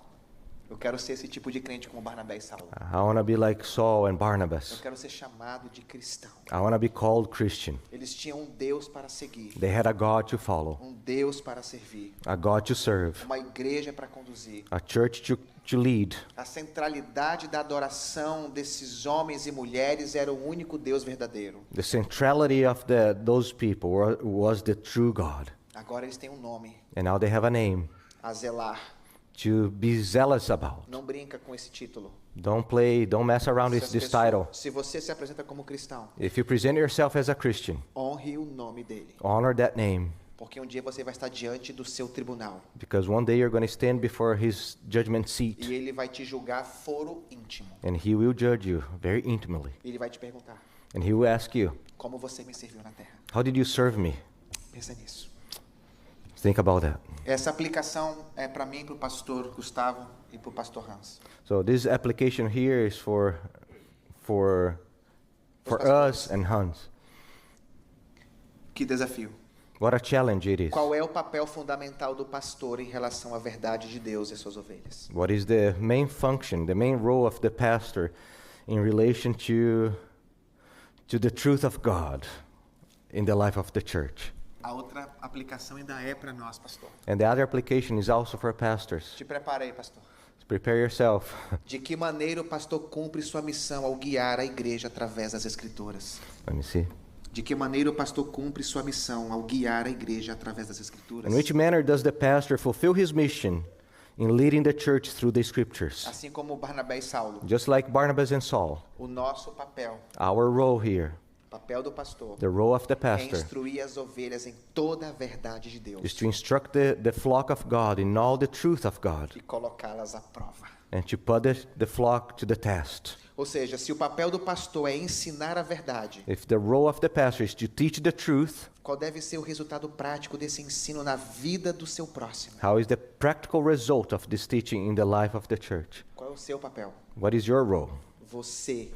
[SPEAKER 6] Eu quero ser esse tipo de crente como Barnabé e Saulo.
[SPEAKER 1] I want to be like Saul and
[SPEAKER 6] Eu
[SPEAKER 1] Barnabas.
[SPEAKER 6] quero ser chamado de cristão.
[SPEAKER 1] I want to be called Christian.
[SPEAKER 6] Eles tinham um Deus para seguir,
[SPEAKER 1] They had a God to follow,
[SPEAKER 6] um Deus para servir,
[SPEAKER 1] a God to serve,
[SPEAKER 6] uma igreja para conduzir.
[SPEAKER 1] a church to lead.
[SPEAKER 6] A centralidade da adoração desses homens e mulheres era o único Deus verdadeiro.
[SPEAKER 1] The centrality of those people was the true God.
[SPEAKER 6] Agora eles têm um nome:
[SPEAKER 1] And now they have a name
[SPEAKER 6] Azelar.
[SPEAKER 1] to be zealous about.
[SPEAKER 6] Não brinca com esse título.
[SPEAKER 1] Don't mess around with
[SPEAKER 6] Se as
[SPEAKER 1] this
[SPEAKER 6] pessoas-
[SPEAKER 1] title.
[SPEAKER 6] Se você se apresenta como cristão,
[SPEAKER 1] If you present yourself as a Christian,
[SPEAKER 6] honre o nome dele,
[SPEAKER 1] honor that name,
[SPEAKER 6] porque um dia você vai estar diante do seu tribunal
[SPEAKER 1] because one day you're going to stand before his judgment
[SPEAKER 6] e
[SPEAKER 1] seat,
[SPEAKER 6] ele vai te julgar foro íntimo.
[SPEAKER 1] and he will judge you very intimately.
[SPEAKER 6] Ele vai te perguntar:
[SPEAKER 1] And he will ask you,
[SPEAKER 6] como você me serviu na terra?
[SPEAKER 1] how did you serve me?
[SPEAKER 6] Pensa nisso.
[SPEAKER 1] Think about that.
[SPEAKER 6] Essa aplicação é para mim, para o pastor Gustavo e para o pastor Hans.
[SPEAKER 1] So this application here is for us and Hans.
[SPEAKER 6] Que desafio.
[SPEAKER 1] What a challenge it is.
[SPEAKER 6] Qual é o papel fundamental do pastor em relação à verdade de Deus e suas ovelhas?
[SPEAKER 1] What is the main function, the main role of the pastor in relation to the truth of God in the life of the church?
[SPEAKER 6] A outra aplicação ainda é para nós, pastor.
[SPEAKER 1] And the other application is also for pastors.
[SPEAKER 6] Te prepara aí, pastor.
[SPEAKER 1] Prepare yourself.
[SPEAKER 6] De que maneira o pastor cumpre sua missão ao guiar a igreja através das Escrituras?
[SPEAKER 1] Let me see.
[SPEAKER 6] De que maneira o pastor cumpre sua missão ao guiar a igreja através das Escrituras?
[SPEAKER 1] In which manner does the pastor fulfill his mission in leading the church through the scriptures?
[SPEAKER 6] Assim como Barnabé e Saulo,
[SPEAKER 1] Just like Barnabas and Saul,
[SPEAKER 6] o nosso papel,
[SPEAKER 1] our role here,
[SPEAKER 6] o papel do pastor,
[SPEAKER 1] the role of the
[SPEAKER 6] é
[SPEAKER 1] pastor,
[SPEAKER 6] instruir as ovelhas em toda a verdade de
[SPEAKER 1] is
[SPEAKER 6] Deus
[SPEAKER 1] to instruct the flock of God in all the truth of God
[SPEAKER 6] e colocá-las à prova.
[SPEAKER 1] and to put the flock to the test.
[SPEAKER 6] Ou seja, se o papel do pastor é ensinar a verdade,
[SPEAKER 1] If the role of the pastor is to teach the truth,
[SPEAKER 6] qual deve ser o resultado prático desse ensino na vida do seu próximo?
[SPEAKER 1] how is the practical result of this teaching in the life of the church?
[SPEAKER 6] Qual é o seu papel?
[SPEAKER 1] What is your role?
[SPEAKER 6] Você.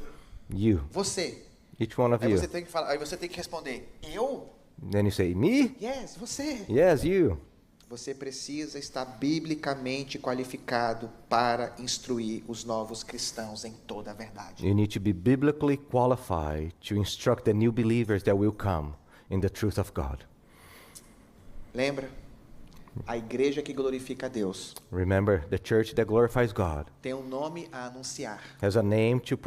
[SPEAKER 1] You.
[SPEAKER 6] Você.
[SPEAKER 1] Each one of
[SPEAKER 6] Aí
[SPEAKER 1] you.
[SPEAKER 6] você tem que falar, aí você tem que responder: eu?
[SPEAKER 1] Then you say, me?
[SPEAKER 6] Yes, você.
[SPEAKER 1] Yes, you.
[SPEAKER 6] Você precisa estar biblicamente qualificado para instruir os novos cristãos em toda a verdade.
[SPEAKER 1] You need to be biblically qualified to instruct the new believers that will come in the truth of God.
[SPEAKER 6] Lembra? A igreja que glorifica a Deus
[SPEAKER 1] Remember, the church that glorifies God
[SPEAKER 6] tem um nome a anunciar,
[SPEAKER 1] has a name to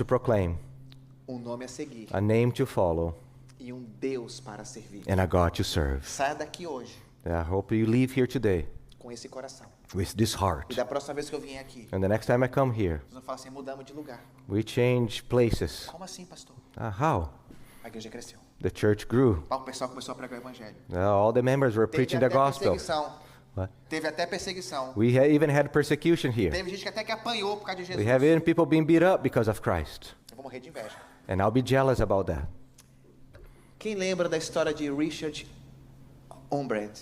[SPEAKER 1] proclaim,
[SPEAKER 6] um nome a seguir
[SPEAKER 1] a name to follow,
[SPEAKER 6] e um Deus para servir.
[SPEAKER 1] and a God to serve.
[SPEAKER 6] Saia daqui hoje
[SPEAKER 1] I hope you leave here today
[SPEAKER 6] com esse coração.
[SPEAKER 1] with this heart.
[SPEAKER 6] E da próxima vez que eu vim aqui,
[SPEAKER 1] And the next time I come here,
[SPEAKER 6] vocês vão falar assim, mudamos de lugar.
[SPEAKER 1] we change places.
[SPEAKER 6] Como assim, pastor?
[SPEAKER 1] How?
[SPEAKER 6] A igreja cresceu.
[SPEAKER 1] The church grew.
[SPEAKER 6] O pessoal começou a pregar o evangelho.
[SPEAKER 1] All the members were
[SPEAKER 6] Teve
[SPEAKER 1] preaching the
[SPEAKER 6] até
[SPEAKER 1] gospel.
[SPEAKER 6] perseguição.
[SPEAKER 1] What?
[SPEAKER 6] Teve até perseguição.
[SPEAKER 1] We even had persecution here.
[SPEAKER 6] Teve gente que até que apanhou por causa de Jesus.
[SPEAKER 1] We have even people being beat up because of Christ.
[SPEAKER 6] Eu vou morrer de inveja.
[SPEAKER 1] And I'll be jealous about that.
[SPEAKER 6] Quem lembra da história de Richard Umbred?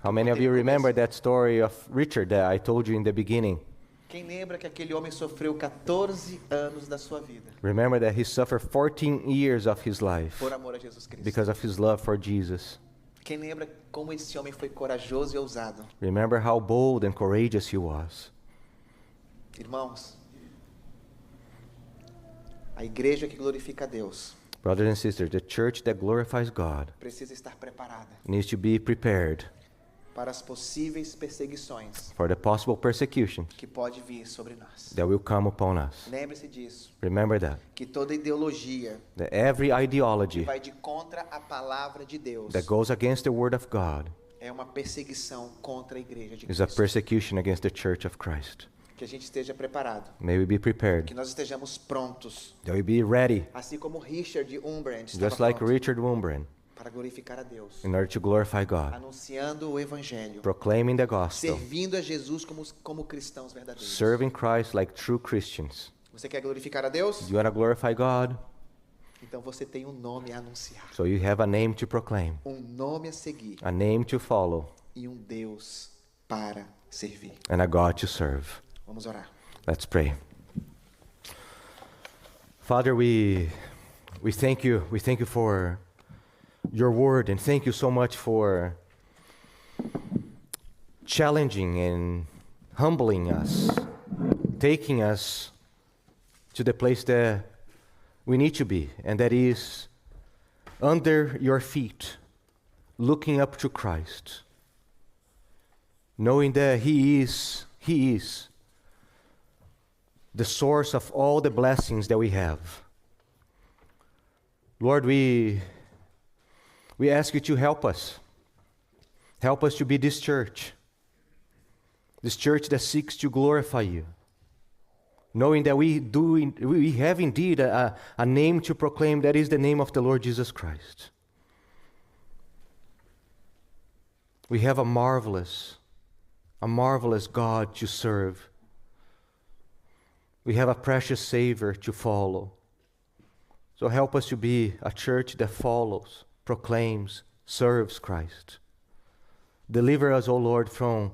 [SPEAKER 1] How many of you remember that story of Richard that I told you in the beginning?
[SPEAKER 6] Quem lembra que aquele homem sofreu 14 anos da sua vida
[SPEAKER 1] Remember that he suffered 14 years of his life
[SPEAKER 6] por amor a Jesus Cristo?
[SPEAKER 1] because of his love for Jesus.
[SPEAKER 6] Quem lembra como esse homem foi corajoso e ousado?
[SPEAKER 1] Remember how bold and courageous he was.
[SPEAKER 6] Irmãos, a igreja que glorifica a Deus
[SPEAKER 1] Brothers and sisters, the church that glorifies God
[SPEAKER 6] precisa estar preparada
[SPEAKER 1] needs to be prepared
[SPEAKER 6] para as possíveis perseguições
[SPEAKER 1] for the possible persecution
[SPEAKER 6] que pode vir sobre nós.
[SPEAKER 1] that will come upon us.
[SPEAKER 6] Lembre-se disso,
[SPEAKER 1] Remember that.
[SPEAKER 6] que toda ideologia
[SPEAKER 1] That every
[SPEAKER 6] que
[SPEAKER 1] ideology
[SPEAKER 6] vai de contra a palavra de Deus
[SPEAKER 1] that goes against the word of God
[SPEAKER 6] é uma perseguição contra a igreja de
[SPEAKER 1] is a
[SPEAKER 6] Cristo.
[SPEAKER 1] persecution against the church of Christ.
[SPEAKER 6] Que a gente esteja preparado,
[SPEAKER 1] May we be
[SPEAKER 6] que
[SPEAKER 1] prepared.
[SPEAKER 6] nós estejamos prontos,
[SPEAKER 1] That we be ready,
[SPEAKER 6] assim como Richard Umbred
[SPEAKER 1] just
[SPEAKER 6] estava
[SPEAKER 1] like
[SPEAKER 6] pronto,
[SPEAKER 1] Richard Wurmbrand,
[SPEAKER 6] para glorificar a Deus,
[SPEAKER 1] in order to glorify God,
[SPEAKER 6] anunciando o evangelho,
[SPEAKER 1] proclaiming the gospel,
[SPEAKER 6] servindo a Jesus como cristãos verdadeiros.
[SPEAKER 1] serving Christ like true Christians.
[SPEAKER 6] Você quer glorificar a Deus?
[SPEAKER 1] You want to glorify God?
[SPEAKER 6] Então você tem um nome a anunciar,
[SPEAKER 1] So you have a name to proclaim,
[SPEAKER 6] um nome a seguir
[SPEAKER 1] a name to follow,
[SPEAKER 6] e um Deus para servir.
[SPEAKER 1] and a God to serve.
[SPEAKER 6] Vamos orar.
[SPEAKER 1] Let's pray. Father, we thank you. We thank you for your word, and thank you so much for challenging and humbling us, taking us to the place that we need to be, and that is under your feet, looking up to Christ, knowing that He is the source of all the blessings that we have. Lord, we ask you to help us. Help us to be this church that seeks to glorify you, knowing that we have indeed a name to proclaim, that is the name of the Lord Jesus Christ. We have a marvelous God to serve. We have a precious Savior to follow. So help us to be a church that follows, proclaims, serves Christ. Deliver us, O Lord, from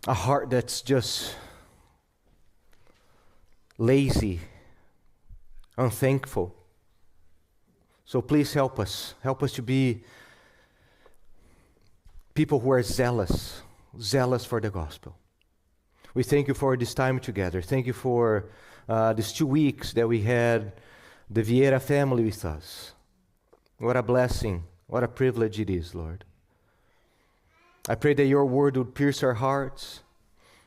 [SPEAKER 1] a heart that's just lazy, unthankful. So please help us. Help us to be people who are zealous for the gospel. We thank you for this time together. Thank you for these 2 weeks that we had the Vieira family with us. What a blessing, what a privilege it is, Lord. I pray that your word would pierce our hearts.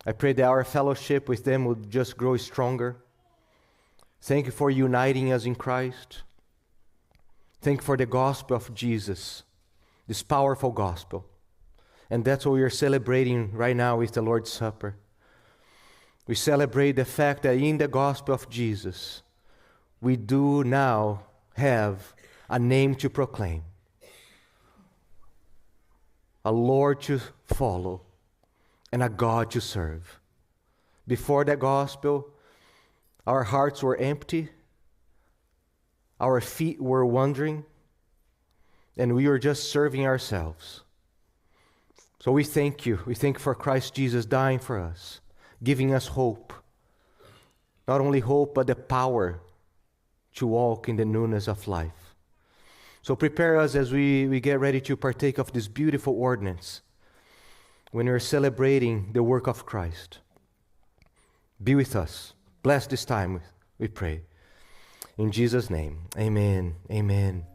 [SPEAKER 1] I pray that our fellowship with them would just grow stronger. Thank you for uniting us in Christ. Thank you for the gospel of Jesus, this powerful gospel. And that's what we are celebrating right now with the Lord's Supper. We celebrate the fact that in the gospel of Jesus, we do now have a name to proclaim, a Lord to follow, and a God to serve. Before the gospel, our hearts were empty, our feet were wandering, and we were just serving ourselves. So we thank you. We thank you for Christ Jesus dying for us, giving us hope. Not only hope, but the power to walk in the newness of life. So prepare us as we get ready to partake of this beautiful ordinance when we're celebrating the work of Christ. Be with us. Bless this time, we pray. In Jesus' name, amen, amen.